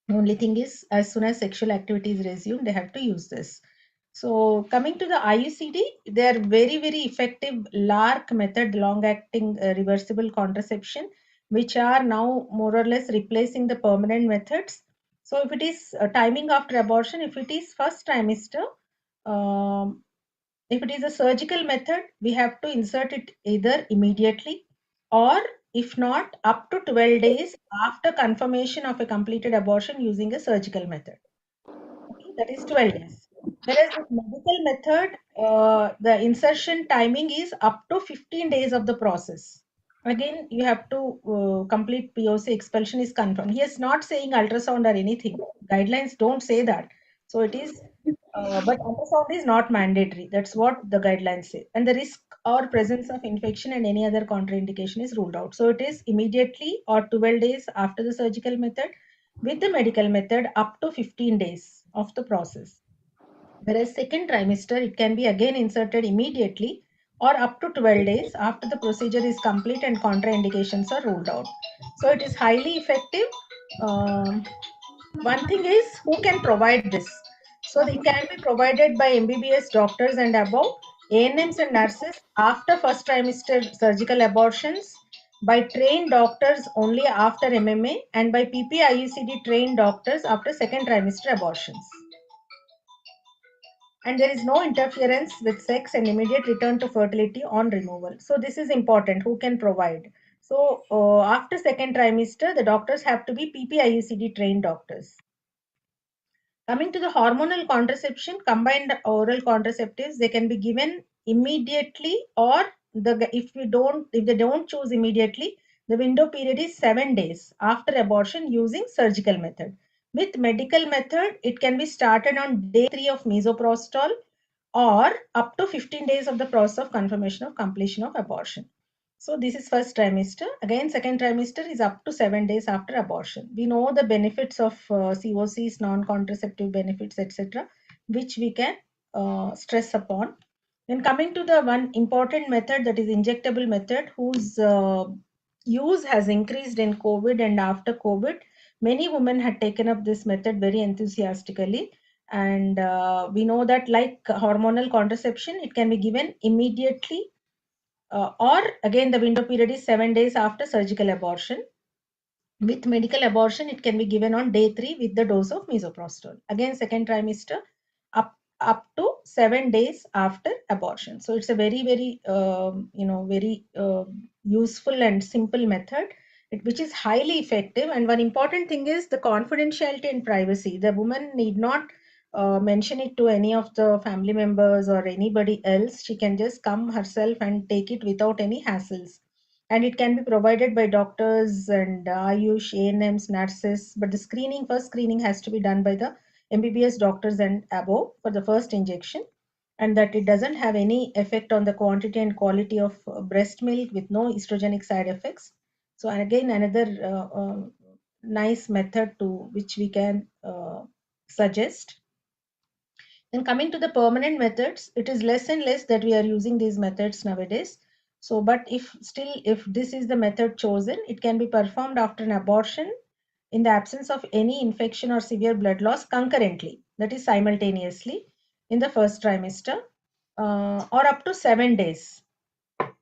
Only thing is, as soon as sexual activity is resumed, they have to use this. So coming to the IUCD, they are very, very effective LARC method, long-acting reversible contraception, which are now more or less replacing the permanent methods. So if it is timing after abortion, if it is first trimester, um, if it is a surgical method, we have to insert it either immediately or if not, up to 12 days after confirmation of a completed abortion using a surgical method. Okay, that is 12 days. Whereas with medical method, the insertion timing is up to 15 days of the process. Again, you have to complete POC, expulsion is confirmed. He is not saying ultrasound or anything. Guidelines don't say that. So it is, but ultrasound is not mandatory. That's what the guidelines say. And the risk or presence of infection and any other contraindication is ruled out. So it is immediately or 12 days after the surgical method, with the medical method up to 15 days of the process. Whereas second trimester, it can be again inserted immediately or up to 12 days after the procedure is complete and contraindications are ruled out. So it is highly effective. One thing is who can provide this. So it can be provided by MBBS doctors and above, ANMs and nurses after first trimester surgical abortions, by trained doctors only after MMA, and by PPIUCD trained doctors after second trimester abortions. And there is no interference with sex and immediate return to fertility on removal. So this is important, who can provide. So after second trimester, the doctors have to be PPIUCD trained doctors. Coming to the hormonal contraception, combined oral contraceptives, they can be given immediately, or if they don't choose immediately, the window period is 7 days after abortion using surgical method. With medical method, it can be started on day 3 of misoprostol or up to 15 days of the process of confirmation of completion of abortion. So this is first trimester. Again, second trimester is up to 7 days after abortion. We know the benefits of COCs, non-contraceptive benefits, etc., which we can stress upon. Then coming to the one important method, that is injectable method, whose use has increased in COVID and after COVID. Many women had taken up this method very enthusiastically. And we know that like hormonal contraception, it can be given immediately or again the window period is 7 days after surgical abortion. With medical abortion, it can be given on day 3 with the dose of misoprostol. Again, second trimester up to 7 days after abortion. So it's a very, very, very useful and simple method, which is highly effective. And one important thing is the confidentiality and privacy. The woman need not mention it to any of the family members or anybody else. She can just come herself and take it without any hassles. And it can be provided by doctors and Ayush, ANMs, nurses. But the first screening has to be done by the MBBS doctors and above for the first injection, and that it doesn't have any effect on the quantity and quality of breast milk with no estrogenic side effects. So again, another nice method to which we can suggest. Then coming to the permanent methods, it is less and less that we are using these methods nowadays. So, but if this is the method chosen, it can be performed after an abortion in the absence of any infection or severe blood loss concurrently, that is simultaneously in the first trimester or up to 7 days.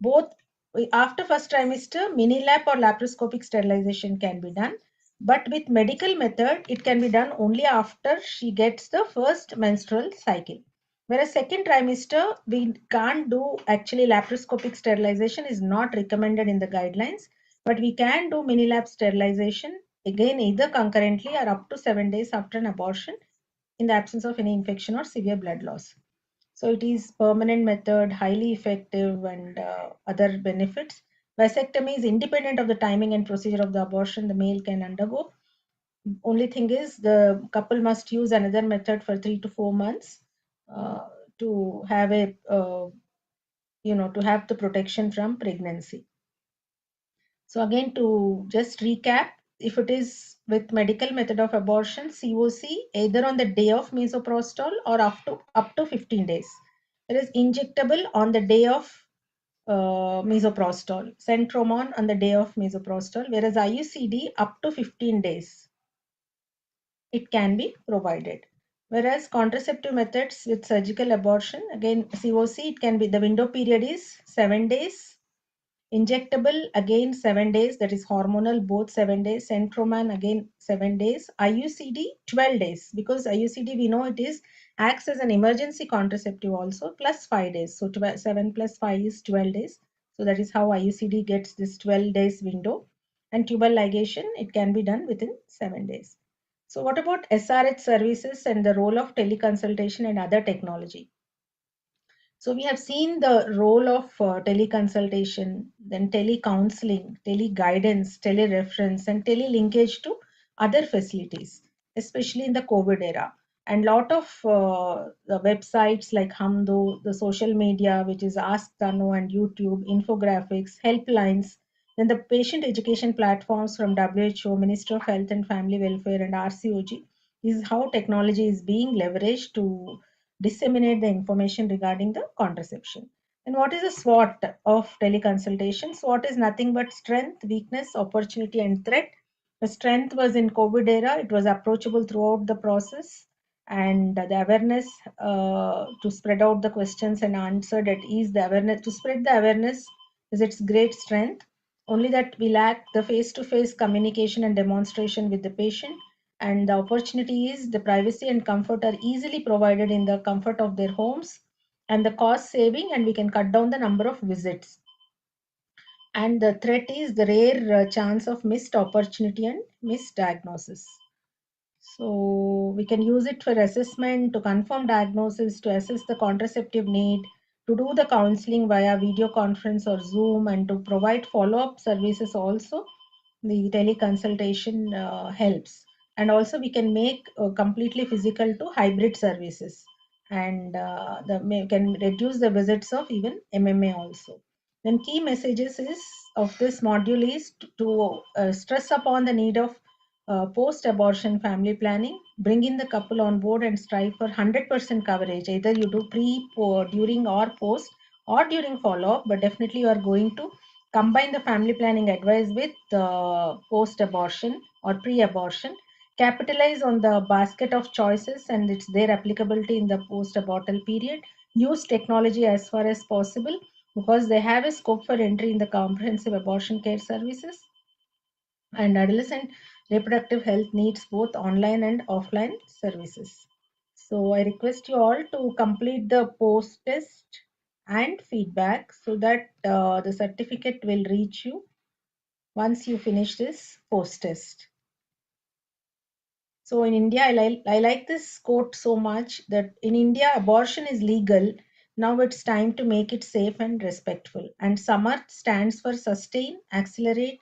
Both after first trimester, mini lap or laparoscopic sterilization can be done. But with medical method, it can be done only after she gets the first menstrual cycle. Whereas second trimester, we can't do actually laparoscopic sterilization is not recommended in the guidelines, but we can do mini lap sterilization again either concurrently or up to 7 days after an abortion in the absence of any infection or severe blood loss. So it is permanent method, highly effective, and other benefits. Vasectomy is independent of the timing and procedure of the abortion the male can undergo. Only thing is the couple must use another method for 3 to 4 months to have to have the protection from pregnancy. So again, to just recap, if it is with medical method of abortion, COC either on the day of misoprostol or up to 15 days. There is injectable on the day of misoprostol, centromon on the day of misoprostol, whereas IUCD up to 15 days it can be provided. Whereas contraceptive methods with surgical abortion, again COC, it can be the window period is 7 days. Injectable again 7 days, that is hormonal both 7 days. Centroman again 7 days. IUCD 12 days, because IUCD we know it is acts as an emergency contraceptive also, plus 5 days. So 7 plus 5 is 12 days. So that is how IUCD gets this 12 days window. And tubal ligation, it can be done within 7 days. So what about SRH services and the role of teleconsultation and other technology? So we have seen the role of teleconsultation, then telecounseling, teleguidance, telereference, and telelinkage to other facilities, especially in the COVID era. And lot of the websites like Hamdo, the social media, which is Ask Tanu and YouTube, infographics, helplines, then the patient education platforms from WHO, Minister of Health and Family Welfare, and RCOG. This is how technology is being leveraged to disseminate the information regarding the contraception. And what is the SWOT of teleconsultation? SWOT is nothing but strength, weakness, opportunity, and threat. The strength was in COVID era. It was approachable throughout the process, and the awareness to spread out the questions and answer, that is the awareness, to spread the awareness is its great strength. Only that we lack the face-to-face communication and demonstration with the patient. And the opportunity is the privacy and comfort are easily provided in the comfort of their homes, and the cost saving, and we can cut down the number of visits. And the threat is the rare chance of missed opportunity and misdiagnosis. So we can use it for assessment, to confirm diagnosis, to assess the contraceptive need, to do the counseling via video conference or Zoom, and to provide follow-up services also. The teleconsultation helps. And also we can make completely physical to hybrid services, and can reduce the visits of even MMA also. Then key messages is of this module is to stress upon the need of post-abortion family planning, bring in the couple on board and strive for 100% coverage. Either you do during or post or during follow-up, but definitely you are going to combine the family planning advice with post-abortion or pre-abortion. Capitalize on the basket of choices and its their applicability in the post-abortal period. Use technology as far as possible because they have a scope for entry in the comprehensive abortion care services. And adolescent reproductive health needs both online and offline services. So I request you all to complete the post test and feedback so that the certificate will reach you once you finish this post test. So in India, I like this quote so much that in India, abortion is legal. Now it's time to make it safe and respectful. And Samarth stands for sustain, accelerate,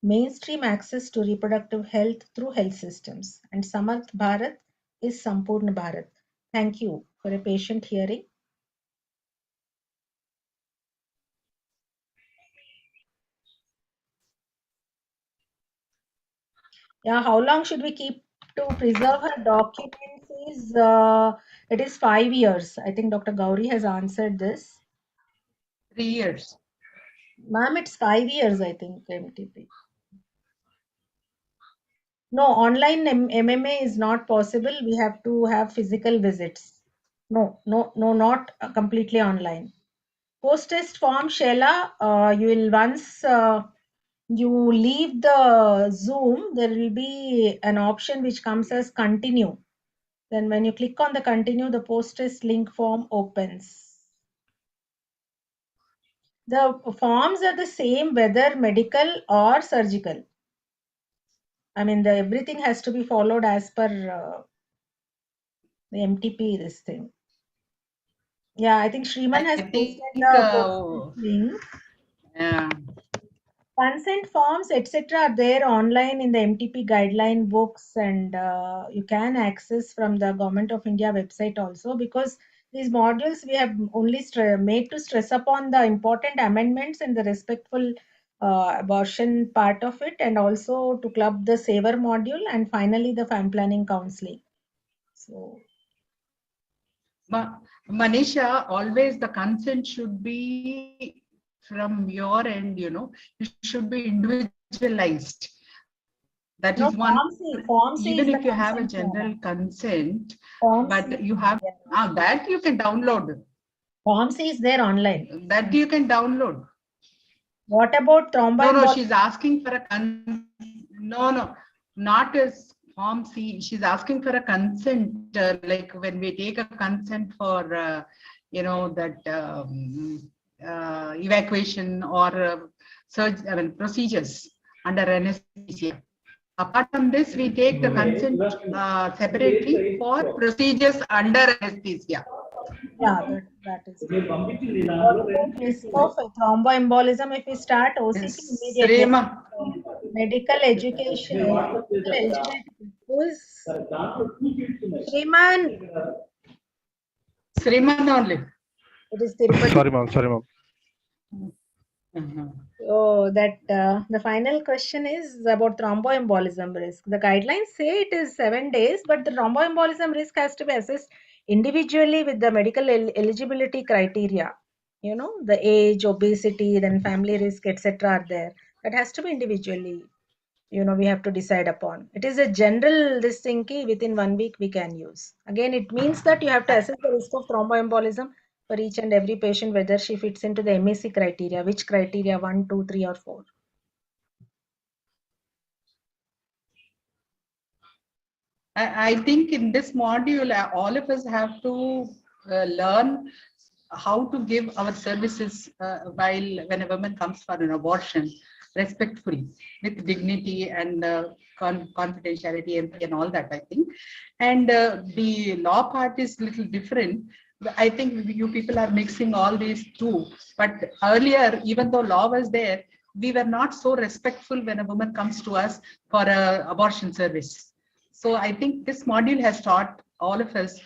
mainstream access to reproductive health through health systems. And Samarth Bharat is Sampurna Bharat. Thank you for a patient hearing. Yeah, how long should we keep to preserve her documents is it is 5 years. I think Dr. Gauri has answered this. 3 years. Ma'am, it's 5 years, I think, MTP. No, online MMA is not possible. We have to have physical visits. No, not completely online. Post-test form, Sheila, you will once you leave the Zoom, there will be an option which comes as continue. Then when you click on the continue, the post-test link form opens. The forms are the same whether medical or surgical. I mean, everything has to be followed as per the MTP, this thing. Yeah, I think Shriman has posted the link. Yeah. Consent forms, etc. are there online in the MTP guideline books, and you can access from the Government of India website also, because these modules we have only made to stress upon the important amendments and the respectful abortion part of it, and also to club the saver module, and finally the family planning counseling. So Manisha, always the consent should be from your end, it should be individualized. That is one. Even if you have a general consent, but you have that you can download. Form C is there online. That you can download. What about thromboembolism? No, she's asking for a no, not as Form C. She's asking for a consent, like when we take a consent for, that evacuation or procedures under anesthesia. Apart from this, we take the consent separately for procedures under anesthesia. Yeah, that is good. Risk of thromboembolism if we start OCP immediately. Medical education, medical eligibility. Who is Shriman? Shriman only. It is Tirupati. Sorry, ma'am. So that the final question is about thromboembolism risk. The guidelines say it is 7 days, but the thromboembolism risk has to be assessed individually with the medical eligibility criteria. The age, obesity, then family risk, etc. are there. That has to be individually, we have to decide upon. It is a general this thing within 1 week we can use. Again, it means that you have to assess the risk of thromboembolism for each and every patient, whether she fits into the MAC criteria, which criteria 1, 2, 3 or 4. I think in this module, all of us have to learn how to give our services when a woman comes for an abortion, respectfully, with dignity and confidentiality, empathy, and all that, I think. And the law part is a little different. I think you people are mixing all these two. But earlier, even though law was there, we were not so respectful when a woman comes to us for an abortion service. So I think this module has taught all of us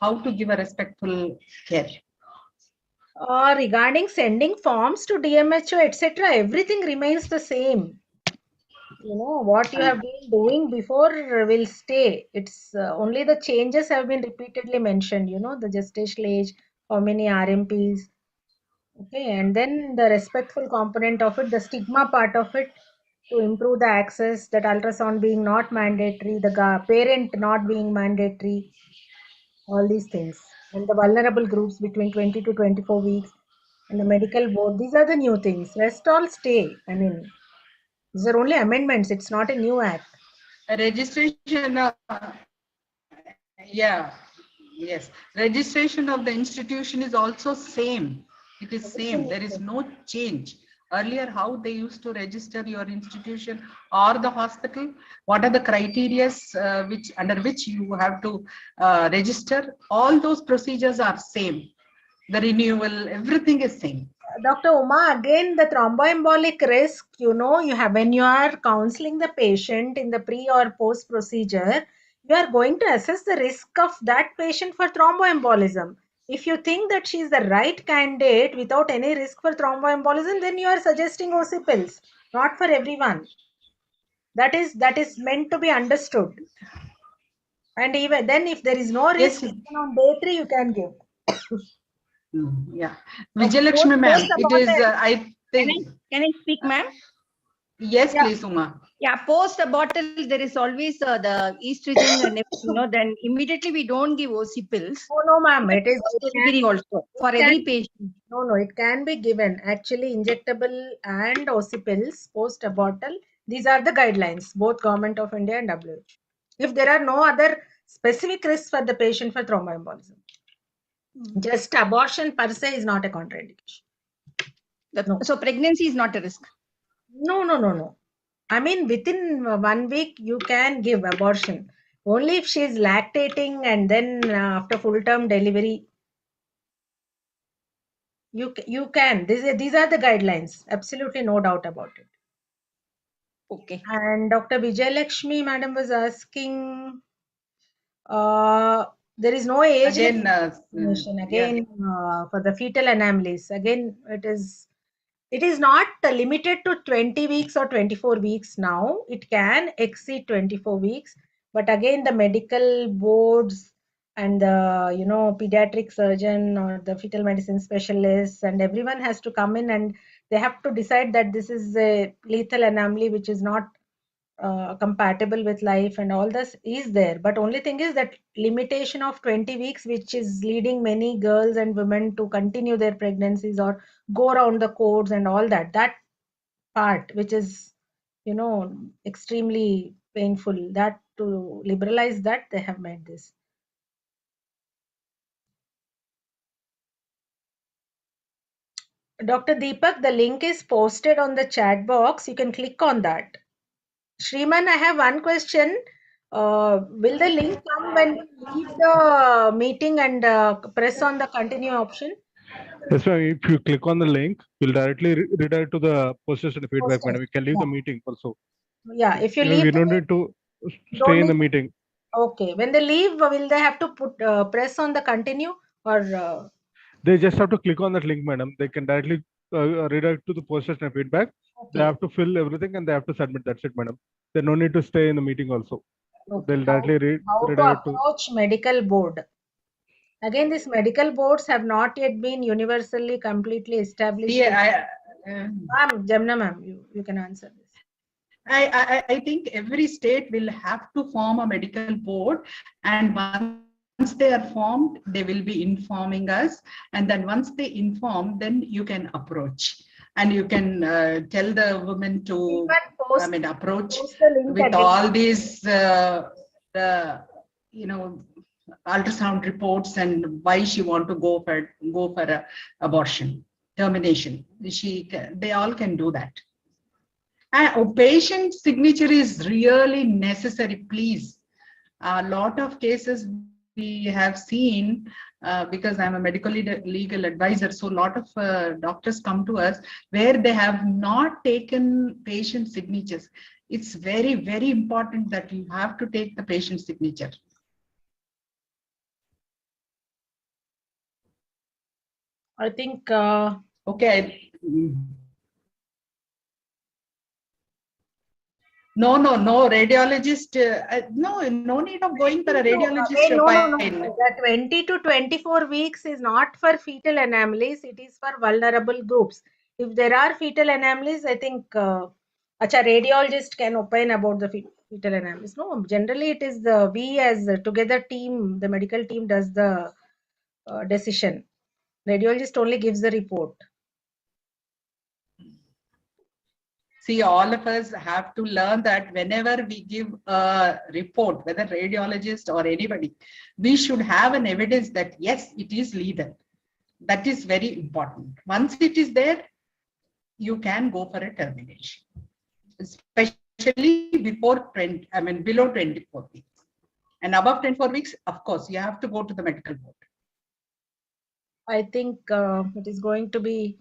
how to give a respectful care. Regarding sending forms to DMHO, etc., everything remains the same. You know, what you have been doing before will stay. It's only the changes have been repeatedly mentioned, you know, the gestational age, how many RMPs. Okay, and then the respectful component of it, the stigma part of it, to improve the access, that ultrasound being not mandatory, the parent not being mandatory, all these things. And the vulnerable groups between 20 to 24 weeks and the medical board, these are the new things. Rest all stay. I mean, these are only amendments. It's not a new act. Registration, yeah, yes. Registration of the institution is also same. It is same. There is no change. Earlier, how they used to register your institution or the hospital, what are the criteria which under which you have to register, all those procedures are same. The renewal, everything is same. Dr. Uma, again, the thromboembolic risk, you know, you have, when you are counseling the patient in the pre or post procedure, you are going to assess the risk of that patient for thromboembolism. If you think that she is the right candidate without any risk for thromboembolism, then you are suggesting OC pills, not for everyone. That is meant to be understood. And even then, if there is no risk, Yes. even on day 3, you can give. Yeah, Vijayalakshmi ma'am, it is, I think. Can I speak, ma'am? Yes, yeah. Please, Uma. Yeah, post a bottle, there is always the estrogen and everything, you know, then immediately we don't give OC pills. Oh, no, ma'am. It is delivery also for every patient. No, it can be given. Actually, injectable and OC pills post a bottle. These are the guidelines, both Government of India and WHO. If there are no other specific risks for the patient for thromboembolism, just abortion per se is not a contraindication. No. So pregnancy is not a risk? No. I mean, within 1 week, you can give abortion. Only if she is lactating and then after full-term delivery, you can. These are the guidelines. Absolutely no doubt about it. Okay. And Dr. Vijayalakshmi, madam, was asking, there is no age again, for the fetal anomalies. Again, it is not limited to 20 weeks or 24 weeks now. It can exceed 24 weeks. But again, the medical boards and the, you know, pediatric surgeon or the fetal medicine specialists and everyone has to come in and they have to decide that this is a lethal anomaly which is not compatible with life, and all this is there. But only thing is that limitation of 20 weeks, which is leading many girls and women to continue their pregnancies or go around the codes and all that part, which is, you know, extremely painful, that to liberalize that, they have made this. Dr. Deepak, the link is posted on the chat box. You can click on that. Shriman, I have one question. Will the link come when we leave the meeting and press on the continue option? Yes, ma'am. If you click on the link, you'll directly redirect to the post-session feedback, madam. We can leave the meeting also. Yeah, if you leave, we don't need to stay in the meeting. Okay, when they leave, will they have to put press on the continue or? They just have to click on that link, madam. They can directly redirect to the post-session feedback. Okay. They have to fill everything and they have to submit. That's it, madam. They no need to stay in the meeting also. Okay. They'll directly redirect to approach medical board. Again, these medical boards have not yet been universally completely established. Yeah, Jamna ma'am, you can answer this. I think every state will have to form a medical board, and once they are formed, they will be informing us. And then once they inform, then you can approach. And you can tell the women to approach with all these, you know, ultrasound reports and why she want to go for a abortion, termination. They all can do that. And patient signature is really necessary, please. A lot of cases we have seen, because I'm a medical legal advisor, so a lot of doctors come to us where they have not taken patient signatures. it's very, very important that you have to take the patient signature. I think. Okay. No, radiologist. No need of going for a radiologist. No. The 20 to 24 weeks is not for fetal anomalies. It is for vulnerable groups. If there are fetal anomalies, I think a radiologist can opine about the fetal anomalies. No, generally it is we as a together team, the medical team does the decision. Radiologist only gives the report. See, all of us have to learn that whenever we give a report, whether radiologist or anybody, we should have an evidence that yes, it is lethal. That is very important. Once it is there, you can go for a termination, especially below 24 weeks. And above 24 weeks, of course, you have to go to the medical board. I think it is going to be.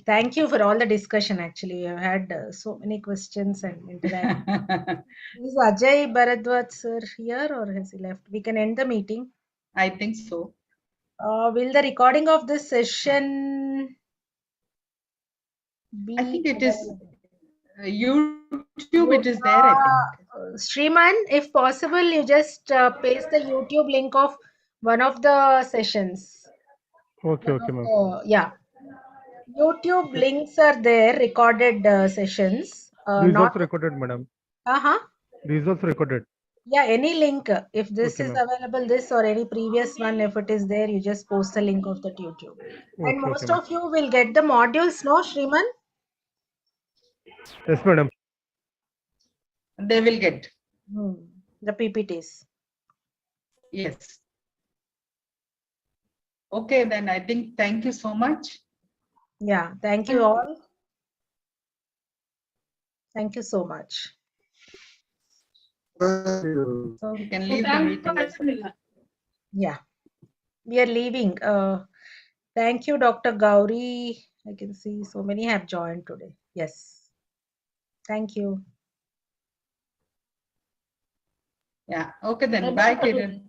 Thank you for all the discussion. Actually, we have had so many questions and interactions. Is Ajay Bharadwaj sir here or has he left? We can end the meeting. I think so. Will the recording of this session be? I think it is YouTube. It is there. I think. Shriman, if possible, you just paste the YouTube link of one of the sessions. Okay, ma'am. Yeah. YouTube links are there, recorded sessions. These Not also recorded, madam. These also recorded. Yeah, any link. If this is available, this or any previous one, if it is there, you just post the link of that YouTube. And most of you will get the modules, no, Shriman? Yes, madam. They will get. The PPTs. Yes. Okay, then I think thank you so much. Yeah, thank you all. Thank you so much. So we can leave the meeting. Yeah, we are leaving. Thank you, Dr. Gauri. I can see so many have joined today. Yes. Thank you. Yeah. Okay then. Bye, Kiran.